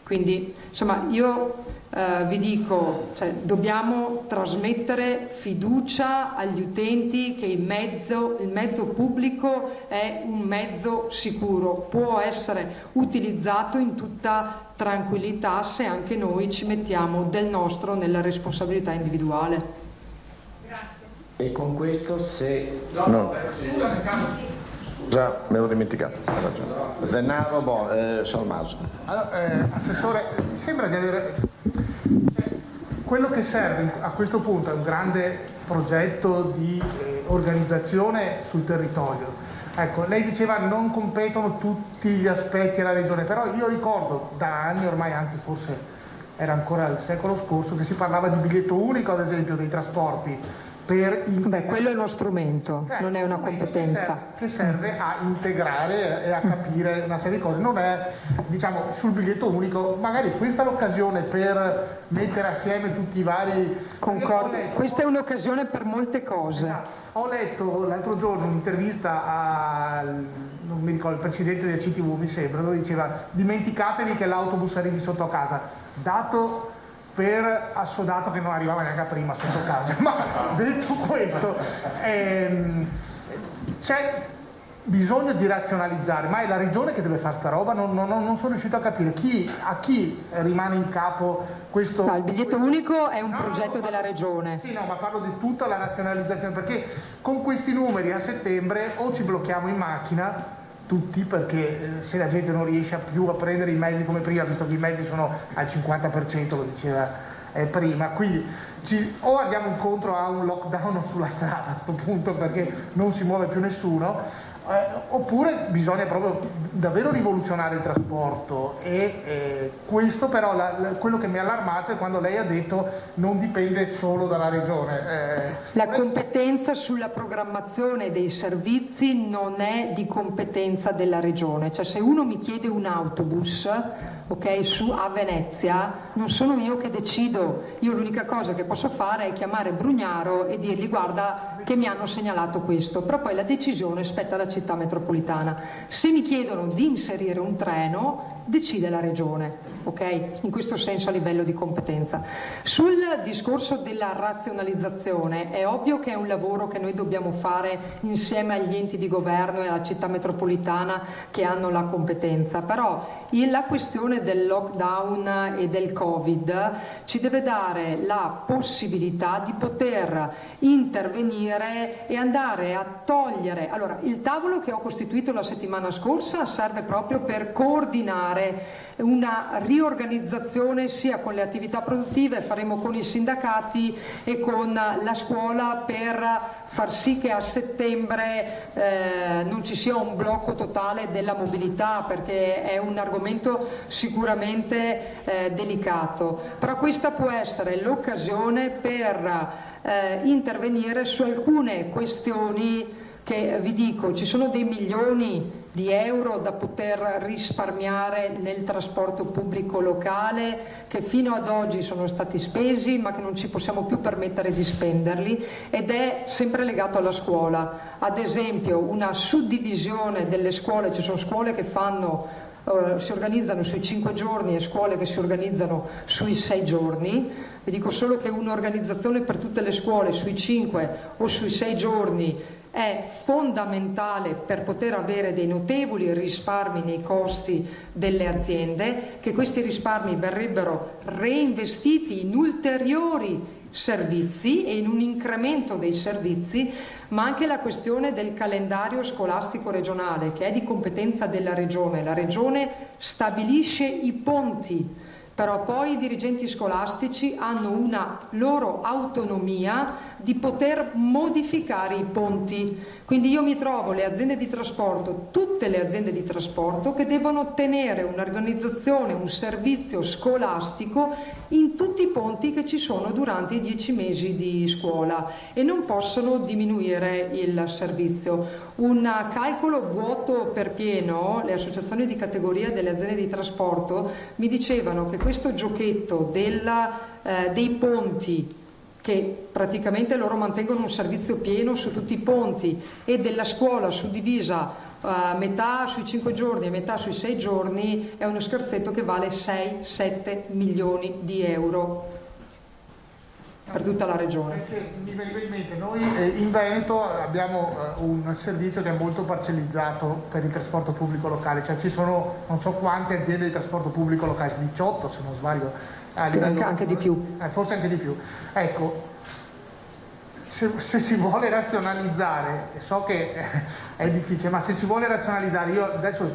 Quindi insomma io vi dico, cioè, dobbiamo trasmettere fiducia agli utenti che il mezzo pubblico è un mezzo sicuro, può essere utilizzato in tutta tranquillità se anche noi ci mettiamo del nostro nella responsabilità individuale. Grazie. E con questo Scusa, me l'ho dimenticato. Zennaro, Salmaso. Allora, Assessore, mi sembra di avere... quello che serve a questo punto è un grande progetto di organizzazione sul territorio. Ecco, lei diceva non competono tutti gli aspetti alla Regione, però io ricordo da anni ormai, anzi forse era ancora il secolo scorso, che si parlava di biglietto unico, ad esempio, dei trasporti. Quello è uno strumento, non è una competenza. Che serve a integrare e a capire una serie di cose. Non è, diciamo, sul biglietto unico, magari questa è l'occasione per mettere assieme tutti i vari... Concordo, questa è un'occasione per molte cose. Esatto. Ho letto l'altro giorno un'intervista al, non mi ricordo, il presidente del CTV, mi sembra, dove diceva: dimenticatevi che l'autobus arrivi sotto casa. Dato per assodato che non arrivava neanche a prima sotto casa. Ma detto questo, c'è bisogno di razionalizzare, ma è la Regione che deve fare sta roba. Non sono riuscito a capire a chi rimane in capo questo... No, il biglietto unico è un progetto della Regione. Sì, no, ma parlo di tutta la razionalizzazione, perché con questi numeri a settembre o ci blocchiamo in macchina tutti, perché se la gente non riesce più a prendere i mezzi come prima, visto che i mezzi sono al 50%, lo diceva prima, quindi o andiamo incontro a un lockdown sulla strada a questo punto, perché non si muove più nessuno, oppure bisogna proprio davvero rivoluzionare il trasporto. E questo però, quello che mi ha allarmato è quando lei ha detto non dipende solo dalla Regione. La competenza sulla programmazione dei servizi non è di competenza della Regione, cioè se uno mi chiede un autobus a Venezia, non sono io che decido. Io l'unica cosa che posso fare è chiamare Brugnaro e dirgli: guarda che mi hanno segnalato questo, però poi la decisione spetta alla città metropolitana. Se mi chiedono di inserire un treno, decide la Regione, in questo senso a livello di competenza. Sul discorso della razionalizzazione è ovvio che è un lavoro che noi dobbiamo fare insieme agli enti di governo e alla città metropolitana che hanno la competenza, però la questione del lockdown e del Covid ci deve dare la possibilità di poter intervenire e andare a togliere. Allora, il tavolo che ho costituito la settimana scorsa serve proprio per coordinare una riorganizzazione sia con le attività produttive, faremo con i sindacati e con la scuola, per far sì che a settembre non ci sia un blocco totale della mobilità, perché è un argomento sicuramente delicato, però questa può essere l'occasione per intervenire su alcune questioni che, vi dico, ci sono dei milioni di euro da poter risparmiare nel trasporto pubblico locale che fino ad oggi sono stati spesi ma che non ci possiamo più permettere di spenderli, ed è sempre legato alla scuola. Ad esempio una suddivisione delle scuole, ci sono scuole che si organizzano sui 5 giorni e scuole che si organizzano sui 6 giorni. Vi dico solo che un'organizzazione per tutte le scuole sui 5 o sui 6 giorni è fondamentale per poter avere dei notevoli risparmi nei costi delle aziende, che questi risparmi verrebbero reinvestiti in ulteriori servizi e in un incremento dei servizi, ma anche la questione del calendario scolastico regionale, che è di competenza della Regione. La Regione stabilisce i ponti, però poi i dirigenti scolastici hanno una loro autonomia di poter modificare i ponti. Quindi io mi trovo le aziende di trasporto, tutte le aziende di trasporto, che devono tenere un'organizzazione, un servizio scolastico in tutti i ponti che ci sono durante i 10 mesi di scuola e non possono diminuire il servizio. Un calcolo vuoto per pieno, le associazioni di categoria delle aziende di trasporto mi dicevano che questo giochetto dei ponti, che praticamente loro mantengono un servizio pieno su tutti i ponti, e della scuola suddivisa metà sui 5 giorni e metà sui 6 giorni, è uno scherzetto che vale 6-7 milioni di euro per tutta la regione. Perché mi veniva in mente, noi in Veneto abbiamo un servizio che è molto parcellizzato per il trasporto pubblico locale, cioè ci sono non so quante aziende di trasporto pubblico locale, 18 se non sbaglio, anche di più, forse anche di più. Ecco, se si vuole razionalizzare, so che è difficile, ma se si vuole razionalizzare, io adesso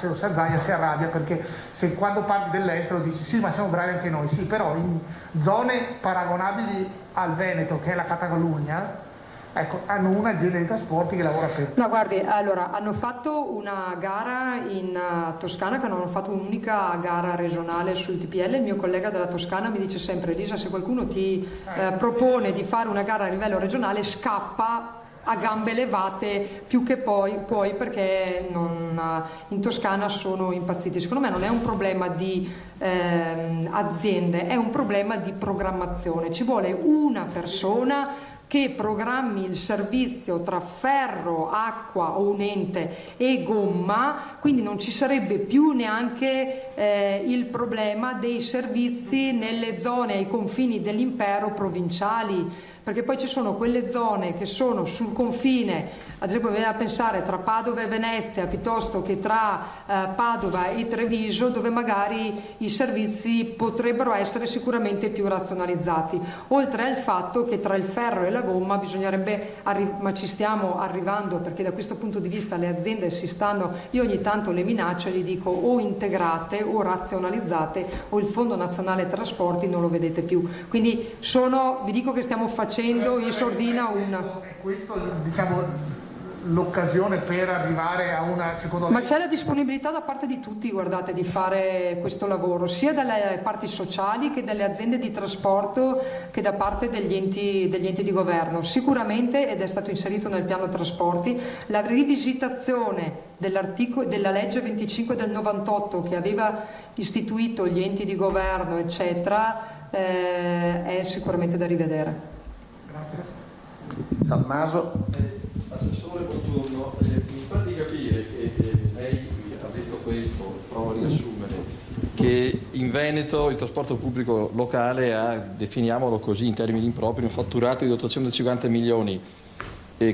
se lo sa Zaia si arrabbia, perché se quando parli dell'estero dici sì, ma siamo bravi anche noi, sì, però in zone paragonabili al Veneto, che è la Catalogna, ecco, hanno un'azienda di trasporti che lavora per... No, guardi, allora, hanno fatto una gara in Toscana, che non hanno fatto un'unica gara regionale sul TPL. Il mio collega della Toscana mi dice sempre: Elisa, se qualcuno ti propone di fare una gara a livello regionale, scappa a gambe levate più che poi perché in Toscana sono impazziti. Secondo me non è un problema di aziende, è un problema di programmazione. Ci vuole una persona che programmi il servizio tra ferro, acqua o un ente e gomma, quindi non ci sarebbe più neanche il problema dei servizi nelle zone ai confini dell'impero provinciali, perché poi ci sono quelle zone che sono sul confine, ad esempio mi viene da pensare tra Padova e Venezia piuttosto che tra Padova e Treviso, dove magari i servizi potrebbero essere sicuramente più razionalizzati, oltre al fatto che tra il ferro e la gomma bisognerebbe, ma ci stiamo arrivando, perché da questo punto di vista le aziende io ogni tanto le minaccio e gli dico o integrate o razionalizzate o il Fondo Nazionale Trasporti non lo vedete più. Quindi vi dico che stiamo facendo in sordina questo diciamo l'occasione per arrivare a una, secondo Ma lei... c'è la disponibilità da parte di tutti, guardate, di fare questo lavoro, sia dalle parti sociali che dalle aziende di trasporto che da parte degli enti di governo. Sicuramente, ed è stato inserito nel piano trasporti, la rivisitazione della legge 25 del 98 che aveva istituito gli enti di governo, eccetera, è sicuramente da rivedere. Grazie. Tommaso. Assessore, buongiorno. Mi pare di capire che lei ha detto questo, provo a riassumere, che in Veneto il trasporto pubblico locale ha, definiamolo così in termini impropri, un fatturato di dotazione di 50 milioni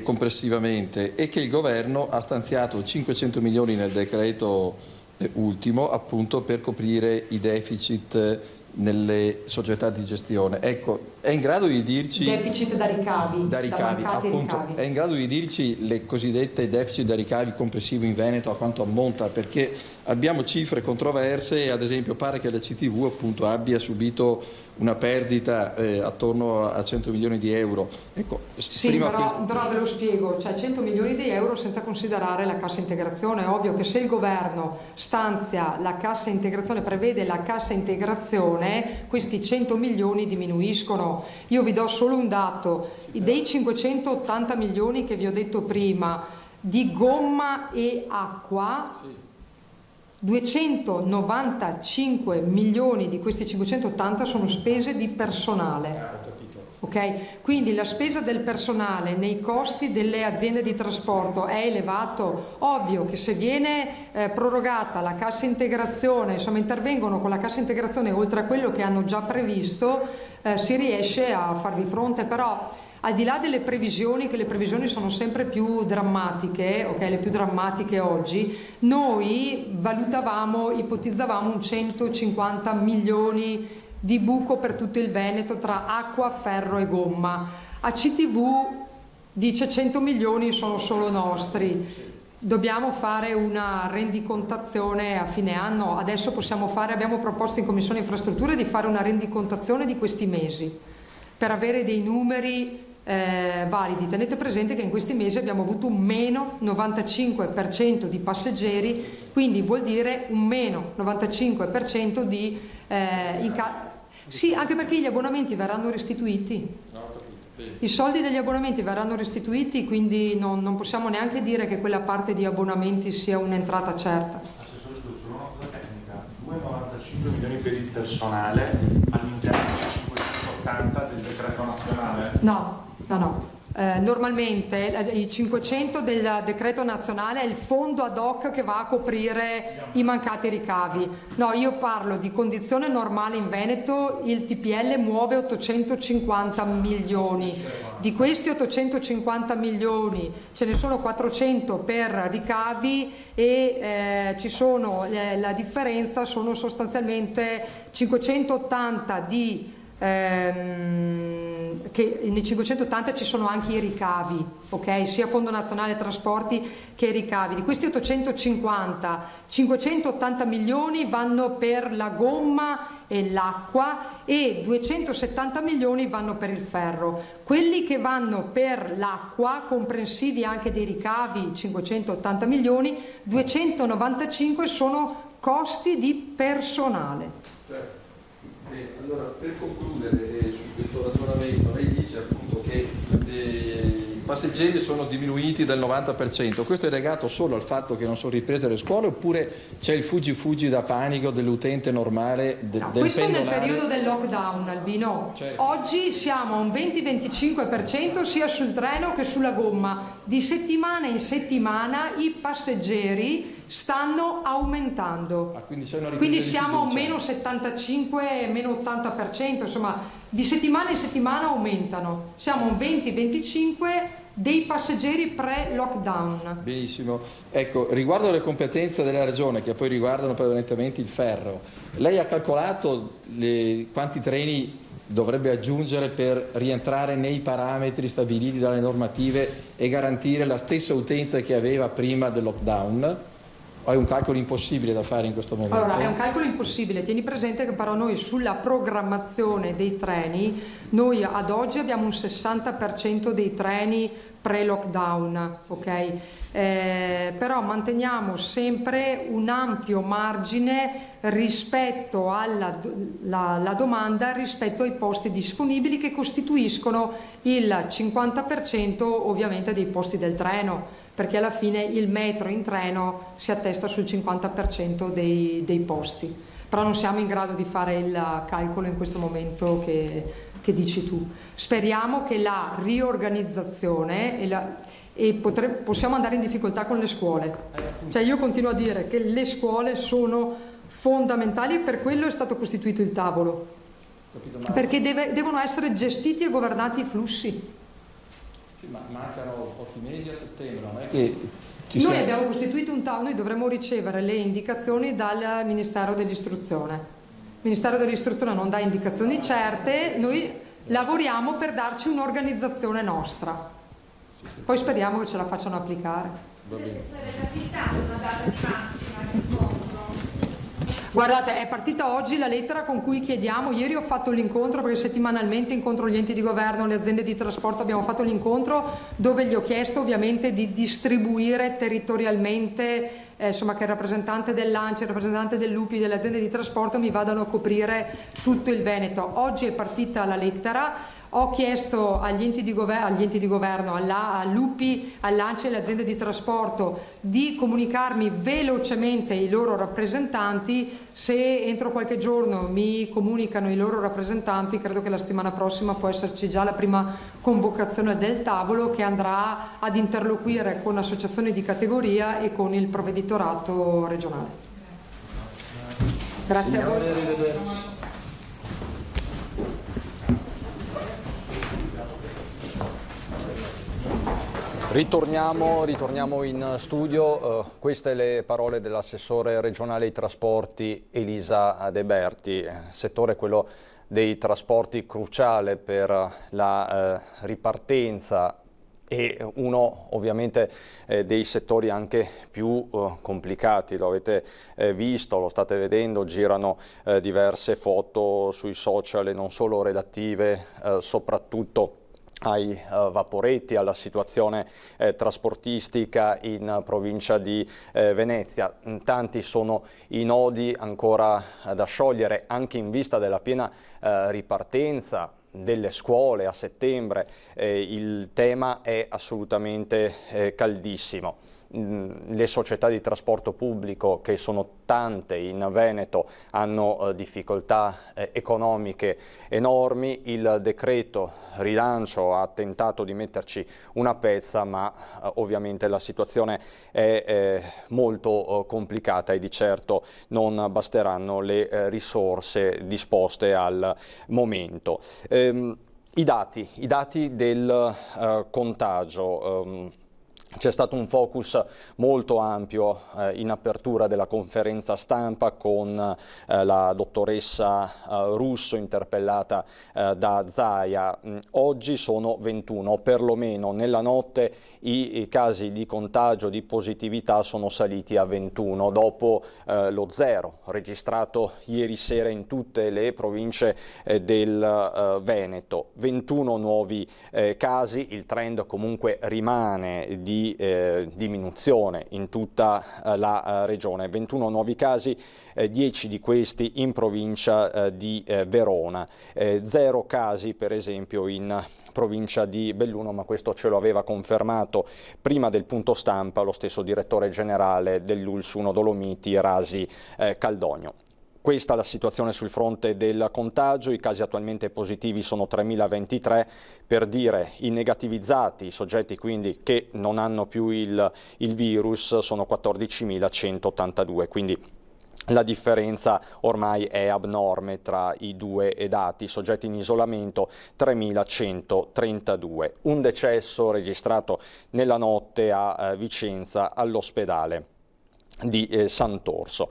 complessivamente, e che il governo ha stanziato 500 milioni nel decreto ultimo appunto per coprire i deficit nelle società di gestione. Ecco, è in grado di dirci... Deficit da ricavi, appunto, ricavi. È in grado di dirci le cosiddette deficit da ricavi complessivo in Veneto a quanto ammonta? Perché abbiamo cifre controverse e ad esempio pare che la CTV appunto abbia subito una perdita attorno a 100 milioni di euro. Ecco, sì, però ve lo spiego, cioè 100 milioni di euro senza considerare la cassa integrazione. È ovvio che se il governo stanzia la cassa integrazione, prevede la cassa integrazione, questi 100 milioni diminuiscono. Io vi do solo un dato: dei 580 milioni che vi ho detto prima di gomma e acqua, sì, 295 milioni di questi 580 sono spese di personale. Ok? Quindi la spesa del personale nei costi delle aziende di trasporto è elevato. Ovvio che se viene prorogata la cassa integrazione, insomma intervengono con la cassa integrazione oltre a quello che hanno già previsto, si riesce a farvi fronte, però al di là delle previsioni, che le previsioni sono sempre più drammatiche, okay, le più drammatiche oggi, noi ipotizzavamo un 150 milioni di buco per tutto il Veneto tra acqua, ferro e gomma. ACTV dice 100 milioni sono solo nostri. Dobbiamo fare una rendicontazione a fine anno, adesso abbiamo proposto in Commissione Infrastrutture di fare una rendicontazione di questi mesi per avere dei numeri validi. Tenete presente che in questi mesi abbiamo avuto un meno 95% di passeggeri, quindi vuol dire un meno 95% di sì, anche perché gli abbonamenti verranno restituiti. I soldi degli abbonamenti verranno restituiti, quindi non possiamo neanche dire che quella parte di abbonamenti sia un'entrata certa. Assessore, solo una cosa tecnica, 2,95 milioni per il personale all'interno dei 580 del decreto nazionale? No. Normalmente i 500 del decreto nazionale è il fondo ad hoc che va a coprire i mancati ricavi. No, io parlo di condizione normale in Veneto, il TPL muove 850 milioni. Di questi 850 milioni ce ne sono 400 per ricavi e ci sono, la differenza sono sostanzialmente 580 di che nei 580 ci sono anche i ricavi, ok? Sia Fondo Nazionale Trasporti che i ricavi. Di questi 850, 580 milioni vanno per la gomma e l'acqua e 270 milioni vanno per il ferro. Quelli che vanno per l'acqua, comprensivi anche dei ricavi, 580 milioni, 295 sono costi di personale. Allora, per concludere su questo ragionamento, lei dice appunto che i passeggeri sono diminuiti del 90%, questo è legato solo al fatto che non sono riprese le scuole oppure c'è il fuggi da panico dell'utente normale del questo pendolare? Nel periodo del lockdown, Albino. Certo. Oggi siamo a un 20-25% sia sul treno che sulla gomma. Di settimana in settimana i passeggeri stanno aumentando. Quindi siamo a un meno 75, meno 80%, insomma di settimana in settimana aumentano. Siamo a un 20-25 dei passeggeri pre-lockdown. Benissimo. Ecco, riguardo alle competenze della Regione, che poi riguardano prevalentemente il ferro, lei ha calcolato quanti treni dovrebbe aggiungere per rientrare nei parametri stabiliti dalle normative e garantire la stessa utenza che aveva prima del lockdown? O è un calcolo impossibile da fare in questo momento? Allora, è un calcolo impossibile. Tieni presente che però noi sulla programmazione dei treni, noi ad oggi abbiamo un 60% dei treni pre-lockdown, ok? Però manteniamo sempre un ampio margine rispetto alla domanda, rispetto ai posti disponibili che costituiscono il 50% ovviamente dei posti del treno, perché alla fine il metro in treno si attesta sul 50% dei posti. Però non siamo in grado di fare il calcolo in questo momento che dici tu. Speriamo che la riorganizzazione possiamo andare in difficoltà con le scuole. Cioè io continuo a dire che le scuole sono fondamentali e per quello è stato costituito il tavolo. Perché devono essere gestiti e governati i flussi. Ma mancano pochi mesi a settembre, non è che noi abbiamo costituito un tavolo, noi dovremmo ricevere le indicazioni dal Ministero dell'Istruzione. Il Ministero dell'Istruzione non dà indicazioni certe, noi lavoriamo per darci un'organizzazione nostra. Poi speriamo che ce la facciano applicare. Va bene. Guardate, è partita oggi la lettera con cui chiediamo, ieri ho fatto l'incontro perché settimanalmente incontro gli enti di governo, le aziende di trasporto, abbiamo fatto l'incontro dove gli ho chiesto ovviamente di distribuire territorialmente, insomma che il rappresentante dell'ANCI, il rappresentante dell'UPI, delle aziende di trasporto mi vadano a coprire tutto il Veneto. Oggi è partita la lettera. Ho chiesto agli enti di governo, all'UPI, all'ANCI e alle aziende di trasporto di comunicarmi velocemente i loro rappresentanti. Se entro qualche giorno mi comunicano i loro rappresentanti, credo che la settimana prossima può esserci già la prima convocazione del tavolo che andrà ad interloquire con associazioni di categoria e con il provveditorato regionale. Grazie a voi. Ritorniamo in studio, queste le parole dell'assessore regionale ai trasporti Elisa De Berti, settore quello dei trasporti cruciale per la ripartenza e uno ovviamente dei settori anche più complicati, lo avete visto, lo state vedendo, girano diverse foto sui social e non solo relative soprattutto ai vaporetti, alla situazione trasportistica in provincia di Venezia. Tanti sono i nodi ancora da sciogliere, anche in vista della piena ripartenza delle scuole a settembre. Il tema è assolutamente caldissimo. Le società di trasporto pubblico, che sono tante in Veneto, hanno difficoltà economiche enormi. Il decreto rilancio ha tentato di metterci una pezza, ma ovviamente la situazione è molto complicata e di certo non basteranno le risorse disposte al momento. I dati del contagio. C'è stato un focus molto ampio in apertura della conferenza stampa con la dottoressa Russo interpellata da Zaia. Oggi sono 21, perlomeno nella notte i casi di contagio, di positività sono saliti a 21 dopo lo zero registrato ieri sera in tutte le province del Veneto. 21 nuovi casi, il trend comunque rimane di diminuzione in tutta la regione. 21 nuovi casi, 10 di questi in provincia di Verona, 0 casi per esempio in provincia di Belluno, ma questo ce lo aveva confermato prima del punto stampa lo stesso direttore generale dell'ULSS 1 Dolomiti, Rasi Caldogno. Questa è la situazione sul fronte del contagio, i casi attualmente positivi sono 3.023, per dire i negativizzati, i soggetti quindi che non hanno più il virus, sono 14.182, quindi la differenza ormai è abnorme tra i due dati. Soggetti in isolamento 3.132, un decesso registrato nella notte a Vicenza all'ospedale di Sant'Orso.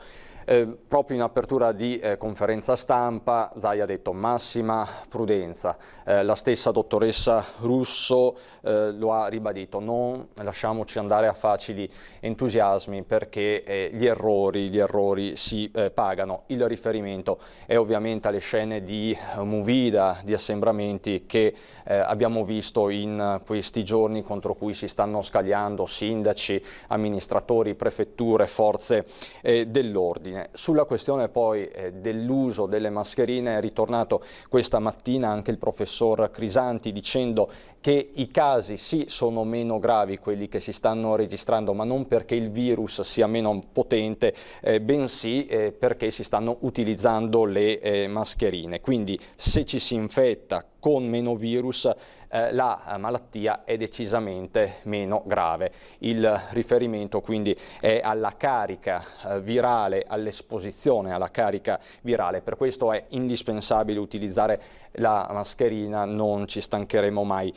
Proprio in apertura di conferenza stampa Zaia ha detto massima prudenza, la stessa dottoressa Russo lo ha ribadito, non lasciamoci andare a facili entusiasmi perché gli errori si pagano. Il riferimento è ovviamente alle scene di movida, di assembramenti che abbiamo visto in questi giorni, contro cui si stanno scagliando sindaci, amministratori, prefetture, forze dell'ordine. Sulla questione poi dell'uso delle mascherine è ritornato questa mattina anche il professor Crisanti dicendo che i casi sì sono meno gravi quelli che si stanno registrando, ma non perché il virus sia meno potente, bensì perché si stanno utilizzando le mascherine. Quindi se ci si infetta con meno virus la malattia è decisamente meno grave. Il riferimento quindi è alla carica virale, all'esposizione alla carica virale. Per questo è indispensabile utilizzare la mascherina, non ci stancheremo mai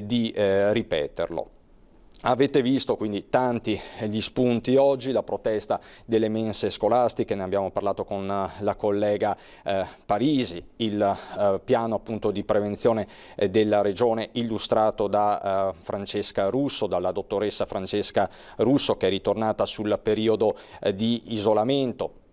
di ripeterlo. Avete visto quindi tanti gli spunti oggi, la protesta delle mense scolastiche, ne abbiamo parlato con la collega Parisi, il piano appunto di prevenzione della regione illustrato da Francesca Russo, dalla dottoressa Francesca Russo, che è ritornata sul periodo di isolamento.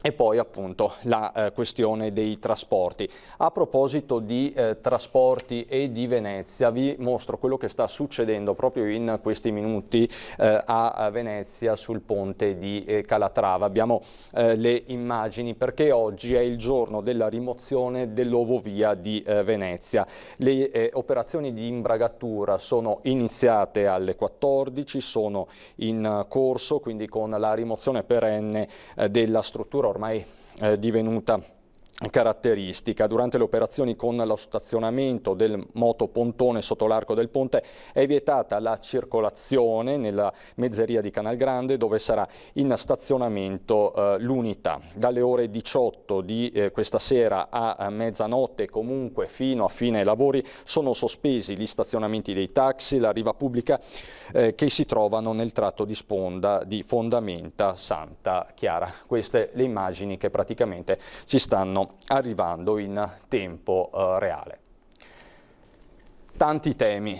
E poi appunto la questione dei trasporti. A proposito di trasporti e di Venezia, vi mostro quello che sta succedendo proprio in questi minuti a Venezia sul ponte di Calatrava. Abbiamo le immagini perché oggi è il giorno della rimozione dell'ovovia di Venezia. Le operazioni di imbragatura sono iniziate alle 14, sono in corso, quindi con la rimozione perenne della struttura ormai divenuta caratteristica. Durante le operazioni con lo stazionamento del motopontone sotto l'arco del ponte è vietata la circolazione nella mezzeria di Canal Grande, dove sarà in stazionamento l'unità. Dalle ore 18 di questa sera a mezzanotte, comunque fino a fine lavori, sono sospesi gli stazionamenti dei taxi, la riva pubblica che si trovano nel tratto di sponda di Fondamenta Santa Chiara. Queste le immagini che praticamente ci stanno arrivando in tempo reale. Tanti temi,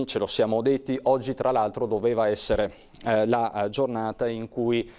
ce lo siamo detti. Oggi tra l'altro doveva essere la giornata in cui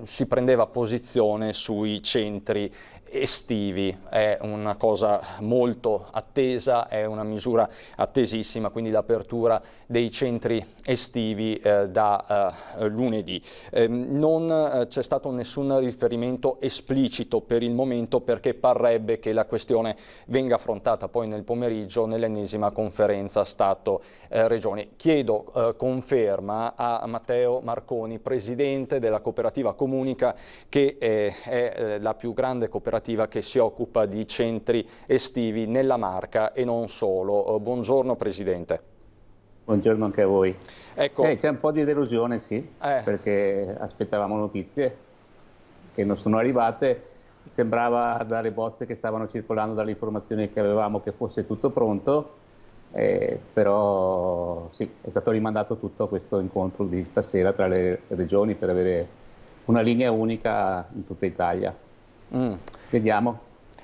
si prendeva posizione sui centri estivi. È una cosa molto attesa, è una misura attesissima, quindi l'apertura dei centri estivi da lunedì. Non c'è stato nessun riferimento esplicito per il momento, perché parrebbe che la questione venga affrontata poi nel pomeriggio nell'ennesima conferenza Stato-Regioni. Chiedo conferma a Matteo Marconi, presidente della cooperativa Comunica, che è la più grande cooperativa che si occupa di centri estivi nella Marca e non solo. Buongiorno Presidente. Buongiorno anche a voi. Ecco. C'è un po' di delusione, sì, perché aspettavamo notizie che non sono arrivate. Sembrava dalle bozze che stavano circolando, dalle informazioni che avevamo, che fosse tutto pronto, però sì, è stato rimandato tutto a questo incontro di stasera tra le regioni per avere una linea unica in tutta Italia. Vediamo.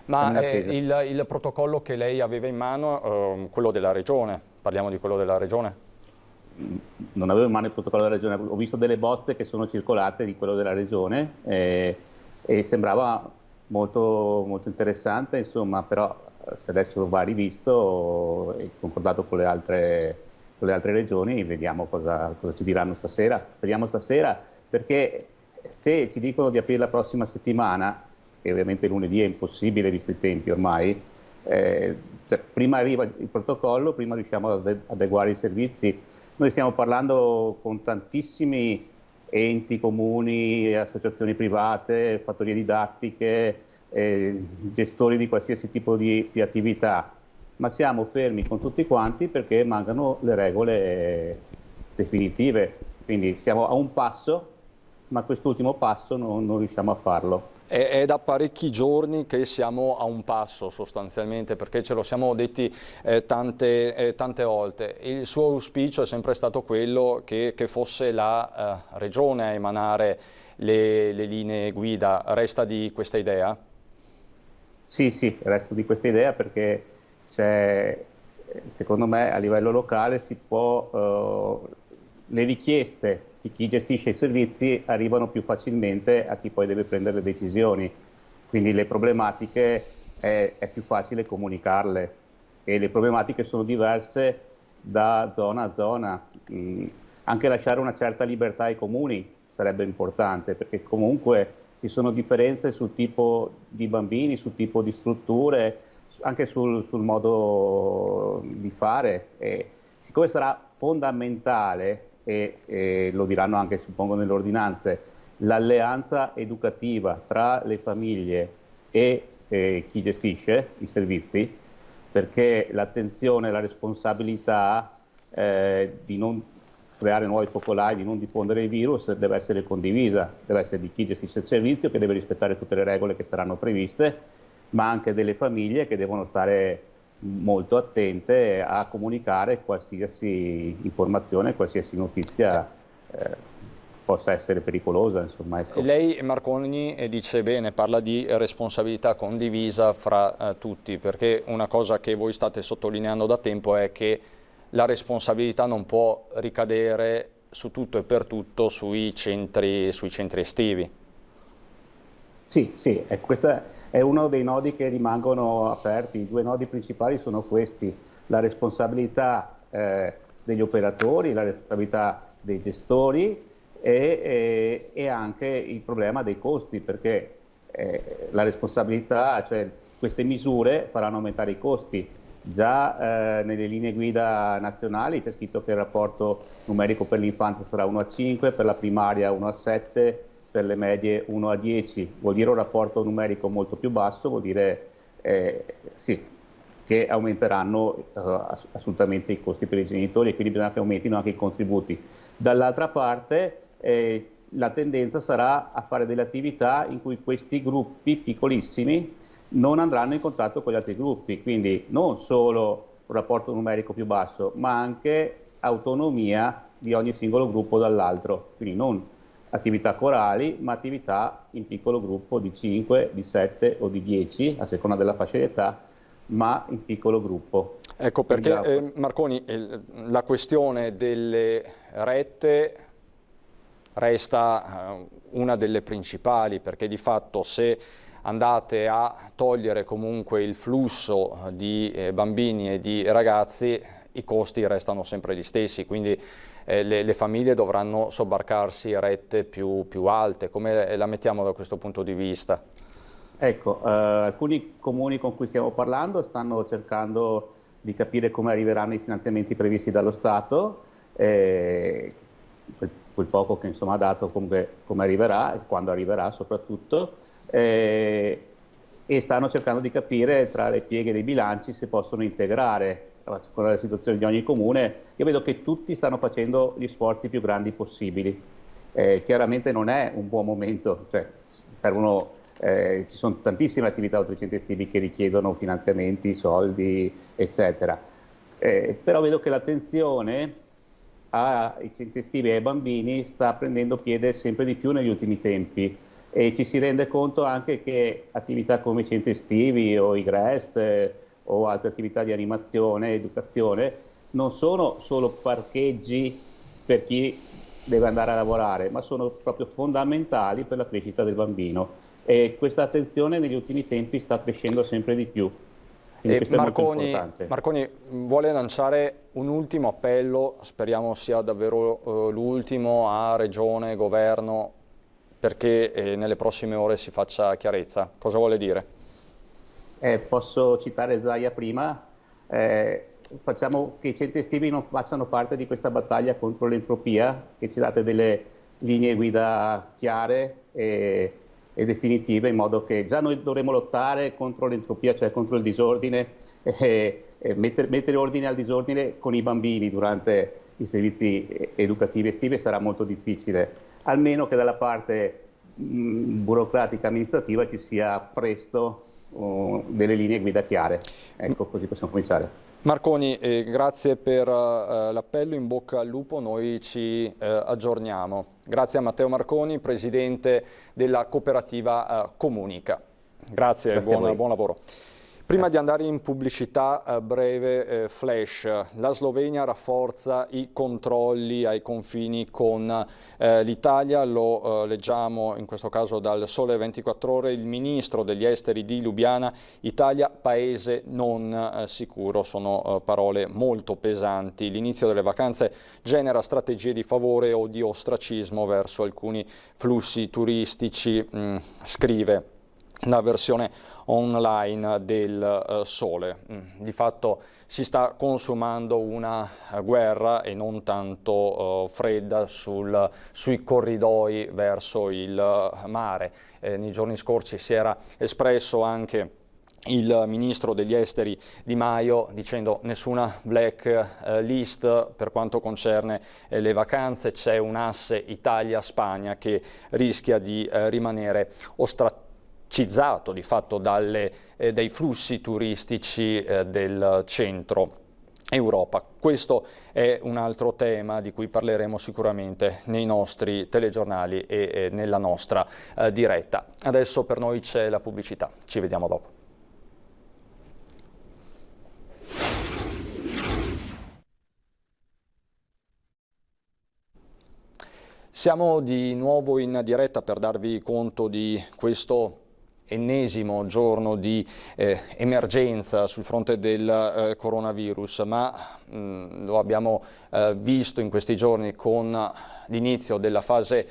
Ma il protocollo che lei aveva in mano, quello della Regione, parliamo di quello della Regione? Non avevo in mano il protocollo della Regione, ho visto delle bozze che sono circolate di quello della Regione e sembrava molto, molto interessante, insomma, però se adesso va rivisto e concordato con le altre regioni, vediamo cosa ci diranno stasera. Speriamo stasera, perché se ci dicono di aprire la prossima settimana, che ovviamente lunedì è impossibile visto i tempi ormai, prima arriva il protocollo, prima riusciamo ad adeguare i servizi. Noi stiamo parlando con tantissimi enti, comuni, associazioni private, fattorie didattiche, gestori di qualsiasi tipo di attività, ma siamo fermi con tutti quanti perché mancano le regole definitive. Quindi siamo a un passo, ma quest'ultimo passo non riusciamo a farlo. È da parecchi giorni che siamo a un passo sostanzialmente, perché ce lo siamo detti tante volte. Il suo auspicio è sempre stato quello che fosse la Regione a emanare le linee guida. Resta di questa idea? Sì, resto di questa idea, perché secondo me a livello locale le richieste di chi gestisce i servizi arrivano più facilmente a chi poi deve prendere le decisioni, quindi le problematiche è più facile comunicarle, e le problematiche sono diverse da zona a zona. Anche lasciare una certa libertà ai comuni sarebbe importante, perché comunque ci sono differenze sul tipo di bambini, sul tipo di strutture, anche sul modo di fare, e siccome sarà fondamentale, e lo diranno anche, suppongo, nelle ordinanze, l'alleanza educativa tra le famiglie e chi gestisce i servizi, perché l'attenzione e la responsabilità di non creare nuovi focolai, di non diffondere il virus, deve essere condivisa, deve essere di chi gestisce il servizio, che deve rispettare tutte le regole che saranno previste, ma anche delle famiglie che devono stare molto attente a comunicare qualsiasi informazione, qualsiasi notizia possa essere pericolosa, insomma, ecco. Lei, Marconi, dice bene, parla di responsabilità condivisa fra tutti, perché una cosa che voi state sottolineando da tempo è che la responsabilità non può ricadere su tutto e per tutto sui centri estivi. Sì, questa è uno dei nodi che rimangono aperti. I due nodi principali sono questi: la responsabilità degli operatori, la responsabilità dei gestori e anche il problema dei costi, perché la responsabilità, cioè queste misure faranno aumentare i costi. Già nelle linee guida nazionali c'è scritto che il rapporto numerico per l'infanzia sarà 1:5, per la primaria 1:7, per le medie 1 a 10 vuol dire un rapporto numerico molto più basso, vuol dire sì, che aumenteranno assolutamente i costi per i genitori e quindi bisogna che aumentino anche i contributi. Dall'altra parte la tendenza sarà a fare delle attività in cui questi gruppi piccolissimi non andranno in contatto con gli altri gruppi, quindi non solo un rapporto numerico più basso, ma anche autonomia di ogni singolo gruppo dall'altro, quindi non attività corali, ma attività in piccolo gruppo di 5, di 7 o di 10, a seconda della fascia di età, ma in piccolo gruppo. Ecco perché Marconi, la questione delle rette resta una delle principali, perché di fatto se andate a togliere comunque il flusso di bambini e di ragazzi, i costi restano sempre gli stessi, quindi le famiglie dovranno sobbarcarsi rette più alte. Come la mettiamo da questo punto di vista? Ecco, alcuni comuni con cui stiamo parlando stanno cercando di capire come arriveranno i finanziamenti previsti dallo Stato, quel poco che insomma ha dato come arriverà e quando arriverà soprattutto, e stanno cercando di capire tra le pieghe dei bilanci se possono integrare con la situazione di ogni comune. Io vedo che tutti stanno facendo gli sforzi più grandi possibili. Chiaramente non è un buon momento, cioè ci sono tantissime attività oltre i centri estivi che richiedono finanziamenti, soldi, eccetera. Però vedo che l'attenzione ai centri estivi e ai bambini sta prendendo piede sempre di più negli ultimi tempi e ci si rende conto anche che attività come i centri estivi o i GREST o altre attività di animazione, educazione, non sono solo parcheggi per chi deve andare a lavorare, ma sono proprio fondamentali per la crescita del bambino. E questa attenzione negli ultimi tempi sta crescendo sempre di più. Marconi vuole lanciare un ultimo appello, speriamo sia davvero l'ultimo, a Regione, Governo, perché nelle prossime ore si faccia chiarezza. Cosa vuole dire? Posso citare Zaia prima, facciamo che i centri estivi non facciano parte di questa battaglia contro l'entropia, che ci date delle linee guida chiare e definitive, in modo che già noi dovremo lottare contro l'entropia, cioè contro il disordine, mettere ordine al disordine con i bambini durante i servizi educativi estivi sarà molto difficile, almeno che dalla parte burocratica amministrativa ci sia presto delle linee guida chiare. Ecco, così possiamo cominciare. Marconi, grazie per l'appello, in bocca al lupo, noi ci aggiorniamo. Grazie a Matteo Marconi, presidente della cooperativa Comunica. Grazie, buon lavoro. Prima di andare in pubblicità, breve flash. La Slovenia rafforza i controlli ai confini con l'Italia, lo leggiamo in questo caso dal Sole 24 Ore, il ministro degli esteri di Lubiana, Italia paese non sicuro, sono parole molto pesanti. L'inizio delle vacanze genera strategie di favore o di ostracismo verso alcuni flussi turistici, scrive la versione online del Sole. Di fatto si sta consumando una guerra e non tanto fredda sui corridoi verso il mare. Nei giorni scorsi si era espresso anche il ministro degli esteri Di Maio dicendo nessuna black list per quanto concerne le vacanze, c'è un asse Italia-Spagna che rischia di rimanere ostratto di fatto dai flussi turistici del centro Europa. Questo è un altro tema di cui parleremo sicuramente nei nostri telegiornali e nella nostra diretta. Adesso per noi c'è la pubblicità, ci vediamo dopo. Siamo di nuovo in diretta per darvi conto di questo ennesimo giorno di emergenza sul fronte del coronavirus, ma lo abbiamo visto in questi giorni con l'inizio della fase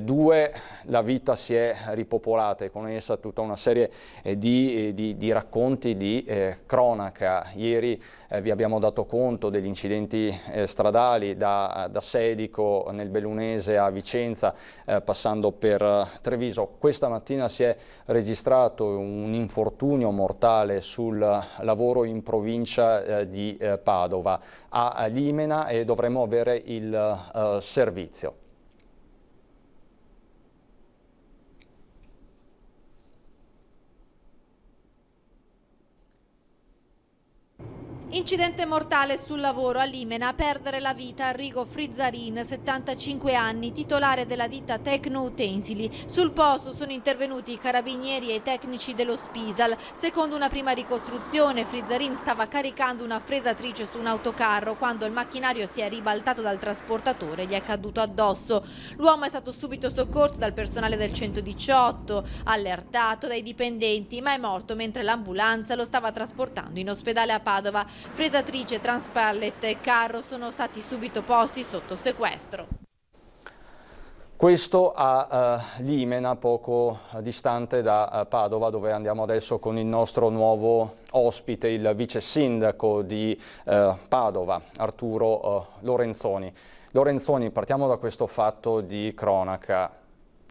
2 la vita si è ripopolata e con essa tutta una serie di racconti di cronaca. Ieri vi abbiamo dato conto degli incidenti stradali da Sedico nel Bellunese a Vicenza, passando per Treviso. Questa mattina si è registrato un infortunio mortale sul lavoro in provincia di Padova, a Limena, e dovremo avere il servizio. Incidente mortale sul lavoro a Limena, a perdere la vita Arrigo Frizzarin, 75 anni, titolare della ditta Tecno Utensili. Sul posto sono intervenuti i carabinieri e i tecnici dello Spisal. Secondo una prima ricostruzione, Frizzarin stava caricando una fresatrice su un autocarro quando il macchinario si è ribaltato dal trasportatore e gli è caduto addosso. L'uomo è stato subito soccorso dal personale del 118, allertato dai dipendenti, ma è morto mentre l'ambulanza lo stava trasportando in ospedale a Padova. Fresatrice, transpallet e carro sono stati subito posti sotto sequestro. Questo a Limena, poco distante da Padova, dove andiamo adesso con il nostro nuovo ospite, il vice sindaco di Padova, Arturo Lorenzoni. Lorenzoni, partiamo da questo fatto di cronaca.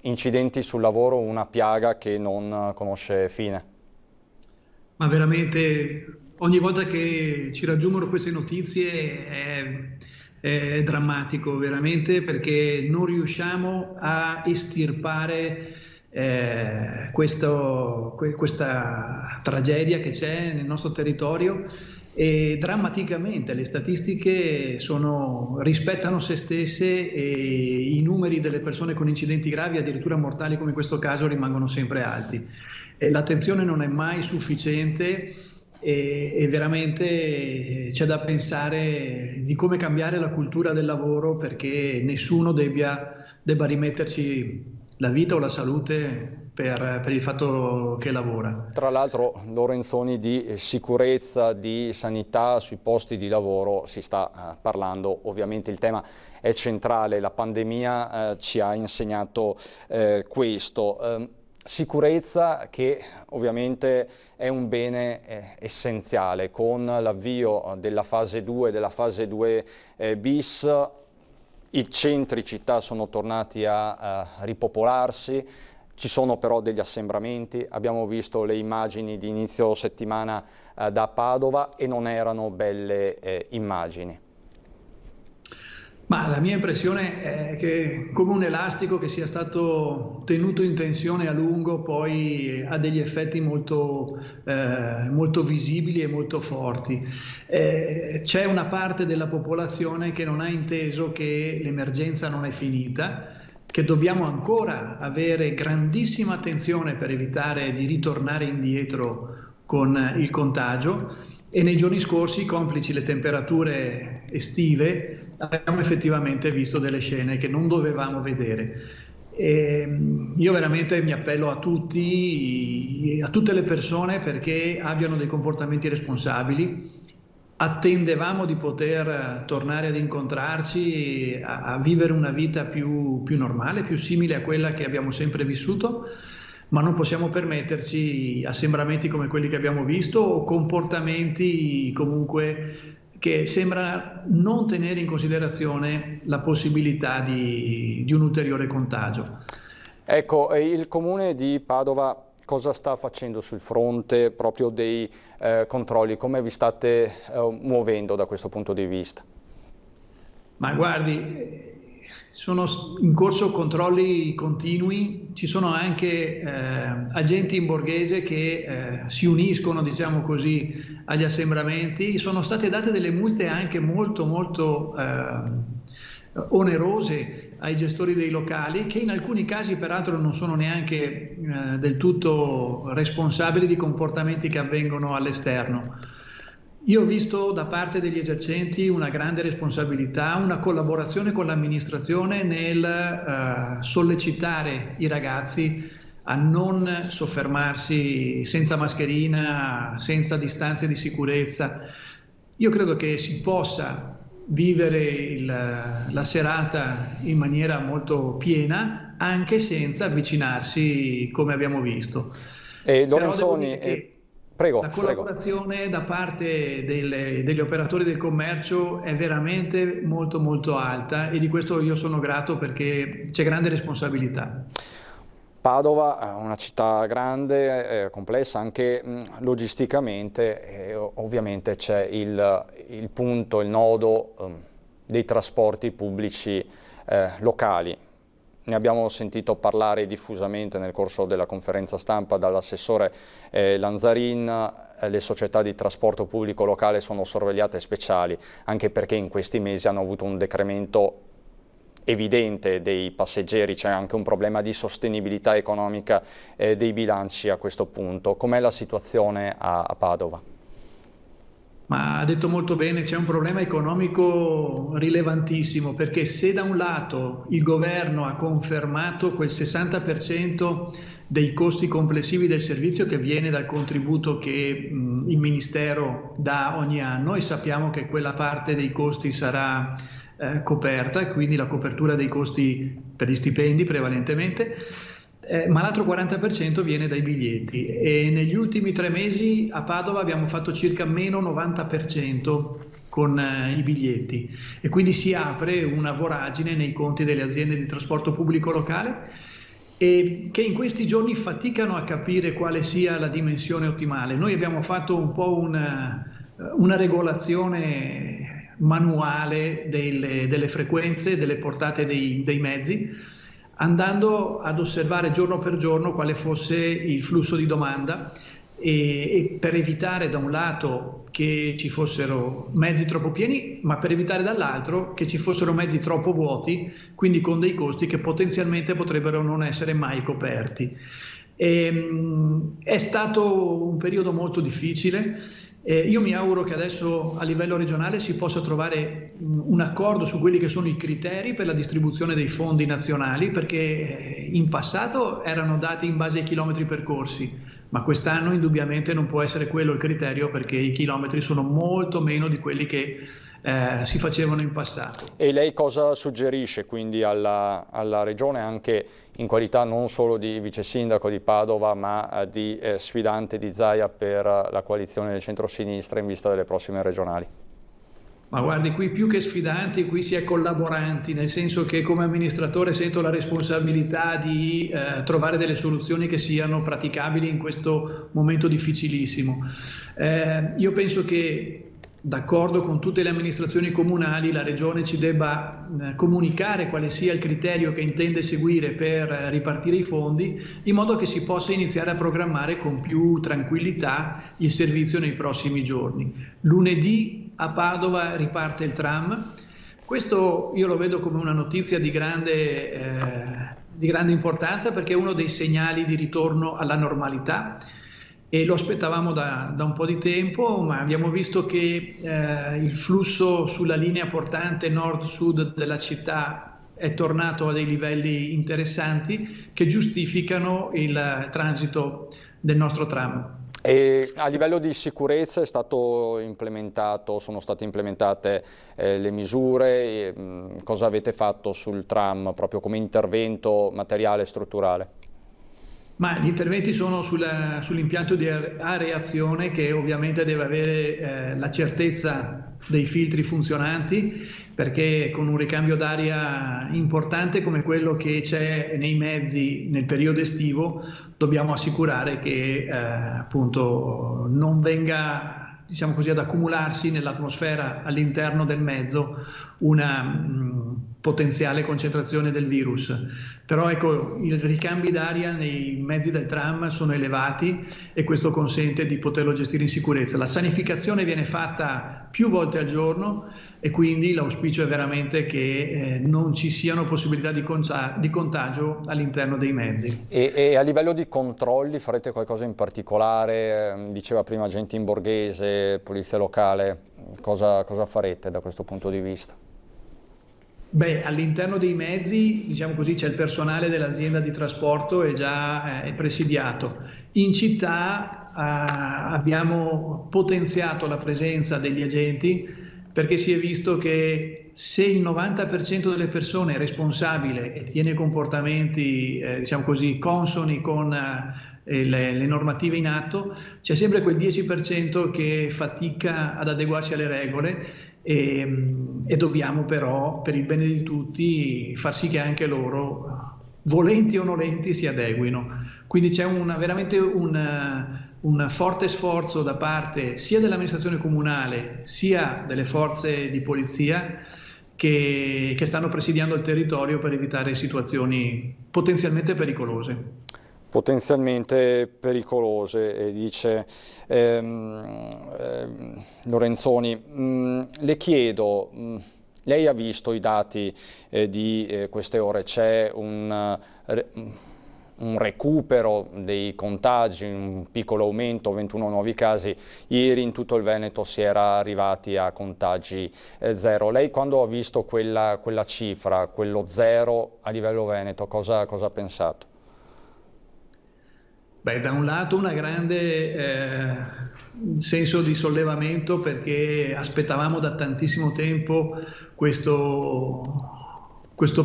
Incidenti sul lavoro, una piaga che non conosce fine. Ma veramente ogni volta che ci raggiungono queste notizie è drammatico, veramente, perché non riusciamo a estirpare questa tragedia che c'è nel nostro territorio, e drammaticamente le statistiche rispettano se stesse e i numeri delle persone con incidenti gravi, addirittura mortali come in questo caso, rimangono sempre alti. L'attenzione non è mai sufficiente e veramente c'è da pensare di come cambiare la cultura del lavoro, perché nessuno debba rimetterci la vita o la salute per il fatto che lavora. Tra l'altro, Lorenzoni, di sicurezza, di sanità sui posti di lavoro si sta parlando. Ovviamente il tema è centrale, la pandemia ci ha insegnato questo. Sicurezza che ovviamente è un bene essenziale. Con l'avvio della fase 2, della fase 2 bis, i centri città sono tornati a ripopolarsi, ci sono però degli assembramenti, abbiamo visto le immagini di inizio settimana da Padova e non erano belle immagini. Ma la mia impressione è che, come un elastico che sia stato tenuto in tensione a lungo, poi ha degli effetti molto visibili e molto forti. C'è una parte della popolazione che non ha inteso che l'emergenza non è finita, che dobbiamo ancora avere grandissima attenzione per evitare di ritornare indietro con il contagio, e nei giorni scorsi, complici le temperature estive, abbiamo effettivamente visto delle scene che non dovevamo vedere. Io veramente mi appello a tutte le persone perché abbiano dei comportamenti responsabili. Attendevamo di poter tornare ad incontrarci, a vivere una vita più normale, più simile a quella che abbiamo sempre vissuto, ma non possiamo permetterci assembramenti come quelli che abbiamo visto o comportamenti comunque che sembra non tenere in considerazione la possibilità di un ulteriore contagio. Ecco, il Comune di Padova cosa sta facendo sul fronte proprio dei controlli? Come vi state muovendo da questo punto di vista? Ma guardi, sono in corso controlli continui, ci sono anche agenti in borghese che si uniscono, diciamo così, agli assembramenti. Sono state date delle multe anche molto onerose ai gestori dei locali, che in alcuni casi peraltro non sono neanche del tutto responsabili di comportamenti che avvengono all'esterno. Io ho visto da parte degli esercenti una grande responsabilità, una collaborazione con l'amministrazione nel sollecitare i ragazzi a non soffermarsi senza mascherina, senza distanze di sicurezza. Io credo che si possa vivere la serata in maniera molto piena, anche senza avvicinarsi come abbiamo visto. Lorenzoni, prego. La collaborazione da parte degli operatori del commercio è veramente molto molto alta, e di questo io sono grato, perché c'è grande responsabilità. Padova è una città grande, complessa anche logisticamente, e ovviamente c'è il punto, il nodo dei trasporti pubblici locali. Ne abbiamo sentito parlare diffusamente nel corso della conferenza stampa dall'assessore Lanzarin. Le società di trasporto pubblico locale sono sorvegliate speciali, anche perché in questi mesi hanno avuto un decremento evidente dei passeggeri, c'è anche un problema di sostenibilità economica dei bilanci a questo punto. Com'è la situazione a Padova? Ma ha detto molto bene, c'è un problema economico rilevantissimo, perché se da un lato il governo ha confermato quel 60% dei costi complessivi del servizio che viene dal contributo che il Ministero dà ogni anno, e sappiamo che quella parte dei costi sarà coperta, e quindi la copertura dei costi per gli stipendi prevalentemente, ma l'altro 40% viene dai biglietti, e negli ultimi 3 mesi a Padova abbiamo fatto circa meno 90% con i biglietti, e quindi si apre una voragine nei conti delle aziende di trasporto pubblico locale, e che in questi giorni faticano a capire quale sia la dimensione ottimale. Noi abbiamo fatto un po' una regolazione manuale delle frequenze, delle portate dei mezzi, andando ad osservare giorno per giorno quale fosse il flusso di domanda, e per evitare da un lato che ci fossero mezzi troppo pieni, ma per evitare dall'altro che ci fossero mezzi troppo vuoti, quindi con dei costi che potenzialmente potrebbero non essere mai coperti. È stato un periodo molto difficile. Io mi auguro che adesso a livello regionale si possa trovare un accordo su quelli che sono i criteri per la distribuzione dei fondi nazionali, perché in passato erano dati in base ai chilometri percorsi, ma quest'anno indubbiamente non può essere quello il criterio, perché i chilometri sono molto meno di quelli che si facevano in passato. E lei cosa suggerisce quindi alla Regione, anche in qualità non solo di vice sindaco di Padova, ma di sfidante di Zaia per la coalizione del centro-sinistra in vista delle prossime regionali? Ma guardi, qui più che sfidanti, qui si è collaboranti, nel senso che come amministratore sento la responsabilità di trovare delle soluzioni che siano praticabili in questo momento difficilissimo. Io penso che, d'accordo con tutte le amministrazioni comunali, la Regione ci debba comunicare quale sia il criterio che intende seguire per ripartire i fondi, in modo che si possa iniziare a programmare con più tranquillità il servizio nei prossimi giorni. Lunedì a Padova riparte il tram. Questo io lo vedo come una notizia di grande importanza, perché è uno dei segnali di ritorno alla normalità, e lo aspettavamo da un po' di tempo, ma abbiamo visto che il flusso sulla linea portante nord-sud della città è tornato a dei livelli interessanti che giustificano il transito del nostro tram. E a livello di sicurezza sono state implementate le misure? Cosa avete fatto sul tram proprio come intervento materiale e strutturale? Ma gli interventi sono sull'impianto di areazione, che ovviamente deve avere la certezza dei filtri funzionanti, perché con un ricambio d'aria importante come quello che c'è nei mezzi nel periodo estivo dobbiamo assicurare che appunto non venga, diciamo così, ad accumularsi nell'atmosfera all'interno del mezzo una potenziale concentrazione del virus. Però ecco, i ricambi d'aria nei mezzi del tram sono elevati, e questo consente di poterlo gestire in sicurezza. La sanificazione viene fatta più volte al giorno, e quindi l'auspicio è veramente che non ci siano possibilità di contagio all'interno dei mezzi. E a livello di controlli farete qualcosa in particolare? Diceva prima agenti in borghese, polizia locale, cosa farete da questo punto di vista? Beh, all'interno dei mezzi, diciamo così, c'è il personale dell'azienda di trasporto e già è presidiato. In città abbiamo potenziato la presenza degli agenti, perché si è visto che se il 90% delle persone è responsabile e tiene comportamenti diciamo così, consoni con le normative in atto, c'è sempre quel 10% che fatica ad adeguarsi alle regole e dobbiamo però, per il bene di tutti, far sì che anche loro, volenti o nolenti, si adeguino. Quindi c'è veramente un forte sforzo da parte sia dell'amministrazione comunale sia delle forze di polizia che stanno presidiando il territorio per evitare situazioni potenzialmente pericolose. Potenzialmente pericolose, dice Lorenzoni. Le chiedo, lei ha visto i dati di queste ore, c'è un recupero dei contagi, un piccolo aumento, 21 nuovi casi, ieri in tutto il Veneto si era arrivati a contagi zero. Lei quando ha visto quella cifra, quello zero a livello Veneto, cosa ha pensato? Beh, da un lato una grande senso di sollevamento, perché aspettavamo da tantissimo tempo questo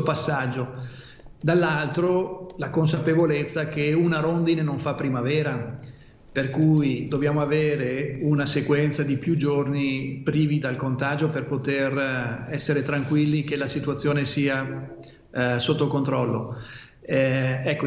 passaggio. Dall'altro la consapevolezza che una rondine non fa primavera, per cui dobbiamo avere una sequenza di più giorni privi dal contagio per poter essere tranquilli che la situazione sia sotto controllo. Ecco,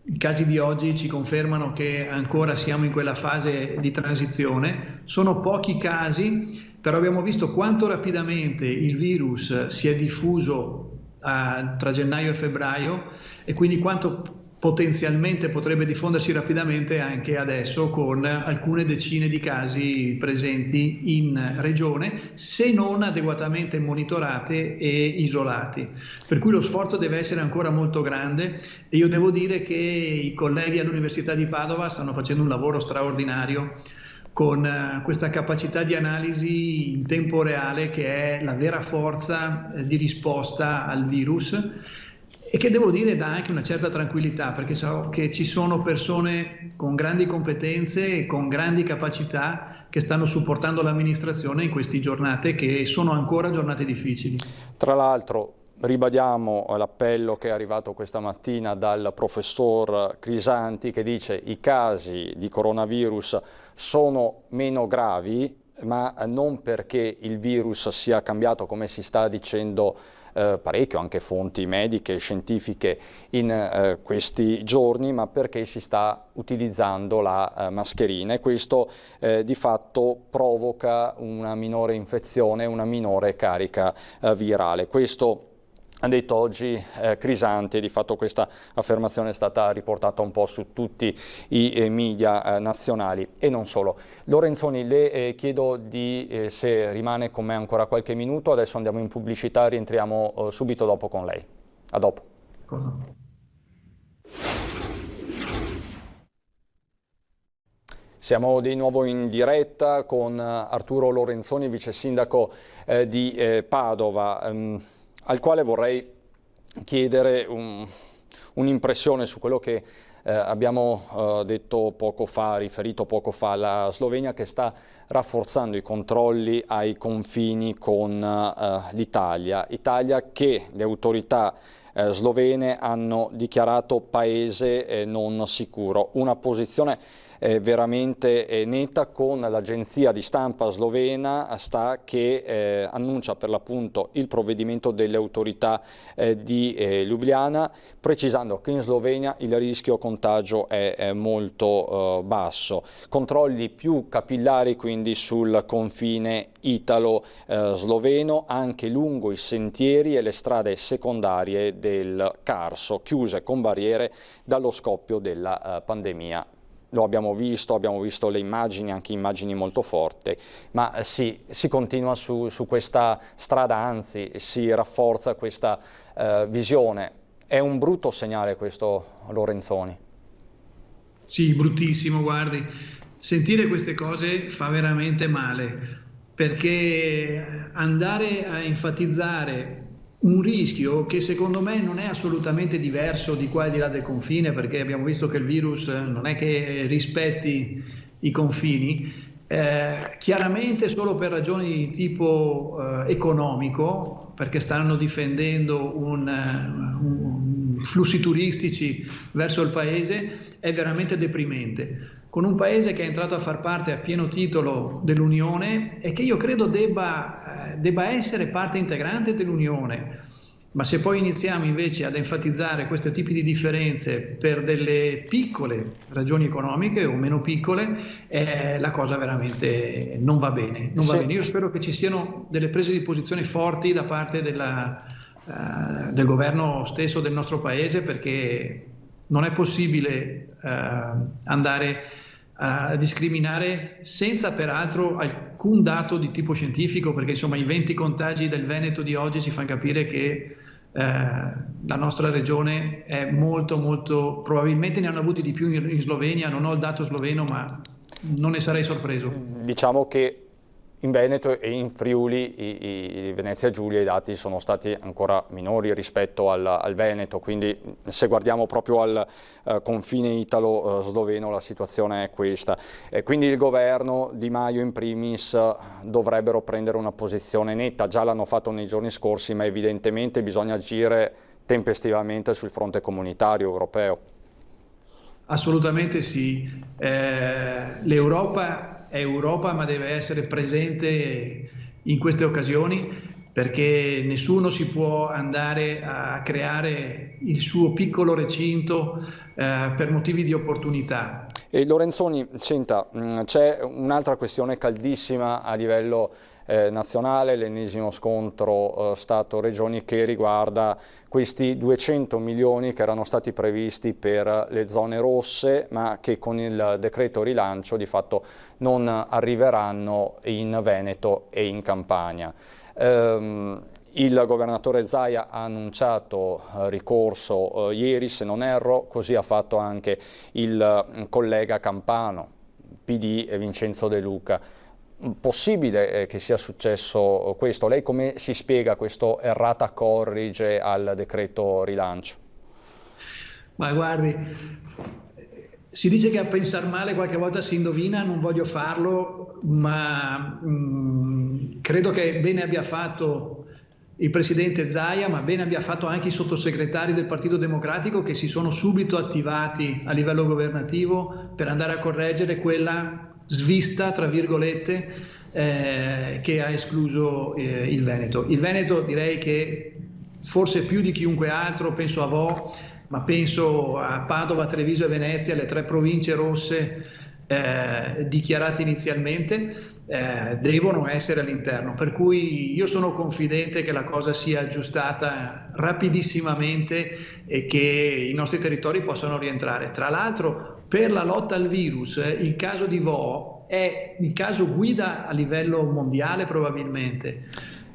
i casi di oggi ci confermano che ancora siamo in quella fase di transizione. Sono pochi casi, però abbiamo visto quanto rapidamente il virus si è diffuso tra gennaio e febbraio e quindi quanto potenzialmente potrebbe diffondersi rapidamente anche adesso, con alcune decine di casi presenti in regione, se non adeguatamente monitorate e isolati. Per cui lo sforzo deve essere ancora molto grande e io devo dire che i colleghi all'Università di Padova stanno facendo un lavoro straordinario con questa capacità di analisi in tempo reale che è la vera forza di risposta al virus, e che devo dire dà anche una certa tranquillità, perché so che ci sono persone con grandi competenze e con grandi capacità che stanno supportando l'amministrazione in queste giornate che sono ancora giornate difficili. Tra l'altro ribadiamo l'appello che è arrivato questa mattina dal professor Crisanti, che dice i casi di coronavirus sono meno gravi, ma non perché il virus sia cambiato, come si sta dicendo parecchio, anche fonti mediche e scientifiche in questi giorni, ma perché si sta utilizzando la mascherina, e questo di fatto provoca una minore infezione, una minore carica virale. Questo ha detto oggi Crisanti, e di fatto questa affermazione è stata riportata un po' su tutti i media nazionali e non solo. Lorenzoni, le chiedo se rimane con me ancora qualche minuto, adesso andiamo in pubblicità, rientriamo subito dopo con lei. A dopo. Cosa? Siamo di nuovo in diretta con Arturo Lorenzoni, vice sindaco di Padova, al quale vorrei chiedere un'impressione su quello che abbiamo detto poco fa, riferito poco fa, la Slovenia che sta rafforzando i controlli ai confini con l'Italia, Italia che le autorità slovene hanno dichiarato paese non sicuro, una posizione veramente netta, con l'agenzia di stampa slovena che annuncia per l'appunto il provvedimento delle autorità di Ljubljana, precisando che in Slovenia il rischio contagio è molto basso. Controlli più capillari quindi sul confine italo-sloveno, anche lungo i sentieri e le strade secondarie del Carso, chiuse con barriere dallo scoppio della pandemia. Lo abbiamo visto le immagini, anche immagini molto forti, ma sì, si continua su questa strada, anzi si rafforza questa visione. È un brutto segnale questo, Lorenzoni? Sì, bruttissimo, guardi. Sentire queste cose fa veramente male, perché andare a enfatizzare un rischio che secondo me non è assolutamente diverso di qua e di là del confine, perché abbiamo visto che il virus non è che rispetti i confini, chiaramente solo per ragioni di tipo economico, perché stanno difendendo flussi turistici verso il paese, è veramente deprimente. Con un paese che è entrato a far parte a pieno titolo dell'Unione e che io credo debba essere parte integrante dell'Unione. Ma se poi iniziamo invece ad enfatizzare questi tipi di differenze per delle piccole ragioni economiche o meno piccole, la cosa veramente non va bene. Non va bene. Io spero che ci siano delle prese di posizione forti da parte del governo stesso del nostro paese, perché non è possibile andare a discriminare senza peraltro alcun dato di tipo scientifico, perché insomma i 20 contagi del Veneto di oggi ci fanno capire che la nostra regione è molto, probabilmente ne hanno avuti di più in Slovenia, non ho il dato sloveno ma non ne sarei sorpreso. Diciamo che in Veneto e in Friuli, Venezia Giulia, i dati sono stati ancora minori rispetto al Veneto, quindi se guardiamo proprio al confine italo-sloveno la situazione è questa. Quindi il governo, Di Maio in primis, dovrebbero prendere una posizione netta, già l'hanno fatto nei giorni scorsi, ma evidentemente bisogna agire tempestivamente sul fronte comunitario europeo. Assolutamente sì. L'Europa è Europa, ma deve essere presente in queste occasioni, perché nessuno si può andare a creare il suo piccolo recinto per motivi di opportunità. E Lorenzoni, senta, c'è un'altra questione caldissima a livello nazionale, l'ennesimo scontro Stato-Regioni che riguarda questi 200 milioni che erano stati previsti per le zone rosse, ma che con il decreto rilancio di fatto non arriveranno in Veneto e in Campania. Il governatore Zaia ha annunciato ricorso ieri, se non erro, così ha fatto anche il collega campano, PD Vincenzo De Luca. Possibile che sia successo questo? Lei come si spiega questo errata corrige al decreto rilancio? Ma guardi, si dice che a pensar male qualche volta si indovina, non voglio farlo, ma credo che bene abbia fatto il presidente Zaia, ma bene abbia fatto anche i sottosegretari del Partito Democratico che si sono subito attivati a livello governativo per andare a correggere quella svista, tra virgolette, che ha escluso il Veneto. Il Veneto, direi che forse più di chiunque altro, penso a Vo, ma penso a Padova, Treviso e Venezia, le 3 province rosse dichiarate inizialmente, devono essere all'interno, per cui io sono confidente che la cosa sia aggiustata rapidissimamente e che i nostri territori possano rientrare. Tra l'altro, per la lotta al virus, il caso di Vo è il caso guida a livello mondiale probabilmente,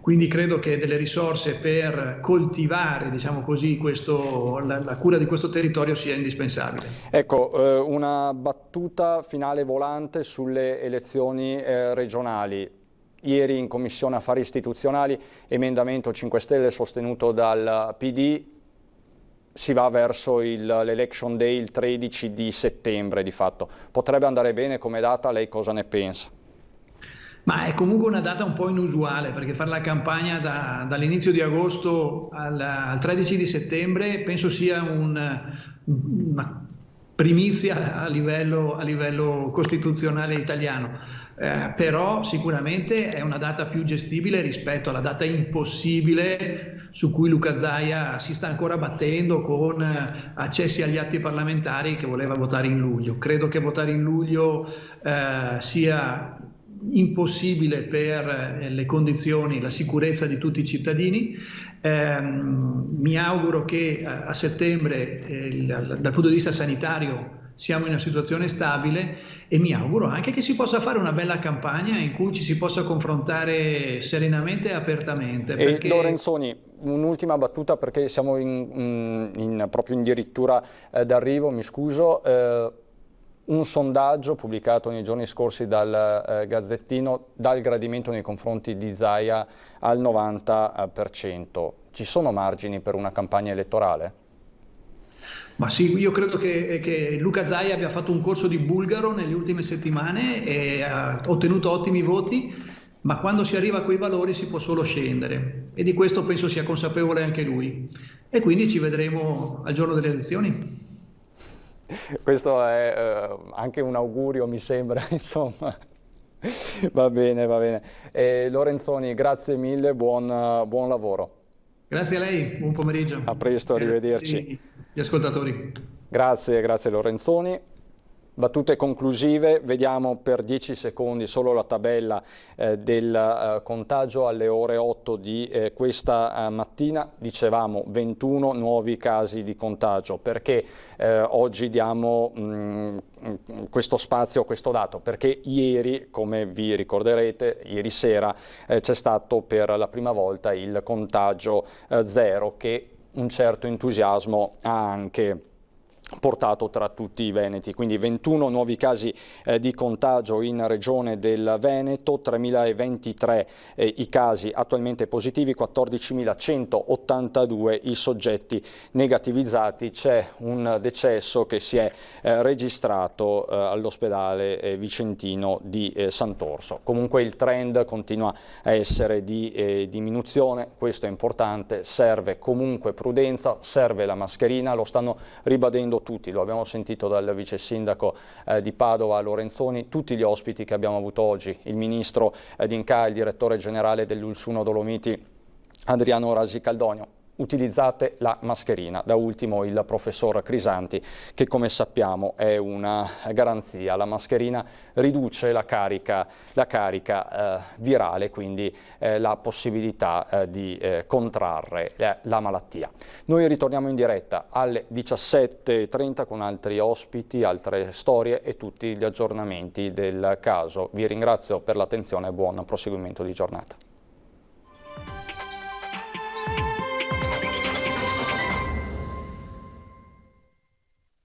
quindi credo che delle risorse per coltivare, diciamo così, la cura di questo territorio sia indispensabile. Ecco, una battuta finale volante sulle elezioni regionali. Ieri in Commissione Affari Istituzionali, emendamento 5 Stelle sostenuto dal PD, si va verso l'election day il 13 di settembre di fatto. Potrebbe andare bene come data, lei cosa ne pensa? Ma è comunque una data un po' inusuale, perché fare la campagna dall'inizio di agosto al 13 di settembre penso sia una primizia a livello costituzionale italiano. Però sicuramente è una data più gestibile rispetto alla data impossibile su cui Luca Zaia si sta ancora battendo con accessi agli atti parlamentari che voleva votare in luglio. Credo che votare in luglio sia impossibile per le condizioni, la sicurezza di tutti i cittadini. Mi auguro che a settembre dal punto di vista sanitario siamo in una situazione stabile e mi auguro anche che si possa fare una bella campagna in cui ci si possa confrontare serenamente e apertamente. Perché... Lorenzoni, un'ultima battuta perché siamo proprio addirittura d'arrivo, mi scuso. Un sondaggio pubblicato nei giorni scorsi dal Gazzettino dà il gradimento nei confronti di Zaia al 90%. Ci sono margini per una campagna elettorale? Ma sì, io credo che Luca Zaia abbia fatto un corso di bulgaro nelle ultime settimane e ha ottenuto ottimi voti, ma quando si arriva a quei valori si può solo scendere, e di questo penso sia consapevole anche lui. E quindi ci vedremo al giorno delle elezioni. Questo è anche un augurio, mi sembra, insomma. Va bene, va bene. Lorenzoni, grazie mille, buon lavoro. Grazie a lei, buon pomeriggio. A presto, arrivederci. Gli ascoltatori. Grazie Lorenzoni. Battute conclusive, vediamo per 10 secondi solo la tabella del contagio alle ore 8 di questa mattina. Dicevamo 21 nuovi casi di contagio. Perché oggi diamo questo spazio, questo dato? Perché ieri, come vi ricorderete, ieri sera c'è stato per la prima volta il contagio zero, che un certo entusiasmo ha anche portato tra tutti i veneti. Quindi 21 nuovi casi di contagio in regione del Veneto, 3.023 i casi attualmente positivi, 14.182 i soggetti negativizzati. C'è un decesso che si è registrato all'ospedale vicentino di Sant'Orso. Comunque il trend continua a essere di diminuzione, questo è importante, serve comunque prudenza, serve la mascherina, lo stanno ribadendo tutti, lo abbiamo sentito dal vice sindaco di Padova Lorenzoni, tutti gli ospiti che abbiamo avuto oggi, il ministro D'Incà, il direttore generale dell'Ulsuno Dolomiti Adriano Rasi Caldonio. Utilizzate la mascherina, da ultimo il professor Crisanti, che come sappiamo è una garanzia. La mascherina riduce la carica virale, quindi la possibilità di contrarre la malattia. Noi ritorniamo in diretta alle 17:30 con altri ospiti, altre storie e tutti gli aggiornamenti del caso. Vi ringrazio per l'attenzione e buon proseguimento di giornata.